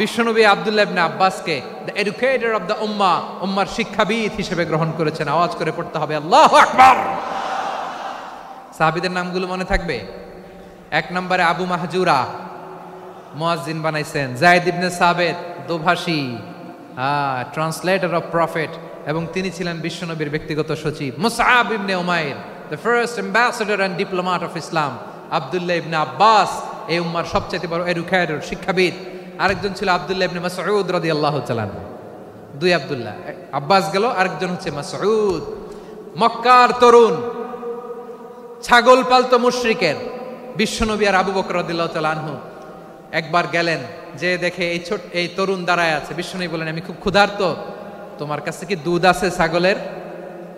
Speaker 1: বিশ্বনবী আব্দুল্লাহ ইবনে আব্বাসকে দ্য এডুকেটর অফ দ্য উম্মাহ, উম্মার শিক্ষাবিদ হিসেবে গ্রহণ করেছেন। আওয়াজ করে পড়তে হবে আল্লাহু আকবার। সাহাবীদের নামগুলো মনে থাকবে? এক নম্বরে আবু মাহজুরা, মুয়াজ্জিন বানাইছেন। যায়েদ ইবনে সাবিত, দোভাষী, ট্রান্সলেটর অফ প্রফেট, এবং তিনি ছিলেন বিশ্বনবীর ব্যক্তিগত সচিব। মুসআব ইবনে উমাইর, the first ambassador and diplomat of Islam. আব্দুল্লাহ ইবনে আব্বাস, এই উম্মার সবচেয়ে বড় এডুকেটর, শিক্ষাবিদ। আরেকজন ছিল আব্দুল্লাহ ইবনে মাসউদ রাদিয়াল্লাহু তাআলা। দুই আব্দুল্লাহ, আব্বাস গেল, আরেকজন হচ্ছে মাসউদ। মক্কার তরুণ, ছাগল পালতো মুশরিকের। বিশ্বনবী আর আবু বকর রাদিয়াল্লাহু তাআলা আনহু একবার গেলেন, যে দেখে এই তরুণ দাঁড়ায় আছে। বিশ্বনবী বলেন, আমি খুব ক্ষুধার্ত, তোমার কাছে কি দুধ আছে ছাগলের?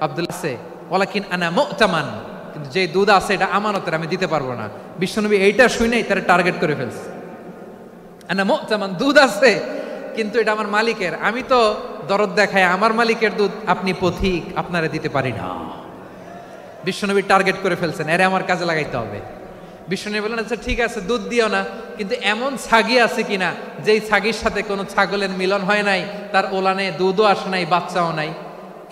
Speaker 1: আব্দুল্লাহ আছে, ওয়ালাকিন আনা মুতামান, কিন্তু যে দুধ আছে এটা আমানতের, আমি দিতে পারবো না। বিশ্বনবী এইটা শুনেই তারা টার্গেট করে ফেলছে। আনা মুতামান, দুধ আছে কিন্তু এটা আমার মালিকের, আমি তো দরদ দেখায় আমার মালিকের দুধ, আপনি পথিক, আপনারে দিতে পারি না। বিশ্বনবী টার্গেট করে ফেলছেন, এরে আমার কাজে লাগাইতে হবে। বিশ্বনবী বললেন, আচ্ছা ঠিক আছে, দুধ দিও না, কিন্তু এমন ছাগি আছে কিনা যেই ছাগির সাথে কোনো ছাগলের মিলন হয় নাই, তার ওলানে দুধও আসে নাই, বাচ্চাও নাই,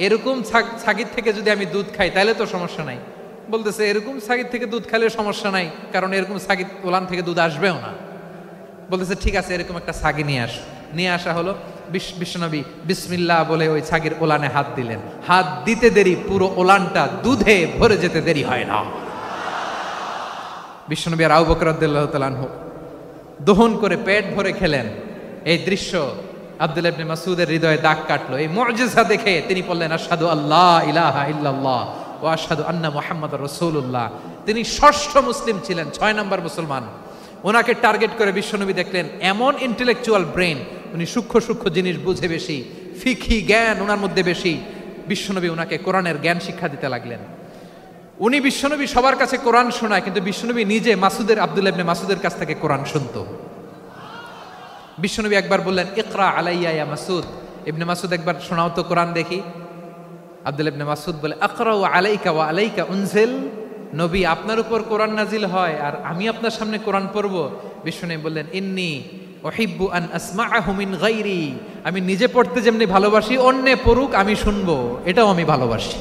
Speaker 1: এরকম ছাগির থেকে যদি আমি দুধ খাই তাহলে তো সমস্যা নাই। বলতেছে, এরকম ছাগির থেকে দুধ খাইলে সমস্যা নাই, কারণ এরকম ছাগির ওলান থেকে দুধ আসবেও না। বলতেছে, ঠিক আছে, এরকম একটা ছাগি নিয়ে আসা হলো। বিশ্বনবী বিসমিল্লাহ বলে ওই ছাগির ওলানে হাত দিলেন। হাত দিতে দেরি, পুরো ওলানটা দুধে ভরে যেতে দেরি হয় না। বিশ্বনবী আর আবু বকর রাদিয়াল্লাহু তাআলা আনহু দহন করে পেট ভরে খেলেন। এই দৃশ্য আব্দুল্লাহ ইবনে মাসউদের হৃদয়ে দাগ কাটলো। এই মুআজিজা দেখে তিনি বললেন, আশহাদু আল্লা ইলাহা ইল্লাল্লাহ ওয়া আশহাদু আন্না মুহাম্মাদুর রাসূলুল্লাহ। তিনি ষষ্ঠ মুসলিম ছিলেন, 6 নম্বর মুসলমান। ওনাকে টার্গেট করে বিশ্বনবী দেখলেন এমন ইন্টেলেকচুয়াল ব্রেন, উনি সূক্ষ্ম সূক্ষ্ম জিনিস বুঝে বেশি, ফিকহি জ্ঞান ওনার মধ্যে বেশি। বিশ্বনবী ওনাকে কোরআনের জ্ঞান শিক্ষা দিতে লাগলেন। উনি বিশ্বনবী সবার কাছে কোরআন শোনায়, কিন্তু বিশ্বনবী নিজে আব্দুল্লাহ ইবনে মাসউদের কাছ থেকে কোরআন শুনতো। বিশ্বনবী একবার বললেন, ইকরা আলাইয়া ইয়া মাসউদ। ইবনে মাসউদ, একবার শোনাও তো কোরআন দেখি। আব্দুল্লাহ ইবনে মাসউদ বলে, আকরাউ আলাইকা ওয়া আলাইকা উনজিল। নবী, আপনার উপর কোরআন নাজিল হয় আর আমি আপনার সামনে কোরআন পড়ব। বিশ্বনবী বললেন, ইন্নী উহিব্বু আন আসমাআহু মিন গায়রি। আমি নিজে পড়তে যেমনি ভালোবাসি, অন্যে পড়ুক আমি শুনবো, এটাও আমি ভালোবাসি।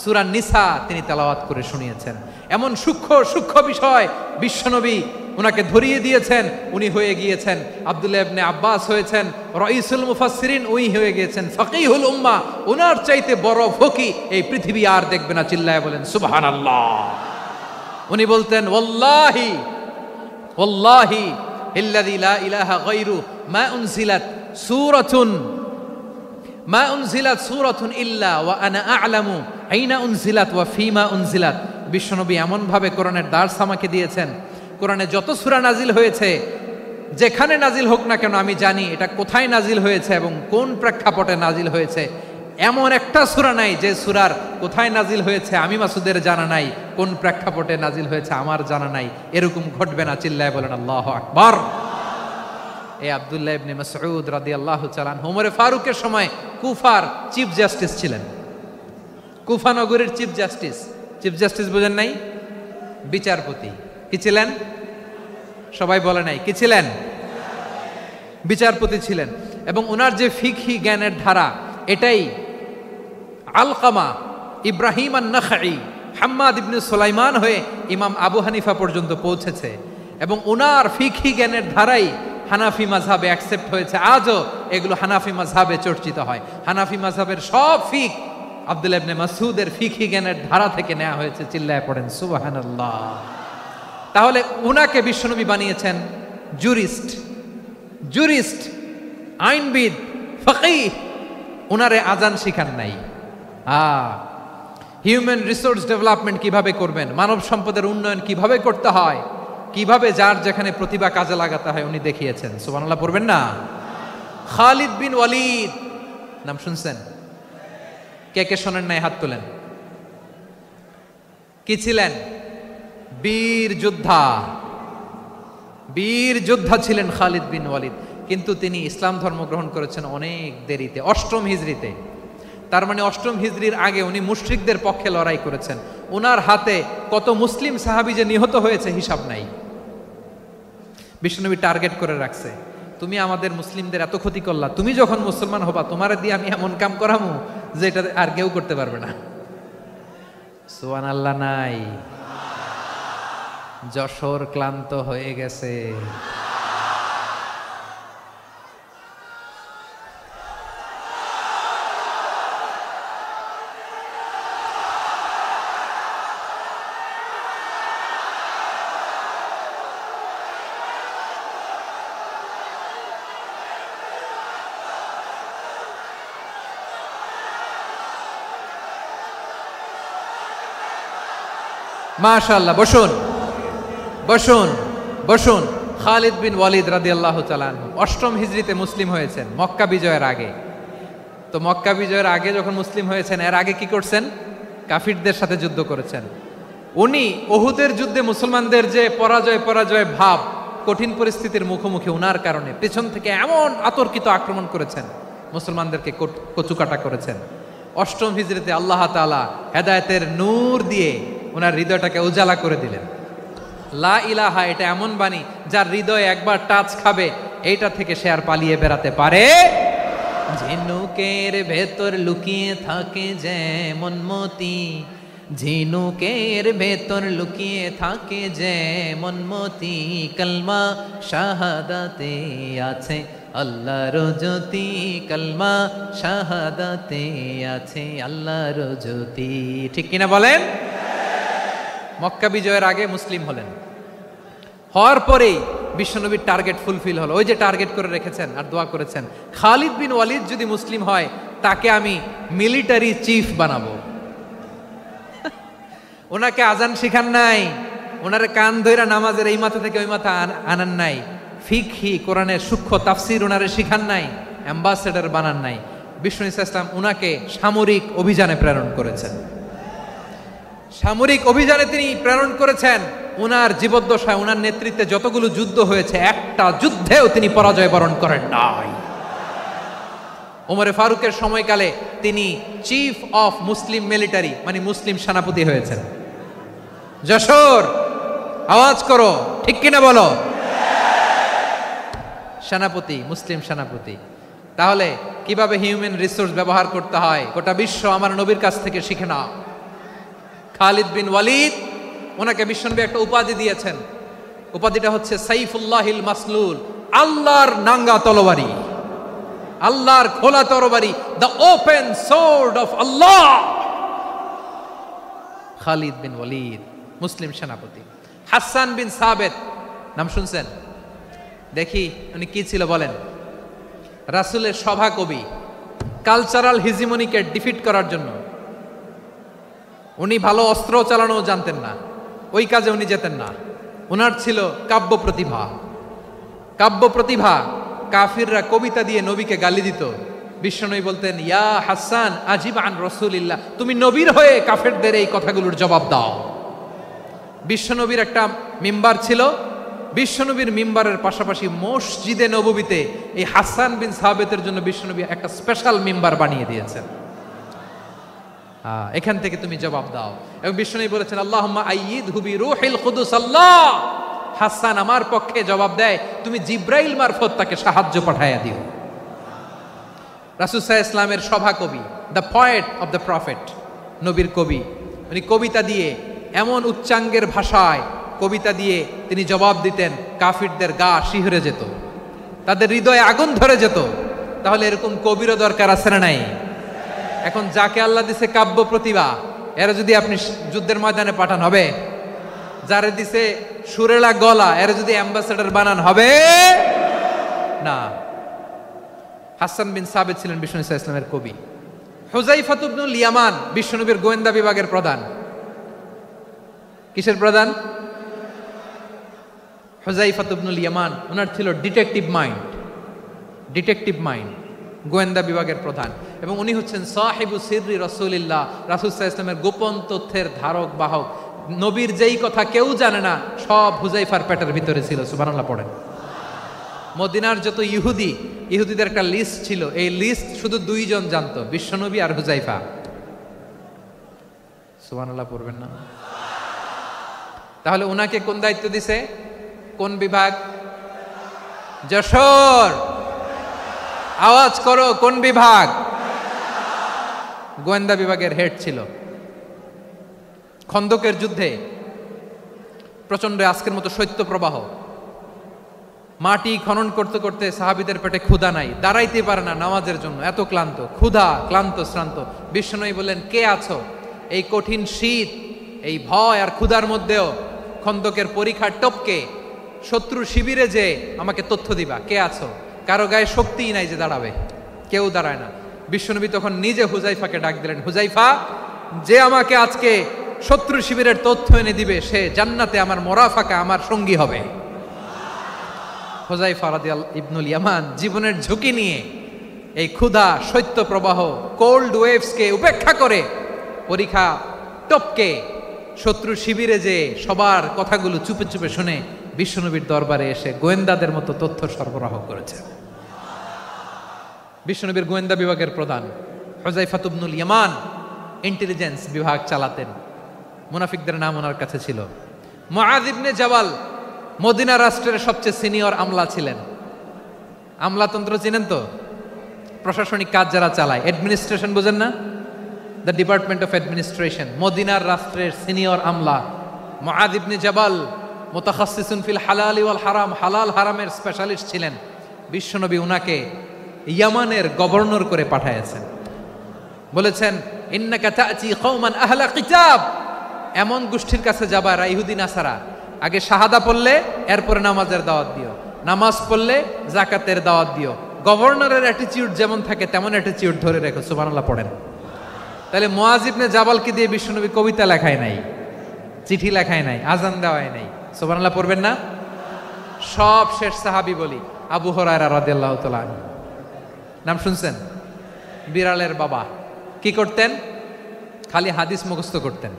Speaker 1: সূরা নিসা তিনি তেলাওয়াত করে শুনিয়েছেন। এমন সূক্ষ্ম বিষয় বিশ্বনবী ওনাকে ধরিয়ে দিয়েছেন। উনি হয়ে গিয়েছেন আব্দুল্লাহ ইবনে আব্বাস, হয়েছেন রাইসুল মুফাসসিরিন, উনি হয়ে গিয়েছেন ফাকিহুল উম্মাহ। ওনার চাইতে বড় ফকি এই পৃথিবী আর দেখবে না। চিল্লায় বলেন সুবহানাল্লাহ। উনি বলতেন, ওয়াল্লাহি ওয়াল্লাহি ইল্লাযী লা ইলাহা গায়রু মা উনজিলাত সূরাতুন ইল্লা ওয়া আনা আ'লামু আইনা উনজিলাত ওয়া ফীমা উনজিলাত। বিশ্বনবী এমন ভাবে কোরআনের দার্স আমাকে দিয়েছেন, কোরআনে যত সূরা নাজিল হয়েছে, যেখানে নাজিল হোক না কেন আমি জানি এটা কোথায় নাজিল হয়েছে এবং কোন প্রেক্ষাপটে নাজিল হয়েছে। এমন একটা সূরা নাই যে সূরার কোথায় নাজিল হয়েছে আমি মাসুদের জানা নাই, কোন প্রেক্ষাপটে নাজিল হয়েছে আমার জানা নাই। এরকম ঘটবে না। চিল্লায় বলেন আল্লাহু আকবার। এই আব্দুল্লাহ ইবনে মাসউদ রাদিয়াল্লাহু তাআলা আনহু ওমরে ফারুকের সময় কুফার চিফ জাস্টিস ছিলেন। কুফা নগরীর চিফ জাস্টিস বোঝেন নাই? বিচারপতি। কি ছিলেন? সবাই বলে নাই, কি ছিলেন? বিচারপতি ছিলেন। এবং ওনার যে ফিকহি জ্ঞানের ধারা, এটাই আলকামা, ইব্রাহিম আন-নাখাই, হাম্মাদ ইবনে সুলাইমান হয়ে ইমাম আবু হানিফা পর্যন্ত পৌঁছেছে। এবং ওনার ফিকহি জ্ঞানের ধারাই হানাফি মাযহাবে অ্যাকসেপ্ট হয়েছে। আজও এগুলো হানাফি মাযহাবে চর্চিত হয়। হানাফি মাযহাবের সব ফিক আব্দুল্লাহ ইবনে মাসউদের ফিকহি জ্ঞানের ধারা থেকে নেওয়া হয়েছে। চিল্লায় পড়েন সুবহানাল্লাহ। তাহলে উনাকে বিশ্বনবী বানিয়েছেন জুরিস্ট, আইনবিদ, ফাকিহ। উনারে আজান শিখান নাই। হিউম্যান রিসোর্স ডেভেলপমেন্ট কিভাবে করবেন, মানব সম্পদের উন্নয়ন কিভাবে করতে হয়, কিভাবে যার যেখানে প্রতিভা কাজে লাগাতে হয় উনি দেখিয়েছেন। সুবহানাল্লাহ পড়বেন না? খালিদ বিন ওয়ালিদ নাম শুনছেন? কে কে শোনেন নাই হাত তোলেন। কি ছিলেন? বীর যোদ্ধা ছিলেন খালিদ বিন ওয়ালিদ। কিন্তু তিনি ইসলাম ধর্ম গ্রহণ করেছেন অনেক দেরিতে, 8ম হিজরিতে। তার মানে 8ম হিজরির আগে উনি মুশরিকদের পক্ষে লড়াই করেছেন। ওনার হাতে কত মুসলিম সাহাবী যে নিহত হয়েছে হিসাব নাই। বিশ্বনবী টার্গেট করে রাখছে, তুমি আমাদের মুসলিমদের এত ক্ষতি করলা, তুমি যখন মুসলমান হবা তোমারে দিয়ে আমি এমন কাম করামু যে এটা আর কেউ করতে পারবে না। সুবহানাল্লাহ নাই? যশোর ক্লান্ত হয়ে গেছে। মাশাআল্লাহ। বসুন। খালিদ বিন ওয়ালিদ রাদিয়াল্লাহু তাআলা আনহু 8ম হিজরিতে মুসলিম হয়েছেন মক্কা বিজয়ের আগে। তো মক্কা বিজয়ের আগে যখন মুসলিম হয়েছেন, এর আগে কি করছেন? কাফিরদের সাথে যুদ্ধ করেছেন। উনি উহুদের যুদ্ধে মুসলমানদের যে পরাজয় ভাব, কঠিন পরিস্থিতির মুখোমুখি উনার কারণে পেছন থেকে এমন আতর্কিত আক্রমণ করেছেন, মুসলমানদেরকে কচুকাটা করেছেন। 8ম হিজরিতে আল্লাহ তাআলা হেদায়েতের নূর দিয়ে ওনার হৃদয়টাকে উজালা করে দিলেন। লা ইলাহা এটা এমন বাণী যার হৃদয়ে একবার টাচ খাবে, এইটা থেকে সে আর পালিয়ে বেড়াতে পারে। ঝিনুকের ভেতর লুকিয়ে থাকে যেমন মতি, ঝিনুকের ভেতর লুকিয়ে থাকে যেমন মতি, কলমা শাহাদাতে আছে আল্লাহর জ্যোতি, কলমা শাহাদাতে আছে আল্লাহর জ্যোতি। ঠিক কিনা বলেন? মক্কা বিজয়ের আগে মুসলিম হলেন, হওয়ার পরেই বিশ্বনবীর টার্গেট ফুলফিল হলো। ওই যে টার্গেট করে রেখেছেন আর দোয়া করেছেন, খালিদ বিন ওয়ালিদ যদি মুসলিম হয় তাকে আমি মিলিটারি চিফ বানাবো। ওনাকে আজান শিখান নাই, ওনারে কান ধইরা নামাজের এই মাথা থেকে ওই মাথা আনান নাই, ফিকহি কোরআনের সূক্ষ্ম তাফসীর ওনারে শিখান নাই, অ্যাম্বাসেডর বানান নাই। বিষ্ণু ইসলাম ওনাকে সামরিক অভিযানে প্রেরণ করেছেন। সামরিক অভিযানে তিনি প্রেরণ করেছেন। উনার জীবদ্দশায় উনার নেতৃত্বে যতগুলো যুদ্ধ হয়েছে, একটা যুদ্ধেও তিনি পরাজয় বরণ করেন নাই। ওমরে ফারুকের সময়কালে তিনি চিফ অফ মুসলিম মিলিটারি মানে মুসলিম সেনাপতি হয়েছেন। যশোর আওয়াজ করো, ঠিক কিনা বলো? সেনাপতি, মুসলিম সেনাপতি। তাহলে কিভাবে হিউম্যান রিসোর্স ব্যবহার করতে হয় গোটা বিশ্ব আমার নবীর কাছ থেকে শিখে নাও। খালিদ বিন ওয়ালিদ, ওনাকে বিশ্বনবী একটা উপাধি দিয়েছেন। উপাধিটা হচ্ছে সাইফুল্লাহিল মাসলুল, আল্লাহর নাঙ্গা তরবারি, আল্লাহর খোলা তরবারি, দ্য ওপেন সোর্ড অফ আল্লাহ। খালিদ বিন ওয়ালিদ মুসলিম সেনাপতি। হাসান বিন সাবেত নাম শুনছেন? দেখি উনি কি ছিল বলেন। রাসূলের সভা কবি, কালচারাল হিজিমনিকে ডিফিট করার জন্য। উনি ভালো অস্ত্র চালানো জানতেন না, ওই কাজে উনি যেতেন না। ওনার ছিল কাব্য প্রতিভা। কাব্য প্রতিভা, কাফিররা কবিতা দিয়ে নবীকে গালি দিত। বিশ্বনবী বলতেন, ইয়া হাসান আজিব আন রাসূলিল্লাহ, তুমি নবীর হয়ে কাফেরদের এই কথাগুলোর জবাব দাও। বিশ্বনবীর একটা মিম্বার ছিল। বিশ্বনবীর মিম্বারের পাশাপাশি মসজিদে নববীতে এই হাসান বিন সাবেতের জন্য বিশ্বনবী একটা স্পেশাল মিম্বার বানিয়ে দিয়েছেন। এখান থেকে তুমি জবাব দাও। এবং বিশ্বনবী বলেছেন, আল্লাহুম্মা আইয়িদহু বিরূহিল কুদুস। আল্লাহ, হাসান আমার পক্ষে জবাব দেয়, তুমি জিব্রাইল মারফত তাকে সাহায্য পাঠাইয়া দিও। রাসূল সাল্লাল্লাহু আলাইহি ইসলামের সভা কবি, the poet of the prophet, নবীর কবি। উনি কবিতা দিয়ে এমন উচ্চাঙ্গের ভাষায় কবিতা দিয়ে তিনি জবাব দিতেন, কাফিরদের গা শিহরে যেত, তাদের হৃদয়ে আগুন ধরে যেত। তাহলে এরকম কবিরও দরকার আছে না নাই? এখন যাকে আল্লাহ দিছে কাব্য প্রতিভা, এরা যদি আপনি যুদ্ধের ময়দানে পাঠান হবে? যারে দিছে সুরেলা গলা, এরা যদি অ্যাম্বাসেডর বানান হবে না। হাসান বিন সাবেত ছিলেন বিষ্ণু ইসলামের কবি। হুযাইফা ইবনুল ইয়ামান বিশ্বনবীর গোয়েন্দা বিভাগের প্রধান। কিসের প্রধান? হুযাইফা ইবনুল ইয়ামান। ওনার ছিল ডিটেকটিভ মাইন্ড, ডিটেকটিভ মাইন্ড, গোয়েন্দা বিভাগের প্রধান। এবং উনি হচ্ছেন সাহিবু সিররি রাসূলিল্লাহ, রাসূল সাল্লাল্লাহু আলাইহি ওয়াসাল্লামের গোপন তথ্যের ধারক বাহক। নবীর যেই কথা কেউ জানে না, সব হুযাইফার পেটের ভিতরে ছিল। সুবহানাল্লাহ পড়েন। মদিনার যত ইহুদিদের একটা লিস্ট ছিল, এই লিস্ট শুধু দুইজন জানতো, বিশ্বনবী আর হুযাইফা। সুবহানাল্লাহ পড়বেন না? তাহলে উনাকে কোন দায়িত্ব দিছে? কোন বিভাগ? যশোর আওয়াজ করো, কোন বিভাগ? গোয়েন্দা বিভাগের হেড ছিল। খন্দকের যুদ্ধে প্রচন্ড আজকের মতো শৈত্য প্রবাহ, মাটি খনন করতে করতে সাহাবীদের পেটে ক্ষুধা নাই, দাঁড়াইতে পারে না নামাজের জন্য, এত ক্লান্ত, ক্ষুধা, ক্লান্ত, শ্রান্ত। বিশ্বনবী বললেন, কে আছো? এই কঠিন শীত, এই ভয় আর ক্ষুধার মধ্যেও খন্দকের পরীক্ষার টপকে শত্রু শিবিরে যে আমাকে তথ্য দিবা, কে আছো? কারো গায়ে শক্তিই নাই যে দাঁড়াবে, কেউ দাঁড়ায় না। বিশ্বনবী তখন নিজে হুযাইফাকে ডাক দিলেন, হুযাইফা, যে আমাকে আজকে শত্রু শিবিরের তথ্য এনে দিবে, সে জান্নাতে আমার মোরাফাকা, আমার সঙ্গী হবে। হুযায়ফা রাদিয়াল্লাহু ইবনুল ইয়ামান জীবনের ঝুঁকি নিয়ে এই ক্ষুধা শৈত্য প্রবাহ কোল্ড ওয়েভসকে উপেক্ষা করে পরীক্ষা টপকে শত্রু শিবিরে যে সবার কথাগুলো চুপে চুপে শুনে বিশ্বনবীর দরবারে এসে গোয়েন্দাদের মতো তথ্য সরবরাহ করেছে। বিশ্বনবীর গোয়েন্দা বিভাগের প্রধান হুযায়ফা ইবনুল ইয়ামান ইন্টেলিজেন্স বিভাগ চালাতেন। মুনাফিকদের নাম ওনার কাছে ছিল। মুআয ইবনে জাবাল মদিনা রাষ্ট্রের সবচেয়ে সিনিয়র আমলা ছিলেন। আমলাতন্ত্র চিনেন তো? প্রশাসনিক কাজ যারা চালায়, অ্যাডমিনিস্ট্রেশন বোঝেন না? The department of administration. মদিনার রাষ্ট্রের সিনিয়র আমলা মুআয ইবনে জাবাল মুতাখাসসিসুন ফিল হালাল ওয়াল হারাম, হালাল হারামের স্পেশালিস্ট ছিলেন। বিশ্বনবী উনাকে ইয়ামানের গভর্নর করে পাঠাইছেন। বলেছেন ইন্নাকা তা'তি কওমান আহলা কিতাব, এমন গোষ্ঠীর কাছে যাবা যারা ইহুদি নাসারা, আগে শাহাদা পড়লে এরপরে নামাজের দাওয়াত দিও, নামাজ পড়লে যাকাতের দাওয়াত দিও। গভর্নরের অ্যাটিটিউড যেমন থাকে তেমন অ্যাটিটিউড ধরে রেখো। সুবহানাল্লাহ পড়েন। তাহলে মুআয ইবনে জাবালকে দিয়ে বিশ্বনবী কবিতা লেখায় নাই, চিঠি লেখায় নাই, আজান দেওয়ায় নাই। সুবহানাল্লাহ পড়বেন না? সব শেষ সাহাবী বলি আবু হুরায়রা রাদিয়াল্লাহু তাআলা আনহু। নাম শুনছেন? বিড়ালের বাবা। কি করতেন? খালি হাদিস মুখস্থ করতেন।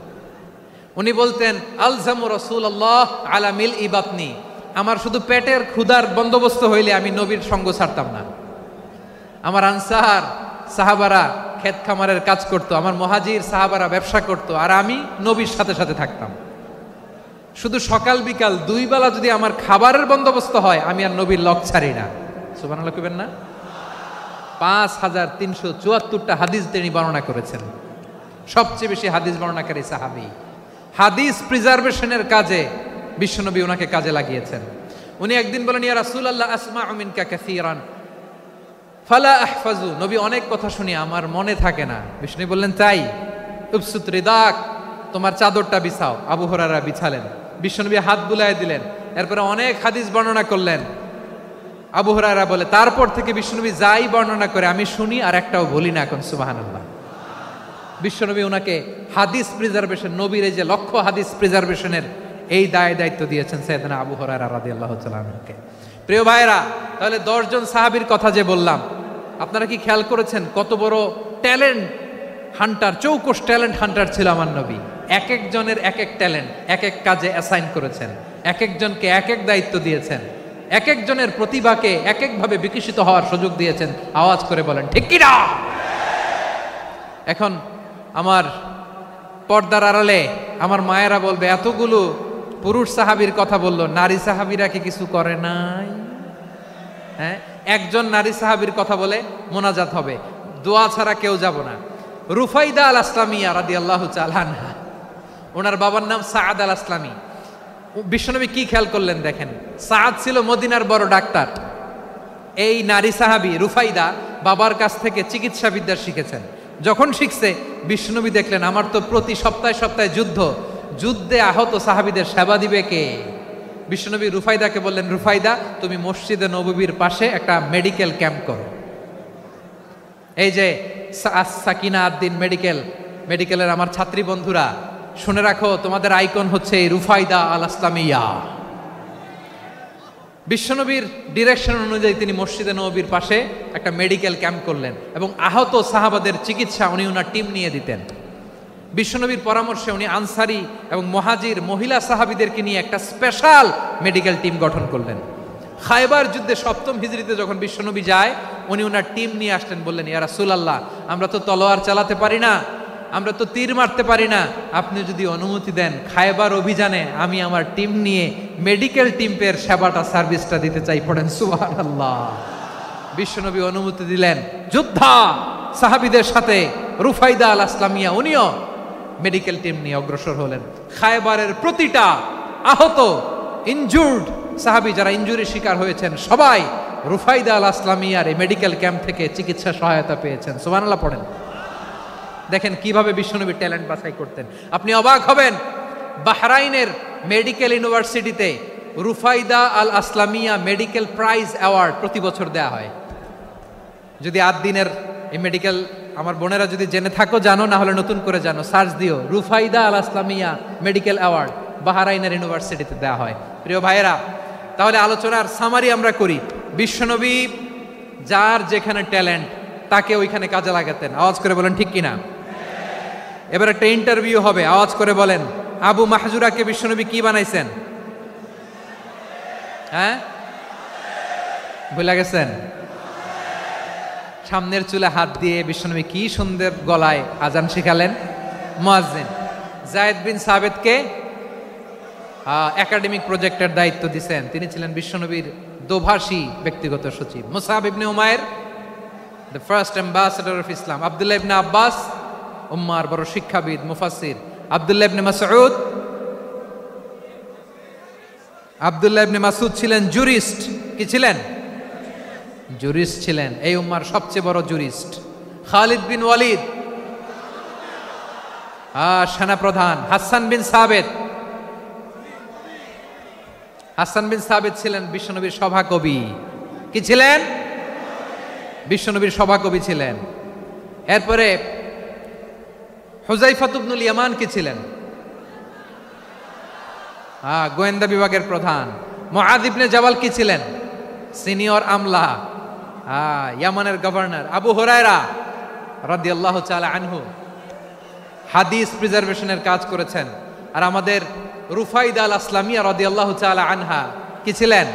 Speaker 1: উনি বলতেন আলজামু রাসূলুল্লাহ আলা মিল ইবাতনি, আমার শুধু পেটের ক্ষুধার বন্দোবস্ত হইলে আমি নবীর সঙ্গ ছাড়তাম না। আমার আনসার সাহাবারা ক্ষেত খামারের কাজ করত, আমার মুহাজির সাহাবারা ব্যবসা করত, আর আমি নবীর সাথে সাথে থাকতাম। শুধু সকাল বিকাল দুই বেলা যদি আমার খাবারের বন্দোবস্ত হয় আমি আর নবীর লক ছাড়ি না। সুবহানাল্লাহ কইবেন না? 5374টা হাদিস তিনি বর্ণনা করেছেন। সবচেয়ে বেশি হাদিস বর্ণনাকারী সাহাবী। হাদিস প্রিজার্ভেশনের কাজে বিশ্বনবী ওনাকে কাজে লাগিয়েছেন। উনি একদিন বলেন ইয়া রাসূলুল্লাহ আসমাউ মিনকা কাসীরান ফালা আহফাজু, নবী অনেক কথা শুনি আমার মনে থাকে না। বিষ্ণু বললেন তাই? উবসুত রিদাক, তোমার চাদরটা বিছাও। আবু হুরায়রা বিছালেন, বিশ্বনবী হাত বুলায় দিলেন, এরপরে অনেক হাদিস বর্ণনা করলেন। আবু হুরায়রা বলে তারপর থেকে বিশ্বনবী যাই বর্ণনা করে আমি শুনি আর একটাও বলি না এখন। সুবহানাল্লাহ। বিশ্বনবী ওনাকে হাদিস প্রিজার্ভেশন, নবীর এই যে লক্ষ্য হাদিস প্রিজার্ভেশনের এই দায়িত্ব দিয়েছেন সাইয়েদনা আবু হুরায়রা রাদিয়াল্লাহু তাআলা আনহুকে। প্রিয় ভাইরা, তাহলে 10 জন সাহাবীর কথা যে বললাম, আপনারা কি খেয়াল করেছেন কত বড় ট্যালেন্ট হান্টার, চৌকস ট্যালেন্ট হান্টার ছিল আমার নবী। এক একজনের এক এক ট্যালেন্ট এক এক কাজে অ্যাসাইন করেছেন, এক একজনকে এক এক দায়িত্ব দিয়েছেন, এক একজনের প্রতিভাকে এক একভাবে বিকশিত হওয়ার সুযোগ দিয়েছেন। আওয়াজ করে বলেন ঠিক কি না? এখন আমার পর্দার আড়ালে আমার মায়েরা বলবে এতগুলো পুরুষ সাহাবীর কথা বললো, নারী সাহাবীরা কি কিছু করে নাই? হ্যাঁ, একজন নারী সাহাবীর কথা বলে মোনাজাত হবে, দোয়া ছাড়া কেউ যাব না। রুফাইদা আল আসলামিয়া রাদিয়াল্লাহু তাআলা আনহা, ওনার বাবার নাম সাআদ আল আসলামি। বিশ্বনবী কি খেয়াল করলেন দেখেন, সাআদ ছিল মদিনার বড় ডাক্তার। এই নারী সাহাবী রুফাইদা বাবার কাছ থেকে চিকিৎসা বিদ্যা শিখেছেন। যখন শিখছে বিশ্বনবী দেখলেন আমার তো প্রতি সপ্তাহে সপ্তাহে যুদ্ধে আহত সাহাবীদের সেবা দিবে কে? বিশ্বনবী রুফাইদাকে বললেন রুফাইদা তুমি মসজিদে নববীর পাশে একটা মেডিকেল ক্যাম্প করো। এই যে সাকিনা আদ্দিন মেডিকেলের আমার ছাত্রী বন্ধুরা শুনে রাখো, তোমাদের আইকন হচ্ছে এই রুফাইদা আল আসলামিয়া। বিশ্বনবীর ডিরেকশন অনুযায়ী তিনি মসজিদে নববীর পাশে একটা মেডিকেল ক্যাম্প করলেন এবং আহত সাহাবাদের চিকিৎসা উনি ওনার টিম নিয়ে দিতেন। বিশ্বনবীর পরামর্শে উনি আনসারি এবং মুহাজির মহিলা সাহাবীদেরকে নিয়ে একটা স্পেশাল মেডিকেল টিম গঠন করলেন। খায়বার যুদ্ধে 7ম হিজরিতে যখন বিশ্বনবী যায় উনি ওনার টিম নিয়ে আসলেন, বললেন ইয়া রাসূলুল্লাহ আমরা তো তলোয়ার চালাতে পারি না, আমরা তো তীর মারতে পারি না, আপনি যদি অনুমতি দেন খায়বার অভিযানে আমি আমার টিম নিয়ে মেডিকেল টিমের সেবাটা সার্ভিসটা দিতে চাই। পড়েন সুবহানাল্লাহ। বিশ্বনবী অনুমতি দিলেন, যোদ্ধা সাহাবীদের সাথে রুফাইদা আল আসলামিয়া উনিও মেডিকেল টিম নিয়ে অগ্রসর হলেন। খায়বারের প্রতিটা আহত ইনজুর্ড সাহাবী যারা ইনজুরি শিকার হয়েছেন সবাই রুফাইদা আল আসলামিয়ার এই মেডিকেল ক্যাম্প থেকে চিকিৎসা সহায়তা পেয়েছেন। সুবহানাল্লাহ পড়েন। দেখেন কিভাবে বিশ্বনবী ট্যালেন্ট বাছাই করতেন। আপনি অবাক হবেন, বাহরাইনের মেডিকেল ইউনিভার্সিটিতে রুফাইদা আল আসলামিয়া মেডিকেল প্রাইজ অ্যাওয়ার্ড প্রতি বছর দেয়া হয়। যদি 8 দিনের এই মেডিকেল আমার বোনেরা যদি জেনে থাকো জানো, না হলে নতুন করে জানো, সার্চ দিও রুফাইদা আল আসলামিয়া মেডিকেল অ্যাওয়ার্ড বাহরাইনের ইউনিভার্সিটিতে দেওয়া হয়। প্রিয় ভাইয়েরা, তাহলে আলোচনার সামারি আমরা করি। বিশ্বনবী যার যেখানে ট্যালেন্ট তাকে ওইখানে কাজে লাগাতেন। আওয়াজ করে বলেন ঠিক কিনা? এবার একটা ইন্টারভিউ হবে, আওয়াজ করে বলেন আবু মাহজুরাকে বিশ্বনবী কি বানাইছেন? হ্যাঁ, ভুলে গেছেন? সামনের চুলে হাত দিয়ে বিশ্বনবী কি সুন্দর গলায় আজান শিখালেন। মুয়াজ্জিন। যায়েদ বিন সাবিতকে একাডেমিক প্রজেক্টের দায়িত্ব দিয়েছেন, তিনি ছিলেন বিশ্বনবীর দোভাষী ব্যক্তিগত সচিব। মুসাব ইবনে উমায়ের the first ambassador of Islam. আব্দুল্লাহ ইবনে আব্বাস উম্মার বড় শিক্ষাবিদ মুফাসসির। আব্দুল্লাহ ইবনে মাসউদ ছিলেন জুরিস্ট। কি ছিলেন? জুরিস্ট ছিলেন, এই উম্মার সবচেয়ে বড় জুরিস্ট। খালিদ বিন ওয়ালিদ সেনাপ্রধান। হাসান বিন সাবিত ছিলেন বিশ্বনবীর সভাকবি। কি ছিলেন? বিশ্বনবীর সভাকবি ছিলেন। এরপরে হুযায়ফা ইবনুল ইয়ামান কি ছিলেন? গোয়েন্দা বিভাগের প্রধান। মুআয ইবনে জাবাল কি ছিলেন? সিনিয়র আমলা, ইয়ামানের গভর্নর। আবু হুরায়রা রাদিয়াল্লাহু তাআলা আনহু হাদিস প্রিজার্ভেশনের কাজ করেছেন। আর আমাদের রুফাইদা আল আসলামিয়া রাদিয়াল্লাহু তাআলা আনহা কি ছিলেন?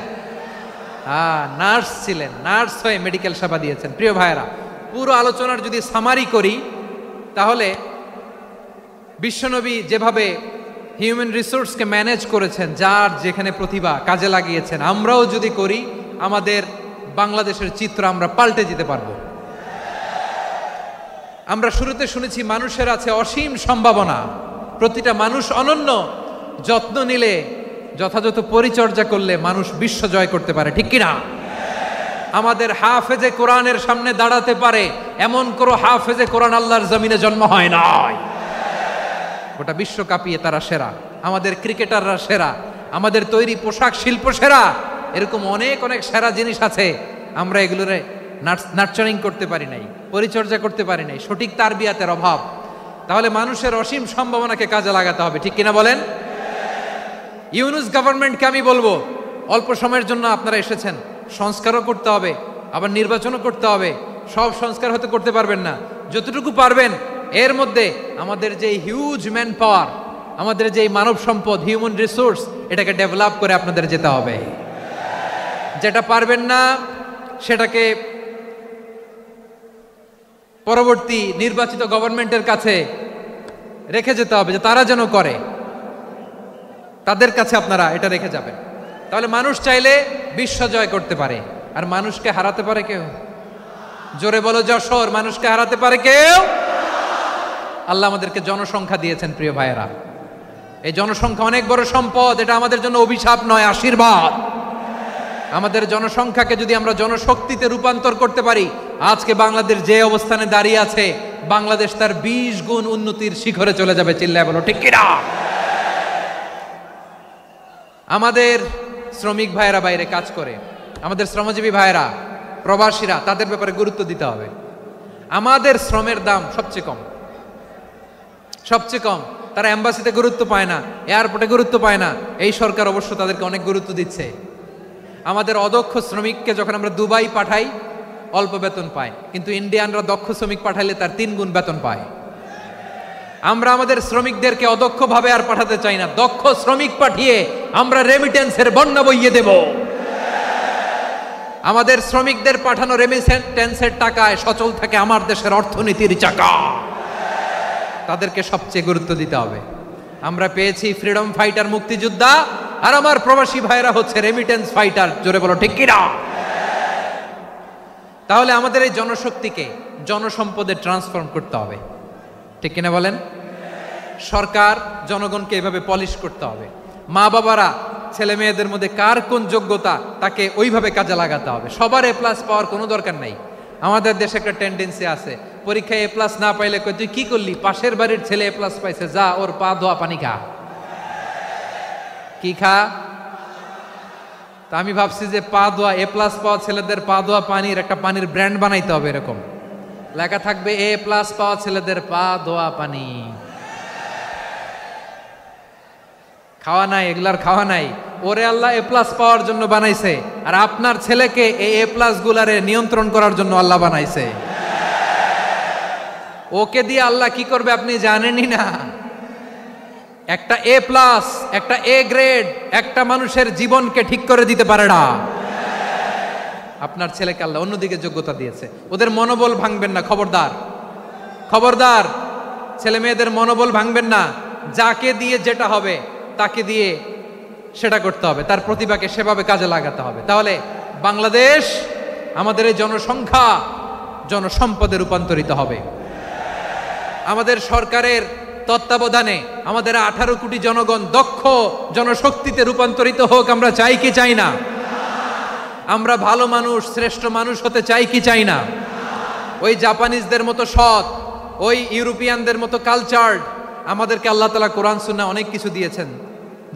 Speaker 1: নার্স ছিলেন। নার্স হয়ে মেডিকেল সেবা দিয়েছেন। প্রিয় ভাইয়েরা, পুরো আলোচনার যদি সামারি করি তাহলে বিশ্বনবী যেভাবে হিউম্যান রিসোর্সকে ম্যানেজ করেছেন, যার যেখানে প্রতিভা কাজে লাগিয়েছেন, আমরাও যদি করি আমাদের বাংলাদেশের চিত্র আমরা পাল্টে যেতে পারবো। আমরা শুরুতে শুনেছি মানুষের আছে অসীম সম্ভাবনা, প্রতিটা মানুষ অনন্য। যত্ন নিলে, যথাযথ পরিচর্যা করলে মানুষ বিশ্ব জয় করতে পারে, ঠিক কিনা? আমাদের হাফেজে কোরআনের সামনে দাঁড়াতে পারে এমন কোন হাফেজে কোরআন আল্লাহর জমিনে জন্ম হয় নাই। গোটা বিশ্ব কাঁপিয়ে তারা সেরা। আমাদের ক্রিকেটাররা সেরা, আমাদের তৈরি পোশাক শিল্প সেরা। এরকম অনেক অনেক সেরা জিনিস আছে, আমরা এগুলোরে নার্চারিং করতে পারি নাই, পরিচর্যা করতে পারি নাই, সঠিক তারবিয়াতের অভাব। তাহলে মানুষের অসীম সম্ভাবনাকে কাজে লাগাতে হবে, ঠিক কিনা বলেন? ইউনুস গভর্নমেন্টকে আমি বলবো, অল্প সময়ের জন্য আপনারা এসেছেন, সংস্কারও করতে হবে, আবার নির্বাচনও করতে হবে। সব সংস্কার হয়তো করতে পারবেন না, যতটুকু পারবেন এর মধ্যে আমাদের যে হিউজ ম্যান পাওয়ার, আমাদের যে মানব সম্পদ, হিউম্যান রিসোর্স, এটাকে ডেভেলপ করে আপনাদের যেতে হবে। যেটা পারবেন না সেটাকে পরবর্তী নির্বাচিত গভর্নমেন্টের কাছে রেখে যেতে হবে, যে তারা যেন করে, তাদের কাছে আপনারা এটা রেখে যাবেন। তাহলে মানুষ চাইলে বিশ্ব জয় করতে পারে। আর মানুষকে হারাতে পারে কেউ? জোরে বলো যশোর, মানুষকে হারাতে পারে কেউ? আল্লাহ আমাদেরকে জনসংখ্যা দিয়েছেন প্রিয় ভাইয়েরা। এই জনসংখ্যা অনেক বড় সম্পদ, এটা আমাদের জন্য অভিশাপ নয়, আশীর্বাদ। আমাদের জনসংখ্যাকে যদি আমরা জনশক্তিতে রূপান্তর করতে পারি, আজকে বাংলাদেশ যে অবস্থানে দাঁড়িয়ে আছে, বাংলাদেশ তার 20 গুণ উন্নতির শিখরে চলে যাবে। চিল্লায় বলো ঠিক কিনা? আমাদের শ্রমিক ভাইয়েরা বাইরে কাজ করে, আমাদের শ্রমজীবী ভাইয়েরা, প্রবাসীরা, তাদের ব্যাপারে গুরুত্ব দিতে হবে। আমাদের শ্রমের দাম সবচেয়ে কম, সবচেয়ে কম। তারা এম্বাসিতে গুরুত্ব পায় না, এয়ারপোর্টে গুরুত্ব পায় না। এই সরকার অবশ্য তাদেরকে অনেক গুরুত্ব দিচ্ছে। আমাদের অদক্ষ শ্রমিককে যখন আমরা দুবাই পাঠাই, অল্প বেতন পায়, কিন্তু ইন্ডিয়ানরা দক্ষ শ্রমিক পাঠাইলে তার 3 গুণ বেতন পায়। আমরা আমাদের শ্রমিকদেরকে অদক্ষভাবে আর পাঠাতে চাই না, দক্ষ শ্রমিক পাঠিয়ে আমরা রেমিটেন্সের বন্যা বইয়ে দেব। আমাদের শ্রমিকদের পাঠানো রেমিটেন্সের টাকায় সচল থাকে আমার দেশের অর্থনীতির চাকা। তাদেরকে সবচেয়ে গুরুত্ব দিতে হবে। আমরা পেয়েছি ফ্রিডম ফাইটার, মুক্তিযোদ্ধা, আর আমার প্রবাসী ভাইরা হচ্ছে রেমিটেন্স ফাইটার। জোরে বলো ঠিক কিনা? তাহলে আমাদের এই জনশক্তিকে জনসম্পদে ট্রান্সফর্ম করতে হবে, ঠিক কিনা বলেন? সরকার জনগণকে এভাবে পলিশ করতে হবে। মা বাবারা ছেলে মেয়েদের মধ্যে কার কোন যোগ্যতা তাকে ওইভাবে কাজে লাগাতে হবে। সবার এ প্লাস পাওয়ার কোনো দরকার নাই। আমাদের দেশে একটা টেন্ডেন্সি আছে, পরীক্ষায় এ প্লাস না পাইলে কই তুই কি করলি, পাশের বাড়ির ছেলে এ প্লাস পাইছে, যা ওর পা ধোয়া পানি খা। কি খা? তা আমি ভাবছি যে পা ধোয়া, এ প্লাস পাওয়া ছেলেদের পা ধোয়া পানির একটা পানির ব্র্যান্ড বানাইতে হবে। এরকম লেখা থাকবে, এ প্লাস পাওয়া ছেলেদের পা ধোয়া পানি। খাওয়া নাই, এগুলার খাওয়া নাই। ওরে আল্লাহ এ প্লাস পাওয়ার জন্য বানাইছে, আর আপনার ছেলেকে এই এ প্লাস গুলারে নিয়ন্ত্রণ করার জন্য আল্লাহ বানাইছে। ওকে দিয়ে আল্লাহ কি করবে আপনি জানেনই না। একটা এ প্লাস, একটা এ গ্রেড একটা মানুষের জীবনকে ঠিক করে দিতে পারে না। আপনার ছেলেকে আল্লাহ অন্যদিকে যোগ্যতা দিয়েছে। ওদের মনোবল ভাঙবেন না, খবরদার খবরদার। ছেলে মেয়েদের মনোবল ভাঙবেন না। যাকে দিয়ে যেটা হবে তাকে দিয়ে সেটা করতে হবে, তার প্রতিভাকে সেভাবে কাজে লাগাতে হবে। তাহলে বাংলাদেশ আমাদের এই জনসংখ্যা জনসম্পদে রূপান্তরিত হবে। আমাদের সরকারের তত্ত্বাবধানে আমাদের 18 কোটি জনগণ দক্ষ জনশক্তিতে রূপান্তরিত হোক, আমরা চাই কি চাই না? আমরা ভালো মানুষ, শ্রেষ্ঠ মানুষ হতে চাই কি চাই না? ওই জাপানিজদের মতো সৎ, ওই ইউরোপিয়ানদের মতো কালচার্ড। আমাদেরকে আল্লাহ তাআলা কোরআন সুন্নাহ অনেক কিছু দিয়েছেন।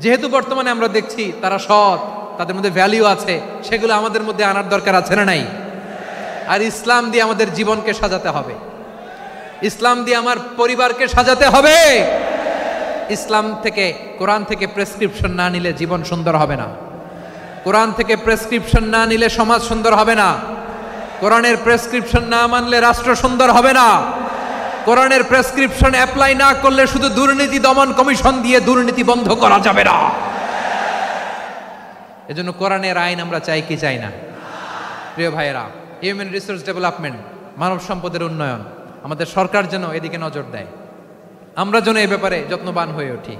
Speaker 1: যেহেতু বর্তমানে আমরা দেখছি তারা সৎ, তাদের মধ্যে ভ্যালিউ আছে, সেগুলো আমাদের মধ্যে আনার দরকার আছে না নাই? আর ইসলাম দিয়ে আমাদের জীবনকে সাজাতে হবে, ইসলাম দিয়ে আমার পরিবারকে সাজাতে হবে। ইসলাম থেকে, কোরআন থেকে প্রেসক্রিপশন না নিলে জীবন সুন্দর হবে না। কোরআন থেকে প্রেসক্রিপশন না নিলে সমাজ সুন্দর হবে না। কোরআনের প্রেসক্রিপশন না মানলে রাষ্ট্র সুন্দর হবে না। কোরআনের প্রেসক্রিপশন অ্যাপ্লাই না করলে শুধু দুর্নীতি দমন কমিশন দিয়ে দুর্নীতি বন্ধ করা যাবে না। এজন্য কোরআনের আইন আমরা চাই কি চাই না? প্রিয় ভাইয়েরা, হিউম্যান রিসোর্স ডেভেলপমেন্ট, মানব সম্পদের উন্নয়ন, আমাদের সরকার যেন এদিকে নজর দেয়। আমরা যেন এই ব্যাপারে যত্নবান হয়ে উঠি।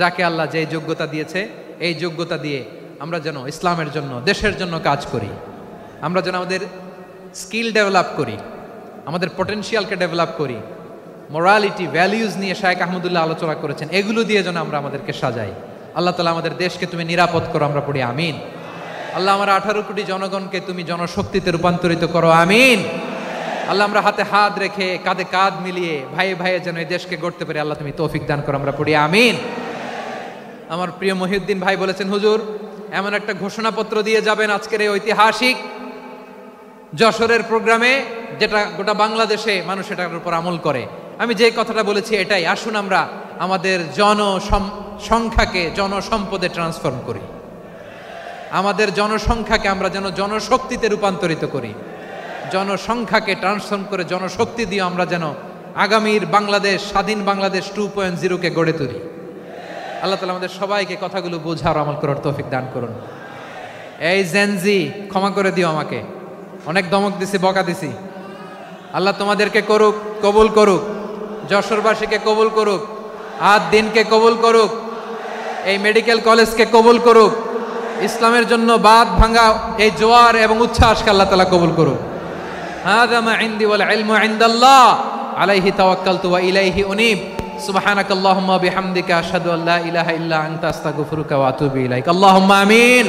Speaker 1: যাকে আল্লাহ যে যোগ্যতা দিয়েছে, এই যোগ্যতা দিয়ে আমরা যেন ইসলামের জন্য, দেশের জন্য কাজ করি। আমরা যেন আমাদের স্কিল ডেভেলপ করি, আমাদের পটেনশিয়ালকে ডেভেলপ করি। মোরালিটি, ভ্যালিউজ নিয়ে শায়েখ আহমদুল্লাহ আলোচনা করেছেন, এগুলো দিয়ে যেন আমরা আমাদেরকে সাজাই। আল্লাহ তাআলা আমাদের দেশকে তুমি নিরাপদ করো, আমরা পড়ি আমিন। আল্লাহ আমার 18 কোটি জনগণকে তুমি জনশক্তিতে রূপান্তরিত করো, আমিন। আল্লাহ আমরা হাতে হাত রেখে কাঁধে কাঁধ মিলিয়ে ভাই ভাইয়ে যেন এই দেশকে গড়তে পারি, আল্লাহ তুমি তৌফিক দান করো, আমরা পড়ি আমিন। আমার প্রিয় মহিউদ্দিন ভাই বলেছেন, হুজুর এমন একটা ঘোষণাপত্র দিয়ে যাবেন আজকের এই ঐতিহাসিক যশোরের প্রোগ্রামে, যেটা গোটা বাংলাদেশে মানুষ এটার উপর আমল করে। আমি যে কথাটা বলেছি এটাই, আসুন আমরা আমাদের জনসংখ্যাকে জনসম্পদে ট্রান্সফর্ম করি। আমাদের জনসংখ্যাকে আমরা যেন জনশক্তিতে রূপান্তরিত করি। জনসংখ্যাকে ট্রান্সফর্ম করে জনশক্তি দিয়ে আমরা যেন আগামীর বাংলাদেশ, স্বাধীন বাংলাদেশ 2.0-কে গড়ে তুলি। আল্লাহ তাআলা আমাদের সবাইকে কথাগুলো বোঝার, আমল করার তৌফিক দান করুন। এই জেনজি, ক্ষমা করে দিও আমাকে, অনেক ধমক দিছি, বকা দিছি। আল্লাহ তোমাদেরকে করুক, কবুল করুক, যশোরবাসীকে কবুল করুক, আদ দিনকে কবুল করুক, এই মেডিকেল কলেজকে কবুল করুক, ইসলামের জন্য বাদ ভাঙা এই জোয়ার এবং উচ্ছ্বাসকে আল্লাহ তাআলা কবুল করুক। হাযা মা ইনদি ওয়াল ইলমু ইনদাল্লাহ আলাইহি তাওয়াক্কালতু ওয়া ইলাইহি উনীব। সুবহানাকাল্লাহুম্মা ওয়া বিহামদিকা আশহাদু আল্লা ইলাহা ইল্লা আনতা আস্তাগফিরুকা ওয়া আতুবু ইলাইক। আল্লাহুম্মা আমিন।